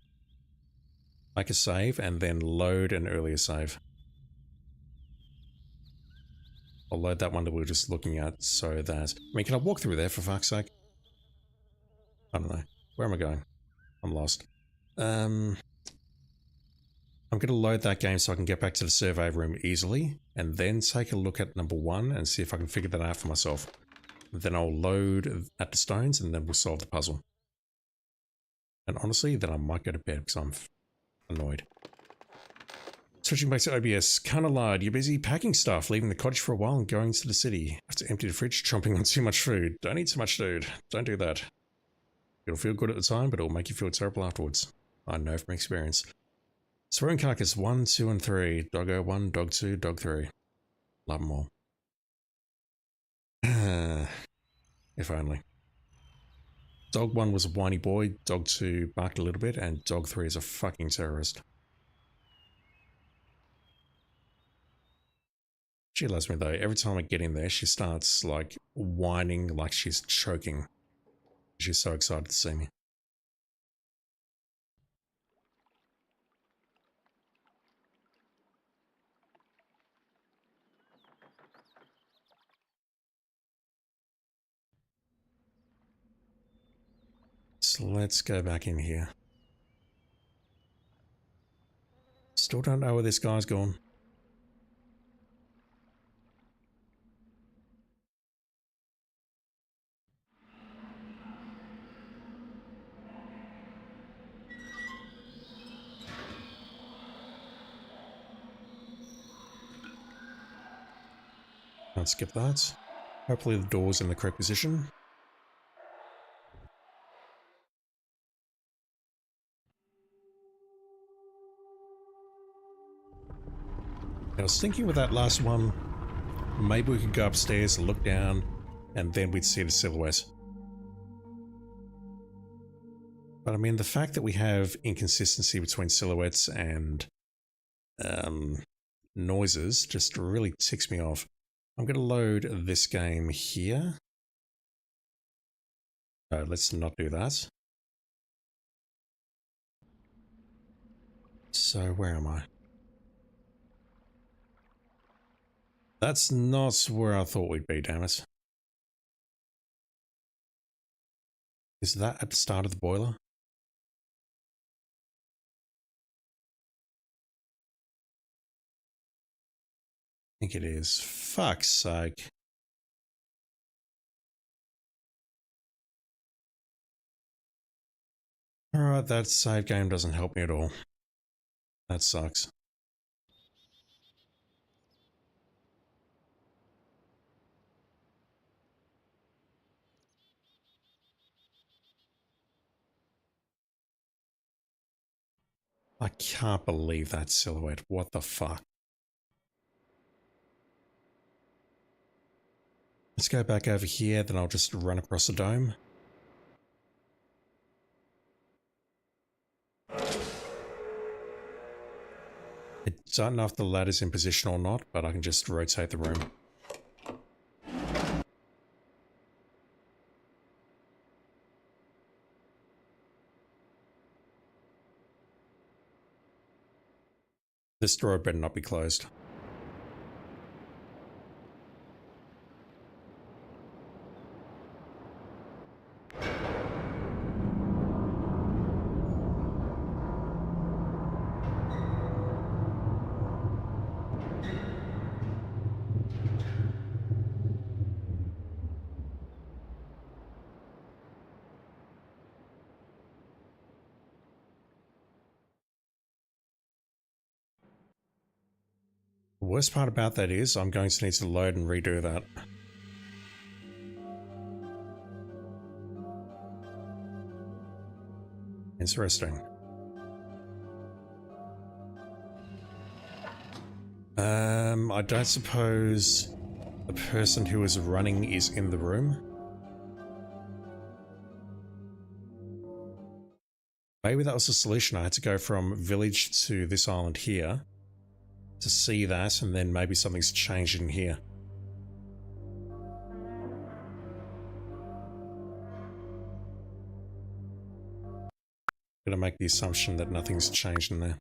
make a save, and then load an earlier save. I'll load that one that we were just looking at so that... I mean, can I walk through there for fuck's sake? I don't know. Where am I going? I'm lost. I'm going to load that game so I can get back to the survey room easily, and then take a look at number 1 and see if I can figure that out for myself. Then I'll load at the stones and then we'll solve the puzzle. And honestly, then I might go to bed because I'm annoyed. Switching back to OBS, kinda lied. You're busy packing stuff, leaving the cottage for a while and going to the city. Have to empty the fridge, chomping on too much food. Don't eat too much, dude. Don't do that. It'll feel good at the time, but it'll make you feel terrible afterwards. I know from experience. Swearing carcass 1, 2, and 3. Doggo 1, dog 2, dog 3. Love them all. If only. Dog 1 was a whiny boy, dog 2 barked a little bit, and dog 3 is a fucking terrorist. She loves me though. Every time I get in there, she starts like whining like she's choking. She's so excited to see me. So let's go back in here. Still don't know where this guy's gone. Can't skip that. Hopefully the door's in the correct position. I was thinking with that last one, maybe we could go upstairs and look down, and then we'd see the silhouette. But I mean, the fact that we have inconsistency between silhouettes and noises just really ticks me off. I'm going to load this game here. No, let's not do that. So where am I? That's not where I thought we'd be, damn it. Is that at the start of the boiler? I think it is. Fuck's sake. Alright, that save game doesn't help me at all. That sucks. I can't believe that silhouette. What the fuck? Let's go back over here, then I'll just run across the dome. I don't know if the ladder's in position or not, but I can just rotate the room. This door better not be closed. The worst part about that is I'm going to need to load and redo that. Interesting. I don't suppose the person who is running is in the room. Maybe that was the solution. I had to go from village to this island here to see that, and then maybe something's changed in here. I'm gonna make the assumption that nothing's changed in there.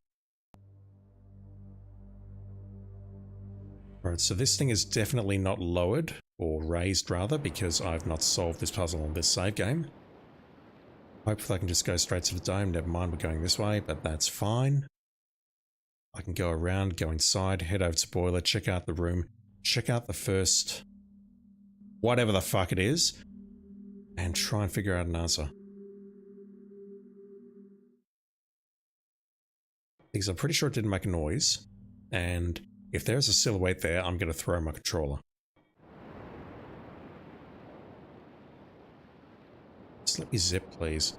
Right, so this thing is definitely not lowered, or raised rather, because I've not solved this puzzle on this save game. Hopefully I can just go straight to the dome. Never mind, we're going this way, but that's fine. I can go around, go inside, head over to boiler, check out the room, check out the first whatever the fuck it is, and try and figure out an answer. Because I'm pretty sure it didn't make a noise, and if there's a silhouette there, I'm going to throw my controller. Just let me zip, please.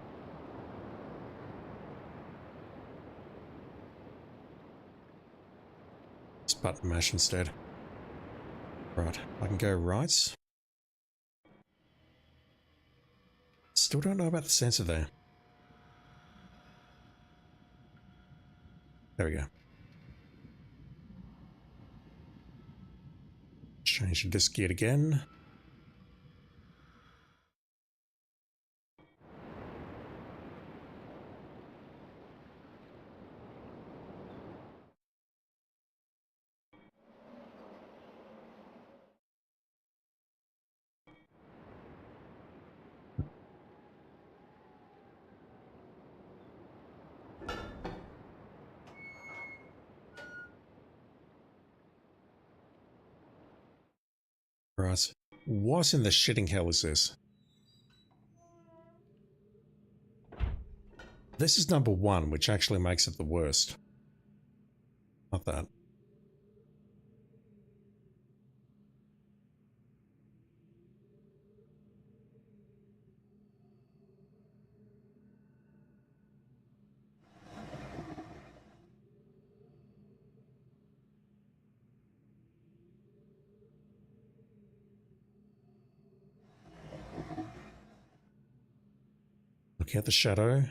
Just button mash instead. Right, I can go right. Still don't know about the sensor there. There we go. Change the disc yet again. Right. What in the shitting hell is this? This is number 1, which actually makes it the worst. Not that. Looking at the shadow.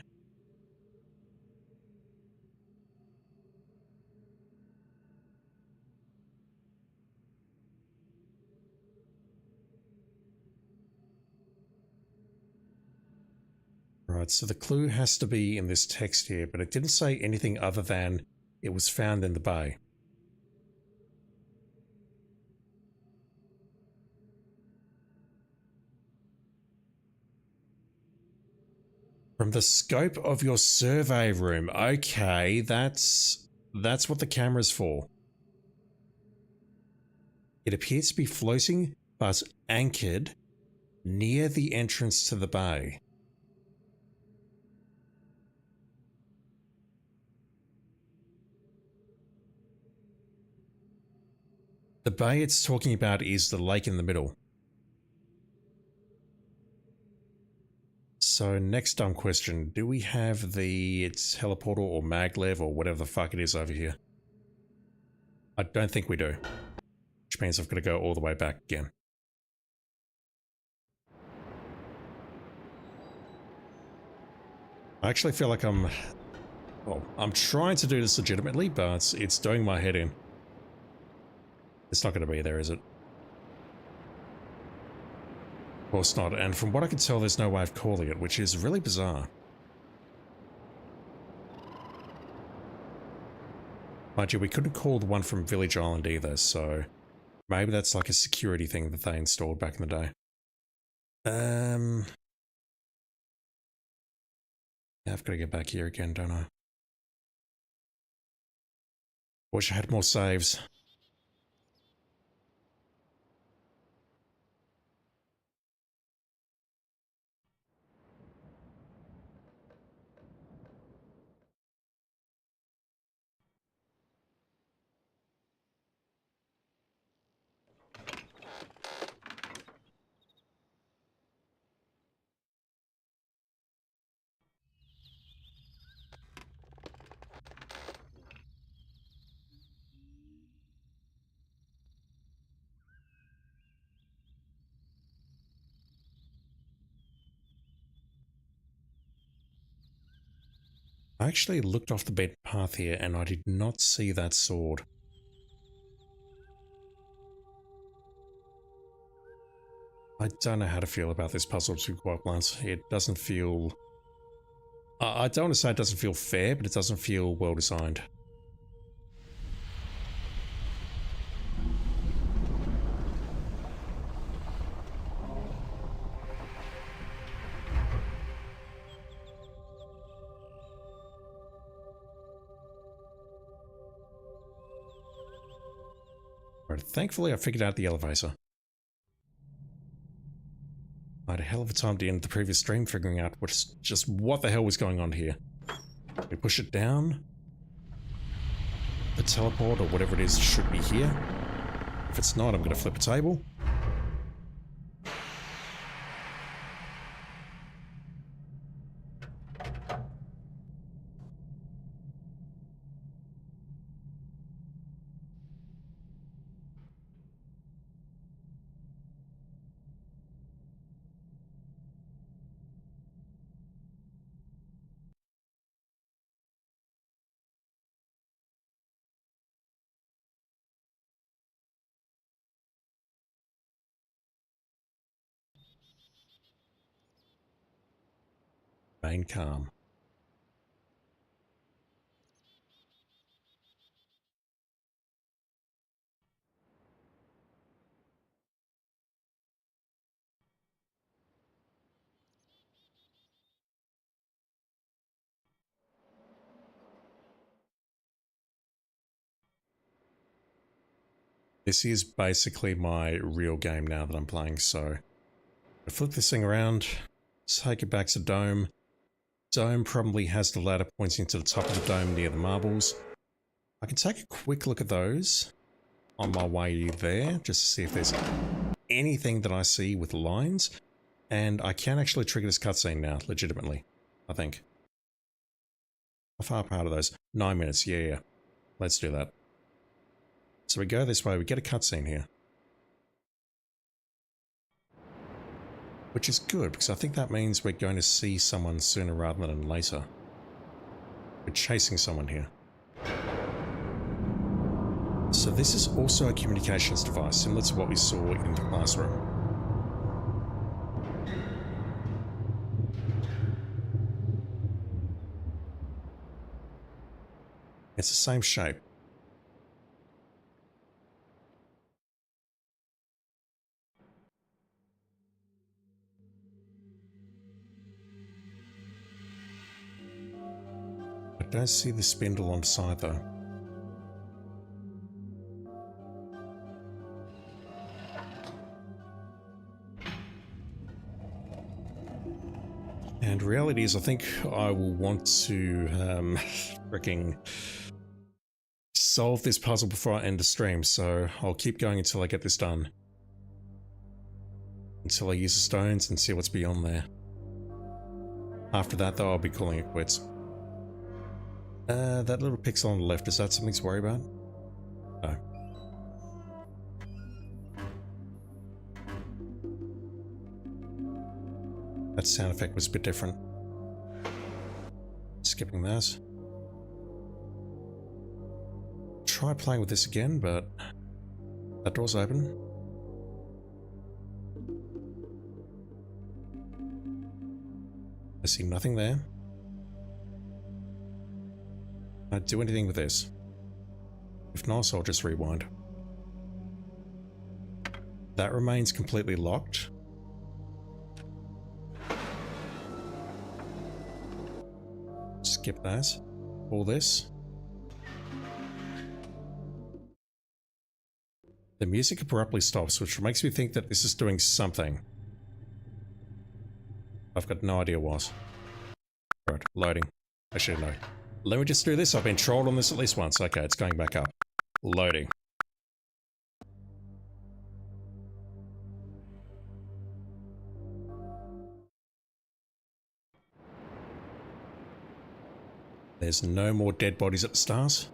Right, so the clue has to be in this text here, but it didn't say anything other than it was found in the bay. From the scope of your survey room. Okay, that's what the camera's for. It appears to be floating, but anchored near the entrance to the bay. The bay it's talking about is the lake in the middle. So next dumb question, do we have the teleportal or maglev or whatever the fuck it is over here? I don't think we do. Which means I've got to go all the way back again. I actually feel like I'm trying to do this legitimately, but it's doing my head in. It's not going to be there, is it? Of course not, and from what I can tell, there's no way of calling it, which is really bizarre. Mind you, we couldn't call the one from Village Island either, so maybe that's like a security thing that they installed back in the day. Yeah, I've got to get back here again, don't I? Wish I had more saves. I actually looked off the beaten path here and I did not see that sword. I don't know how to feel about this puzzle, to be quite blunt. It doesn't feel... I don't want to say it doesn't feel fair, but it doesn't feel well designed. Right, thankfully I figured out the elevator. I had a hell of a time at the end of the previous stream figuring out what the hell was going on here. We push it down. The teleport or whatever it is should be here. If it's not, I'm going to flip a table. Remain calm. This is basically my real game now that I'm playing, so I flip this thing around, take it back to Dome. Dome probably has the ladder pointing to the top of the dome near the marbles. I can take a quick look at those on my way there, just to see if there's anything that I see with lines. And I can actually trigger this cutscene now, legitimately, I think. How far apart are those? 9 minutes, yeah. Let's do that. So we go this way, we get a cutscene here. Which is good, because I think that means we're going to see someone sooner rather than later. We're chasing someone here. So this is also a communications device, similar to what we saw in the classroom. It's the same shape. I don't see the spindle on the side though. And reality is, I think I will want to freaking solve this puzzle before I end the stream, so I'll keep going until I get this done. Until I use the stones and see what's beyond there. After that though, I'll be calling it quits. That little pixel on the left, is that something to worry about? No. That sound effect was a bit different. Skipping that. Try playing with this again, but that door's open. I see nothing there. Can I do anything with this? If not, I'll just rewind. That remains completely locked. Skip that. All this. The music abruptly stops, which makes me think that this is doing something. I've got no idea what. Right, loading. Actually, no. Let me just do this. I've been trolled on this at least once. Okay, it's going back up. Loading. There's no more dead bodies at the start.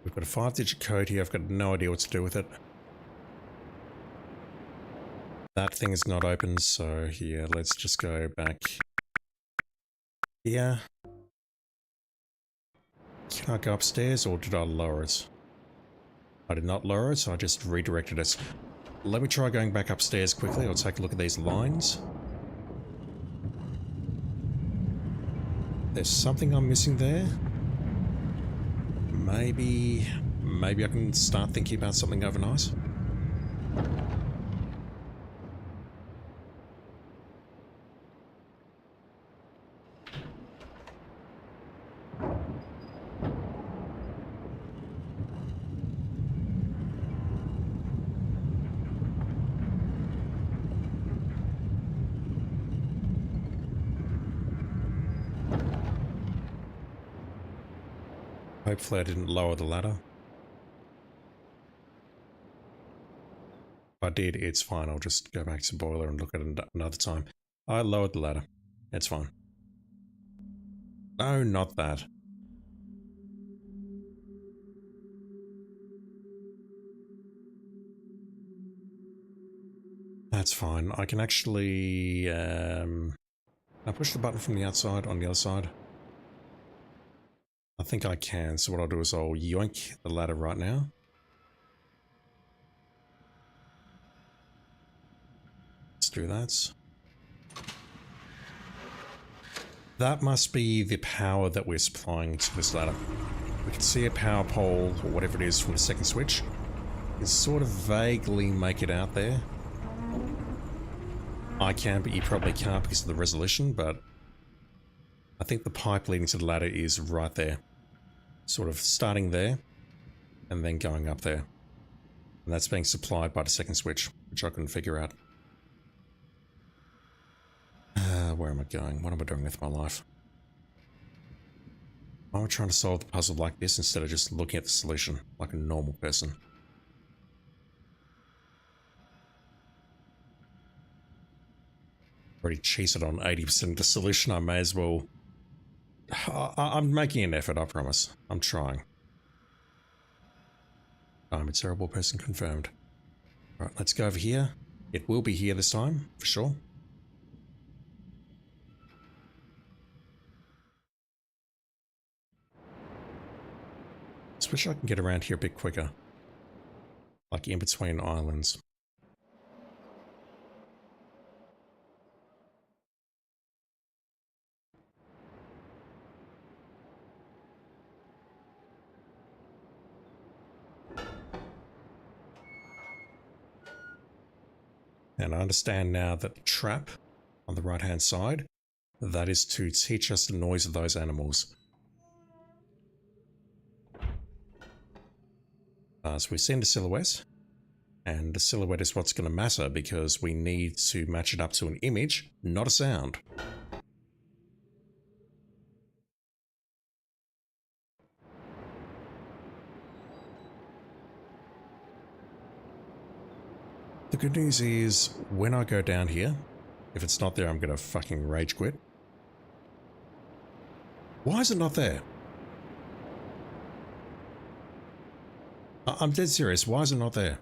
We've got a 5-digit code here. I've got no idea what to do with it. That thing is not open, so yeah, let's just go back here. Can I go upstairs or did I lower it? I did not lower it, so I just redirected it. Let me try going back upstairs quickly. I'll take a look at these lines. There's something I'm missing there. Maybe I can start thinking about something overnight. Hopefully I didn't lower the ladder. If I did, it's fine. I'll just go back to the boiler and look at it another time. I lowered the ladder. It's fine. No, not that. That's fine. I can actually... I push the button from the outside on the other side. I think I can, so what I'll do is I'll yoink the ladder right now. Let's do that. That must be the power that we're supplying to this ladder. We can see a power pole, or whatever it is, from the second switch. You can sort of vaguely make it out there. I can, but you probably can't because of the resolution, but I think the pipe leading to the ladder is right there. sort of starting there and then going up there. And that's being supplied by the second switch, which I couldn't figure out. Where am I going? What am I doing with my life? Why am I trying to solve the puzzle like this instead of just looking at the solution like a normal person? Already cheated on 80% of the solution. I may as well... I'm making an effort, I promise. I'm trying. I'm a terrible person confirmed. Right, let's go over here. It will be here this time, for sure. Just wish I can get around here a bit quicker. Like in between islands. And I understand now that the trap on the right hand side, that is to teach us the noise of those animals. So we've seen the silhouette, and the silhouette is what's going to matter because we need to match it up to an image, not a sound. The good news is, when I go down here, if it's not there, I'm going to fucking rage quit. Why is it not there? I'm dead serious. Why is it not there?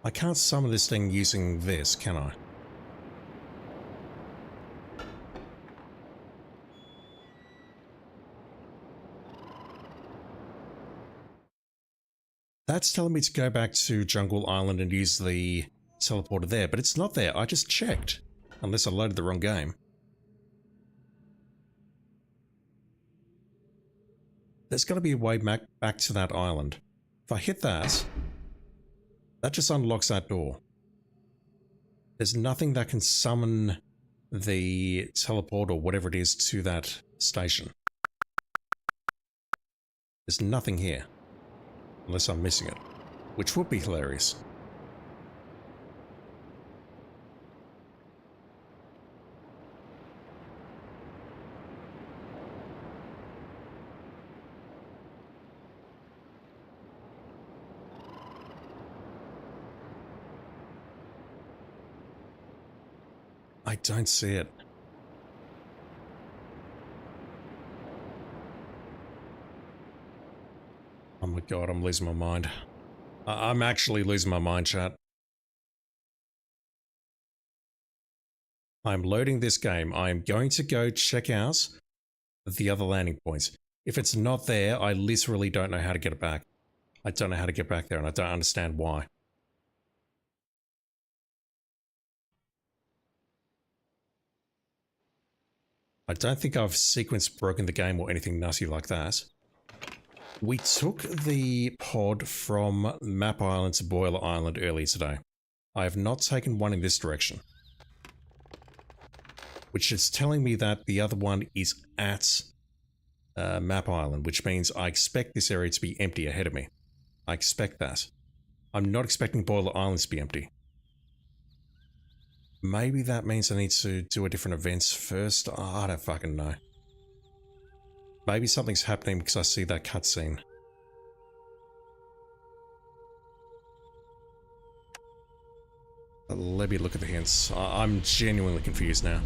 I can't summon this thing using this, can I? That's telling me to go back to Jungle Island and use the teleporter there, but it's not there. I just checked. Unless I loaded the wrong game. There's got to be a way back to that island. If I hit that, that just unlocks that door. There's nothing that can summon the teleport or whatever it is to that station. There's nothing here. Unless I'm missing it. Which would be hilarious. I don't see it. Oh my god, I'm losing my mind. I'm actually losing my mind, chat. I'm loading this game. I'm going to go check out the other landing points. If it's not there, I literally don't know how to get it back. I don't know how to get back there, and I don't understand why. I don't think I've sequence broken the game or anything nutty like that. We took the pod from Map Island to Boiler Island earlier today. I have not taken one in this direction. Which is telling me that the other one is at Map Island, which means I expect this area to be empty ahead of me. I expect that. I'm not expecting Boiler Island to be empty. Maybe that means I need to do a different event first. Oh, I don't fucking know. Maybe something's happening because I see that cutscene. Let me look at the hints. I'm genuinely confused now.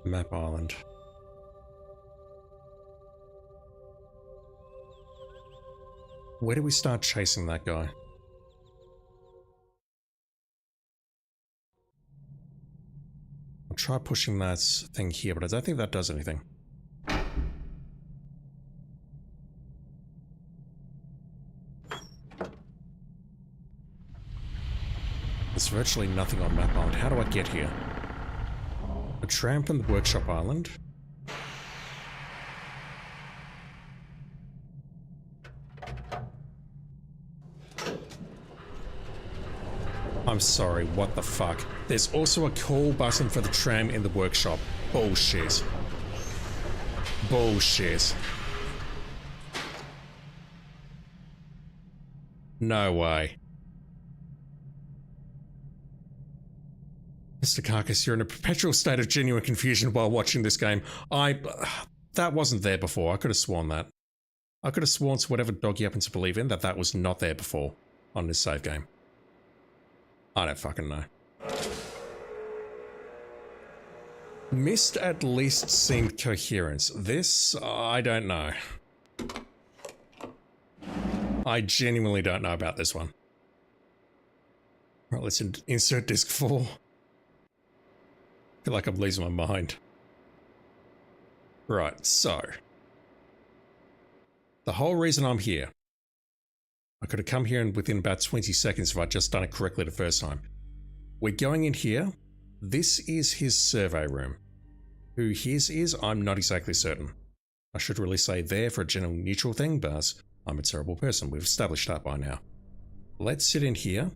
Map Island. Where do we start chasing that guy? I'll try pushing that thing here, but I don't think that does anything. There's virtually nothing on Map Island. How do I get here? A tram from the Workshop Island. I'm sorry, what the fuck? There's also a call button for the tram in the workshop. Bullshit. Bullshit. No way. Mr. Carcass, you're in a perpetual state of genuine confusion while watching this game. That wasn't there before. I could have sworn that. I could have sworn to whatever dog you happen to believe in that was not there before on this save game. I don't fucking know. Myst at least seemed coherent. This, I don't know. I genuinely don't know about this one. Right, let's insert disc 4. I feel like I'm losing my mind. Right, so. The whole reason I'm here. I could have come here in within about 20 seconds if I'd just done it correctly the first time. We're going in here. This is his survey room. Who his is, I'm not exactly certain. I should really say there for a general neutral thing, but I'm a terrible person. We've established that by now. Let's sit in here.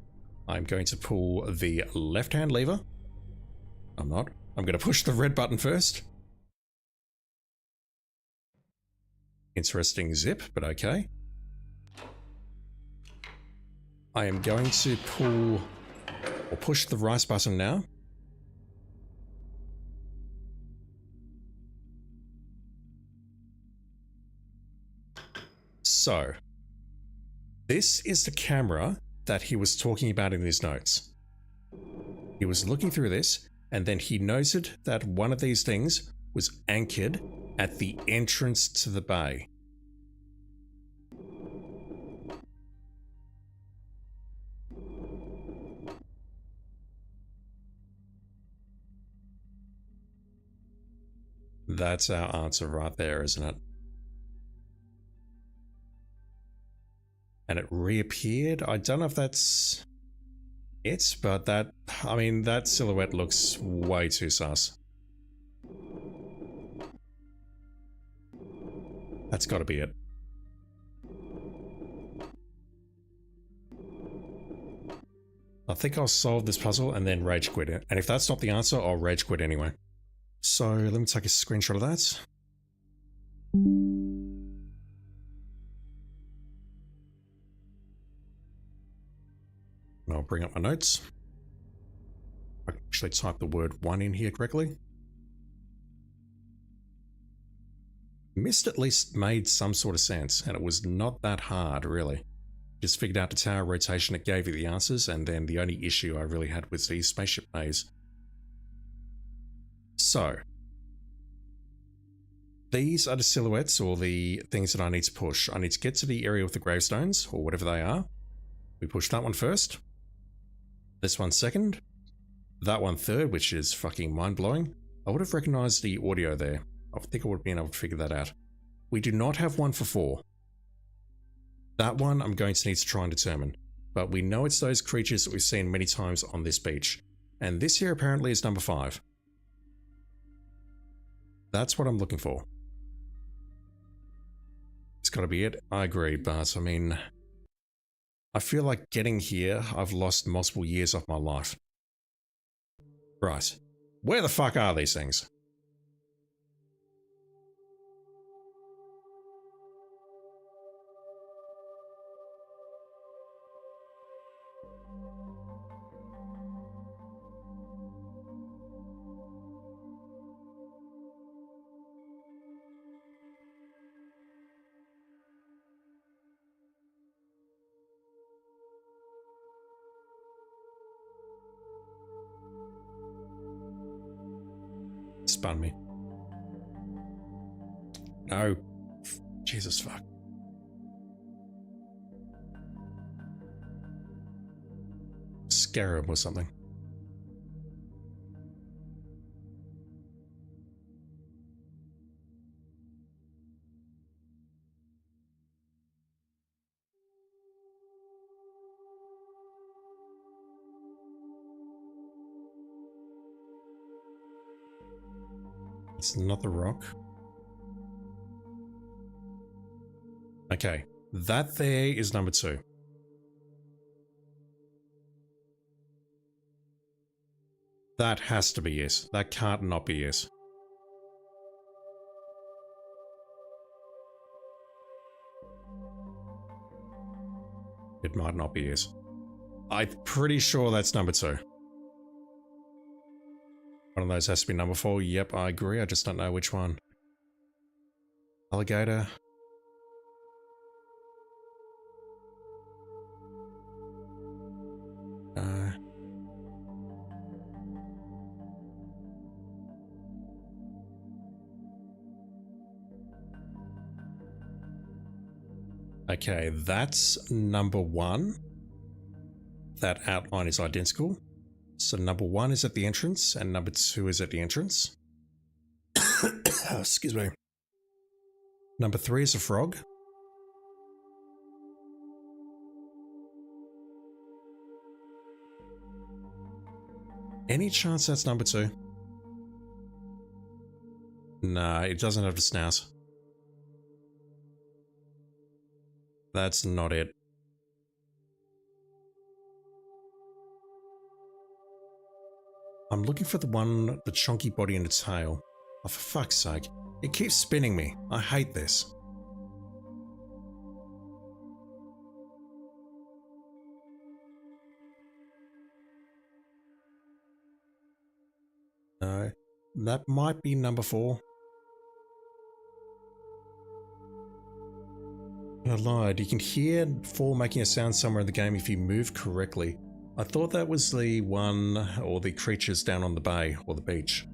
I'm going to pull the left-hand lever. I'm not. I'm going to push the red button first. Interesting zip, but okay. I am going to pull or push the right button now. So, this is the camera that he was talking about in his notes. He was looking through this, and then he noted that one of these things was anchored at the entrance to the bay. That's our answer right there, isn't it? And it reappeared. I don't know if that's it, but that, I mean, that silhouette looks way too sus. That's got to be it. I think I'll solve this puzzle and then rage quit it. And if that's not the answer, I'll rage quit anyway. So let me take a screenshot of that. And I'll bring up my notes. I can actually type the word 1 in here correctly. Myst at least made some sort of sense, and it was not that hard, really. Just figured out the tower rotation, it gave you the answers, and then the only issue I really had was the spaceship maze. So, these are the silhouettes, or the things that I need to push. I need to get to the area with the gravestones, or whatever they are. We push that one first. This one second. That one third, which is fucking mind-blowing. I would have recognized the audio there. I think I would have been able to figure that out. We do not have one for 4. That one I'm going to need to try and determine. But we know it's those creatures that we've seen many times on this beach. And this here apparently is number 5. That's what I'm looking for. It's got to be it. I agree, but I mean, I feel like getting here, I've lost multiple years of my life. Right. Where the fuck are these things? Spun me. No. Jesus fuck. Scarab or something. It's not the rock. Okay, that there is number 2. That has to be yes. That can't not be yes. It might not be yes. I'm pretty sure that's number 2. One of those has to be number 4. Yep, I agree. I just don't know which one. Alligator. Okay, that's number 1. That outline is identical. So number 1 is at the entrance and number 2 is at the entrance. Excuse me. Number 3 is a frog. Any chance that's number 2? Nah, it doesn't have a snout. That's not it. I'm looking for the one, the chunky body and the tail. Oh, for fuck's sake. It keeps spinning me. I hate this. No, that might be number 4. I lied. You can hear 4 making a sound somewhere in the game if you move correctly. I thought that was the one, or the creatures down on the bay, or the beach.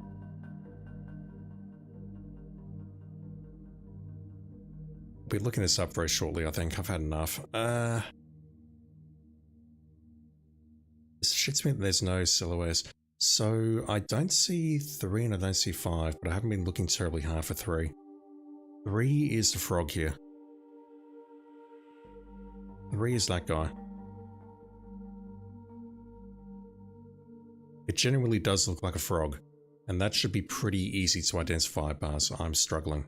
I'll be looking this up very shortly, I think. I've had enough. This shits me that there's no silhouettes. So, I don't see 3 and I don't see 5, but I haven't been looking terribly hard for 3. 3 is the frog here. 3 is that guy. It genuinely does look like a frog, and that should be pretty easy to identify, Bars. I'm struggling.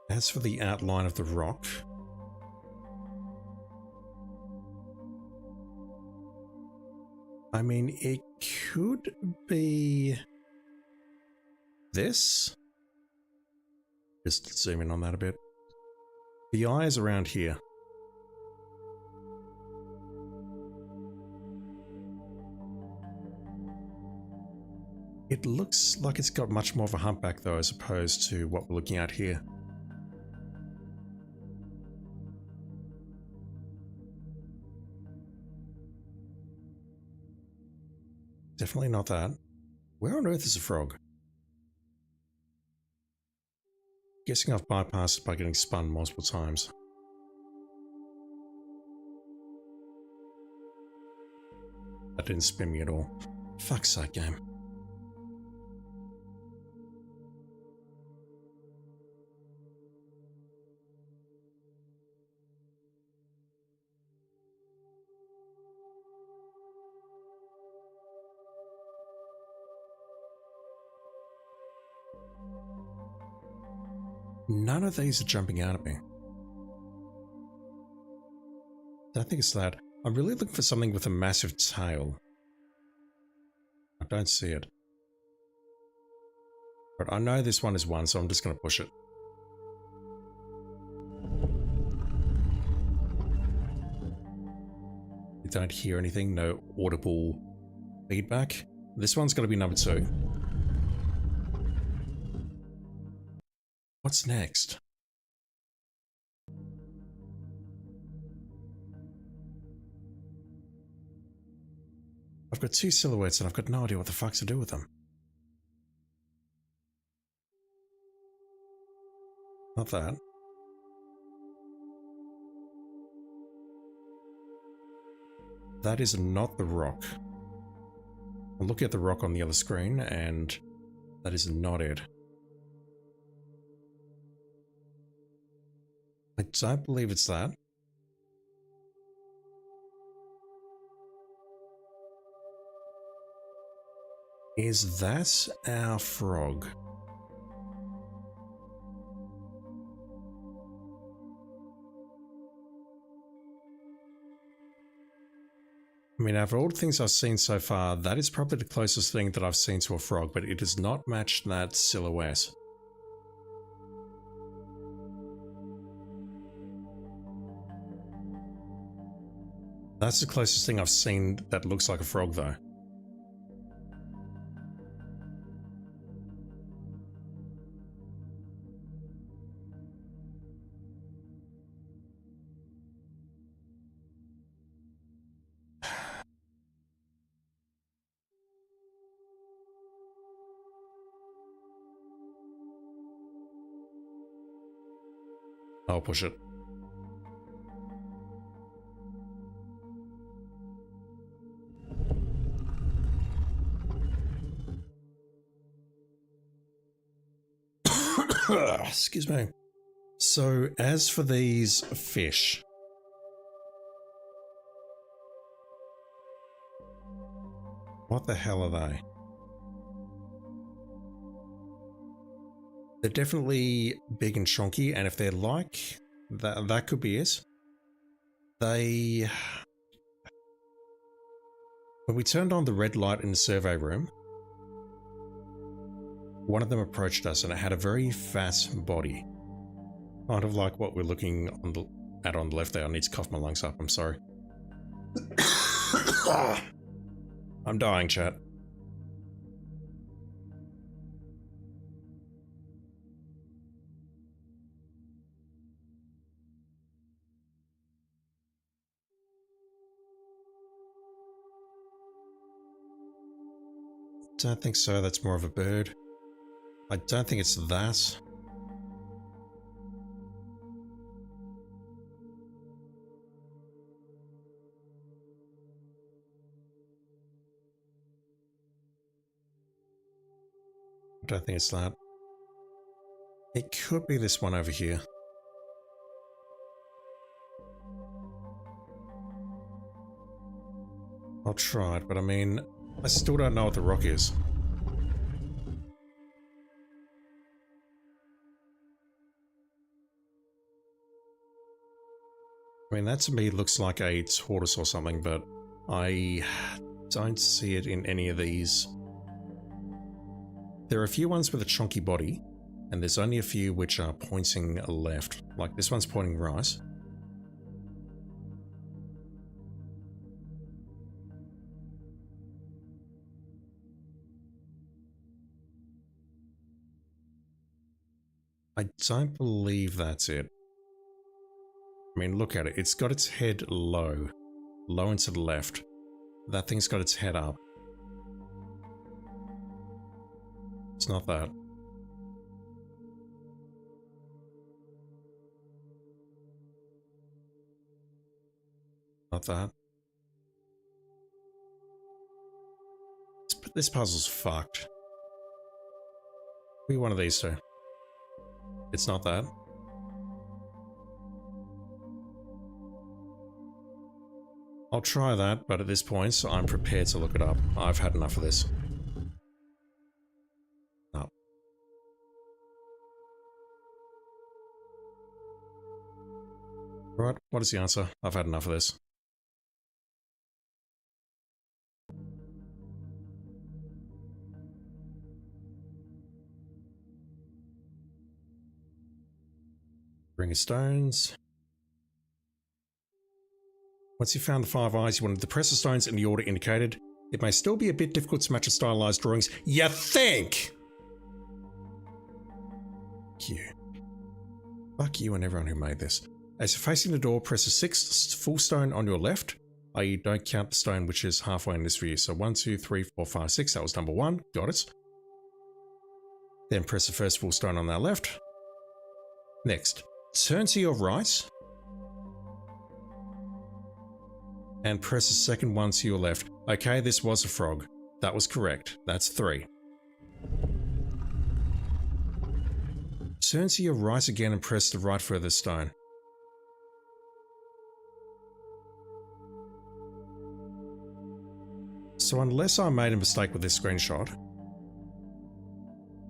As for the outline of the rock, I mean, it could be this. Just zoom in on that a bit. The eye is around here. It looks like it's got much more of a humpback though, as opposed to what we're looking at here. Definitely not that. Where on earth is a frog? Guessing I've bypassed it by getting spun multiple times. That didn't spin me at all. Fuck's sake, game. None of these are jumping out at me. I think it's that. I'm really looking for something with a massive tail. I don't see it. But I know this one is 1, so I'm just going to push it. You don't hear anything, no audible feedback. This one's going to be number 2. What's next? I've got 2 silhouettes and I've got no idea what the fuck to do with them. Not that. That is not the rock. I'm looking at the rock on the other screen and that is not it. I don't believe it's that. Is that our frog? I mean, out of all the things I've seen so far, that is probably the closest thing that I've seen to a frog, but it does not match that silhouette. That's the closest thing I've seen that looks like a frog, though. I'll push it. Excuse me. So, as for these fish, what the hell are they? They're definitely big and chunky, and if they're like that could be it. When we turned on the red light in the survey room, one of them approached us and it had a very fat body. Kind of like what we're looking at on the left there. I need to cough my lungs up, I'm sorry. I'm dying, chat. Don't think so, that's more of a bird. I don't think it's that. I don't think it's that. It could be this one over here. I'll try it, but I mean, I still don't know what the rock is. I mean, that to me looks like a tortoise or something, but I don't see it in any of these. There are a few ones with a chunky body, and there's only a few which are pointing left. Like this one's pointing right. I don't believe that's it. I mean, look at it. It's got its head low and to the left. That thing's got its head up. It's not that. Not that. This puzzle's fucked. Be one of these two. It's not that. I'll try that, but at this point, I'm prepared to look it up. I've had enough of this. No. Right, what is the answer? I've had enough of this. Ring of stones. Once you've found the 5 eyes, you want to depress the stones in the order indicated. It may still be a bit difficult to match the stylized drawings. You think? Fuck you and everyone who made this. As you're facing the door, press the 6th full stone on your left, i.e. don't count the stone which is halfway in this view. So 1, 2, 3, 4, 5, 6, that was number 1, got it. Then press the first full stone on our left. Next, turn to your right and press the second one to your left. Okay, this was a frog. That was correct. That's 3. Turn to your right again and press the right further stone. So unless I made a mistake with this screenshot,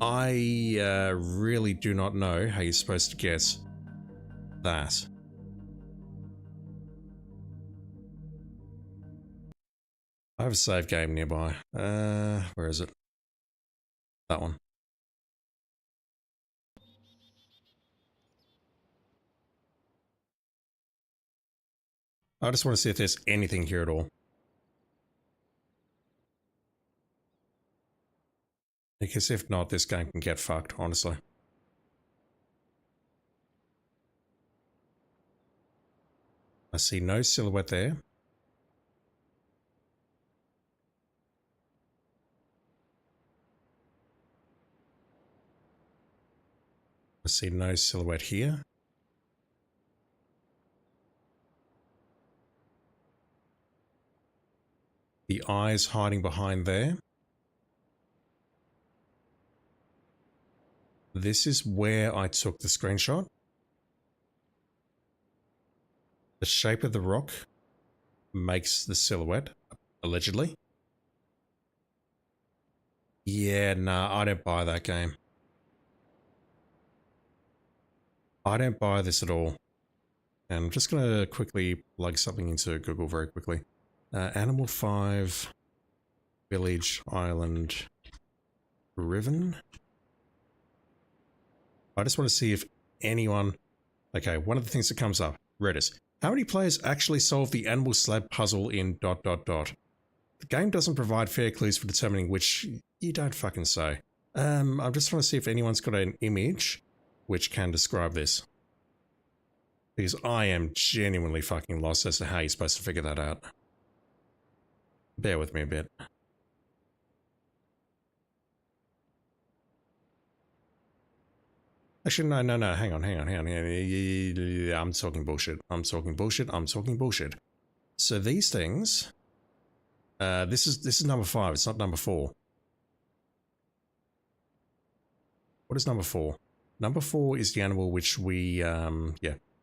I really do not know how you're supposed to guess that. I have a save game nearby. Where is it? That one. I just want to see if there's anything here at all. Because if not, this game can get fucked, honestly. I see no silhouette there. I see no silhouette here. The eyes hiding behind there. This is where I took the screenshot. The shape of the rock makes the silhouette, allegedly. Yeah, nah, I don't buy that game. I don't buy this at all. And I'm just going to quickly plug something into Google very quickly. Animal 5, Village, Island, Riven. I just want to see if anyone... Okay, one of the things that comes up, Reddit. How many players actually solve the animal slab puzzle in ... The game doesn't provide fair clues for determining which... You don't fucking say. I just want to see if anyone's got an image which can describe this. Because I am genuinely fucking lost as to how you're supposed to figure that out. Bear with me a bit. Actually, no, hang on. I'm talking bullshit. So these things... this is number 5, it's not number 4. What is number 4? Number 4 is the animal which we,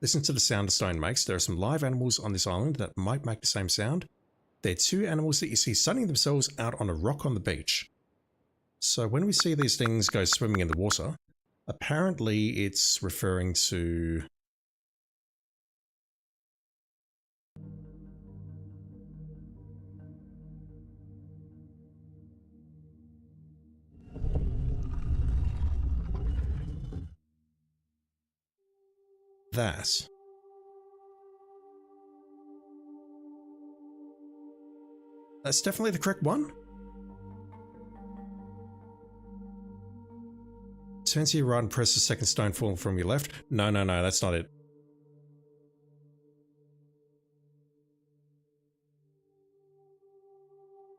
listen to the sound a stone makes. There are some live animals on this island that might make the same sound. They're 2 animals that you see sunning themselves out on a rock on the beach. So when we see these things go swimming in the water, apparently it's referring to... that. That's definitely the correct one. Turn to your right and press the second stone falling from your left. No, that's not it.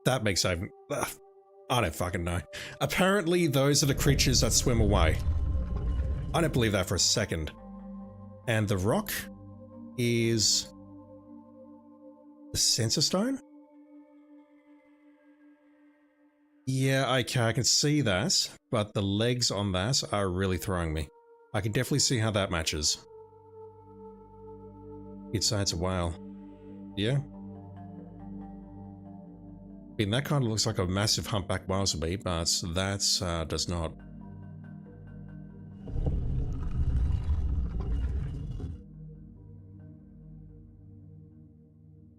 That makes I don't fucking know. Apparently those are the creatures that swim away. I don't believe that for a second. And the rock is the sensor stone? Yeah, okay, I can see that, but the legs on that are really throwing me. I can definitely see how that matches. You'd say it's a whale. Yeah? I mean, that kind of looks like a massive humpback whale to me, but that does not.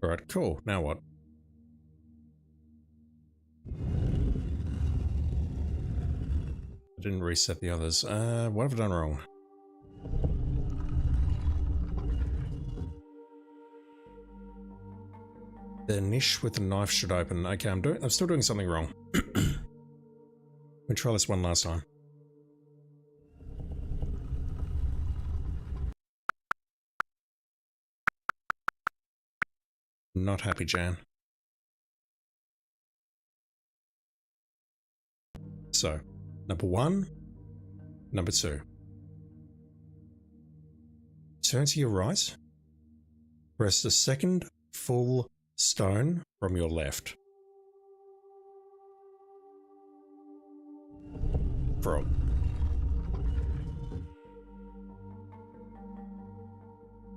Alright, cool. Now what? I didn't reset the others. What have I done wrong? The niche with the knife should open. Okay, I'm still doing something wrong. Let me try this one last time. Not happy, Jan. So, number 1, number 2. Turn to your right. Press the second full stone from your left. Frog.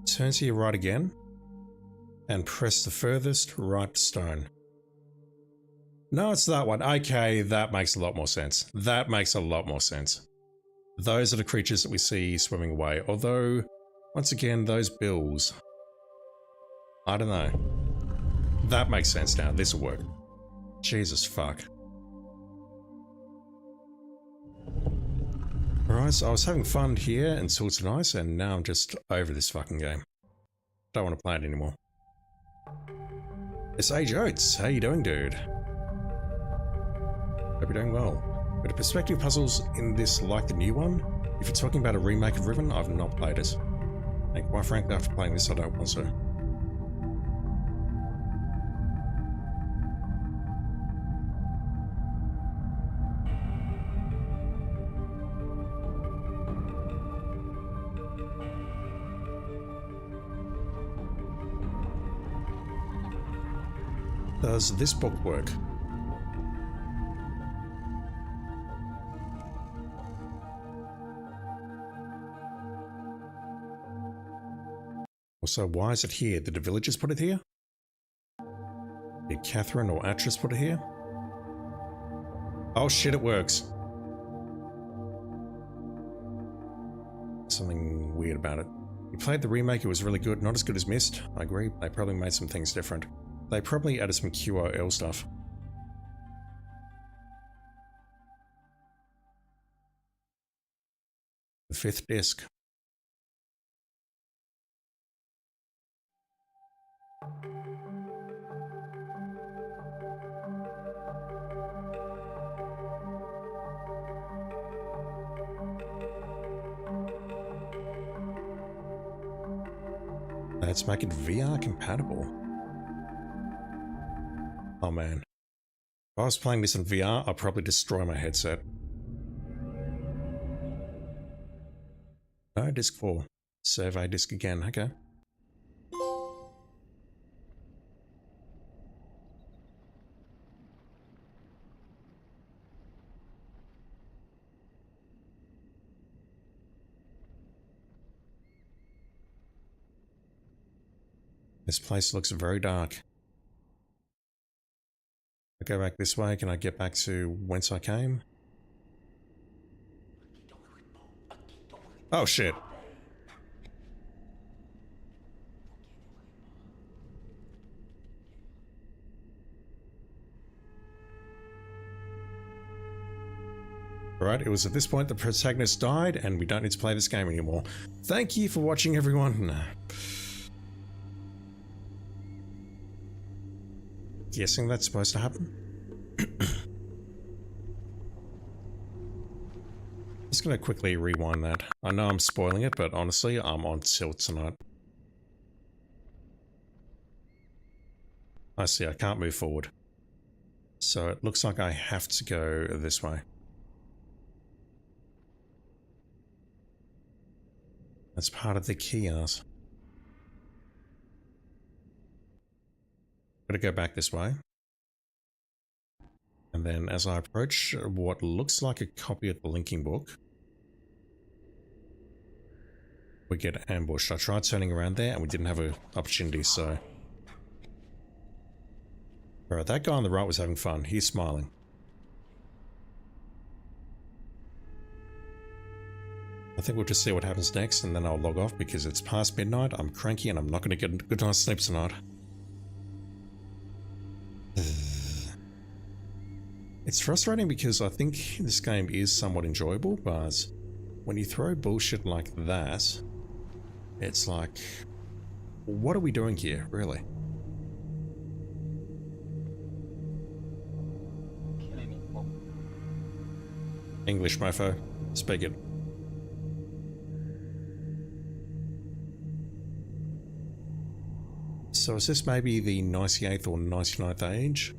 Turn to your right again and press the furthest right stone. No, it's that one. Okay, that makes a lot more sense. That makes a lot more sense. Those are the creatures that we see swimming away. Although, once again, those bills... I don't know. That makes sense now. This will work. Jesus fuck. Alright, so I was having fun here until tonight, and now I'm just over this fucking game. Don't want to play it anymore. It's Age Oats. How you doing, dude? Hope you're doing well. But the perspective puzzles in this like the new one? If you're talking about a remake of Riven, I've not played it. And quite frankly, after playing this, I don't want to. Does this book work? Also, why is it here? Did the villagers put it here? Did Catherine or Atris put it here? Oh shit, it works. Something weird about it. You played the remake, it was really good, not as good as Myst. I agree, they probably made some things different. They probably added some QOL stuff. The 5th disc. Let's make it VR compatible. Oh man. If I was playing this in VR, I'd probably destroy my headset. No, disc 4. Survey disc again, okay. This place looks very dark. I go back this way, can I get back to whence I came? Oh shit. Alright, it was at this point the protagonist died and we don't need to play this game anymore. Thank you for watching, everyone. Guessing that's supposed to happen. Just gonna quickly rewind that. I know I'm spoiling it, but honestly, I'm on tilt tonight. I see, I can't move forward. So it looks like I have to go this way. That's part of the kiosk. I'm gonna go back this way. And then as I approach what looks like a copy of the linking book, we get ambushed. I tried turning around there and we didn't have an opportunity, so... Alright, that guy on the right was having fun. He's smiling. I think we'll just see what happens next and then I'll log off because it's past midnight, I'm cranky and I'm not going to get a good night's sleep tonight. It's frustrating because I think this game is somewhat enjoyable, but when you throw bullshit like that, it's like, what are we doing here, really? English, mofo. Speak it. So is this maybe the 98th or 99th age?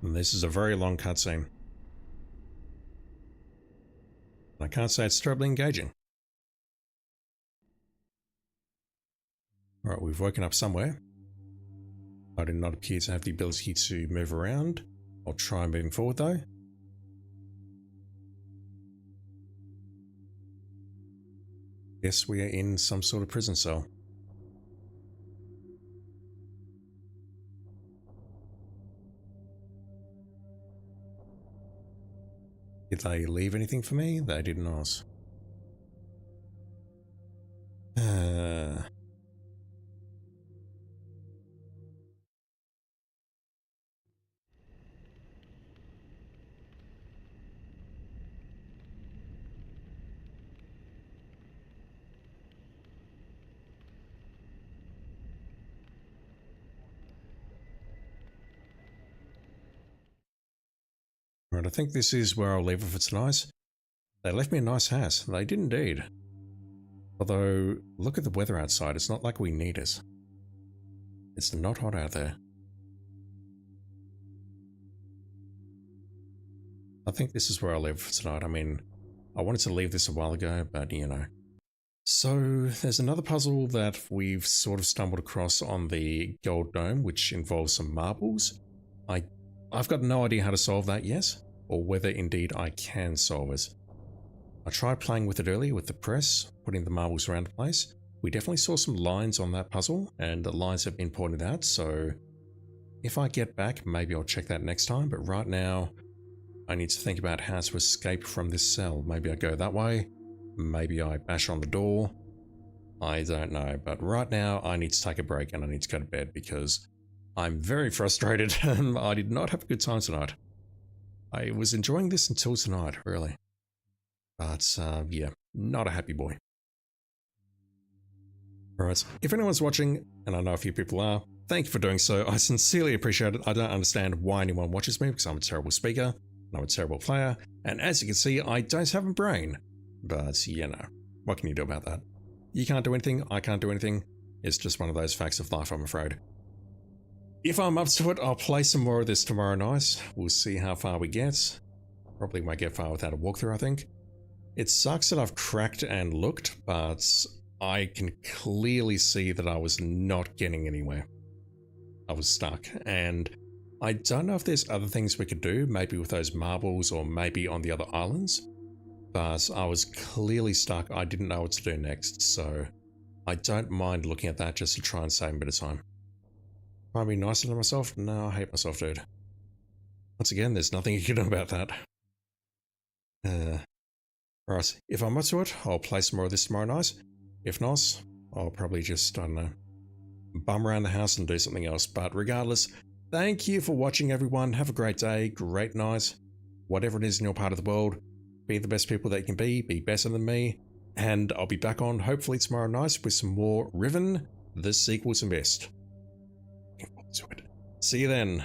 And this is a very long cutscene. I can't say it's terribly engaging. Alright, we've woken up somewhere. I do not appear to have the ability to move around. I'll try moving forward though. Guess we are in some sort of prison cell. Did they leave anything for me? They did not. Right, I think this is where I'll leave it for tonight. They left me a nice house. They did indeed. Although, look at the weather outside. It's not like we need it. It's not hot out there. I think this is where I'll leave it for tonight. I mean, I wanted to leave this a while ago, but you know. So, there's another puzzle that we've sort of stumbled across on the Gold Dome, which involves some marbles. I've got no idea how to solve that yet, or whether indeed I can solve it. I tried playing with it earlier with the press, putting the marbles around the place. We definitely saw some lines on that puzzle, and the lines have been pointed out, so if I get back, maybe I'll check that next time, but right now, I need to think about how to escape from this cell. Maybe I go that way, maybe I bash on the door. I don't know, but right now I need to take a break and I need to go to bed because I'm very frustrated and I did not have a good time tonight. I was enjoying this until tonight, really. But yeah, not a happy boy. Alright, if anyone's watching, and I know a few people are, thank you for doing so. I sincerely appreciate it. I don't understand why anyone watches me because I'm a terrible speaker, and I'm a terrible player, and as you can see, I don't have a brain. But, you know, what can you do about that? You can't do anything, I can't do anything. It's just one of those facts of life, I'm afraid. If I'm up to it, I'll play some more of this tomorrow night. We'll see how far we get. Probably won't get far without a walkthrough, I think. It sucks that I've cracked and looked, but I can clearly see that I was not getting anywhere. I was stuck, and I don't know if there's other things we could do, maybe with those marbles or maybe on the other islands, but I was clearly stuck. I didn't know what to do next, so I don't mind looking at that just to try and save a bit of time. Try and be nicer to myself? No, I hate myself, dude. Once again, there's nothing you can do about that. Right, if I'm up to it, I'll play some more of this tomorrow night. If not, I'll probably just, I don't know, bum around the house and do something else. But regardless, thank you for watching, everyone. Have a great day, great night, whatever it is in your part of the world. Be the best people that you can be better than me. And I'll be back on hopefully tomorrow night with some more Riven, the sequel to Myst. See you then.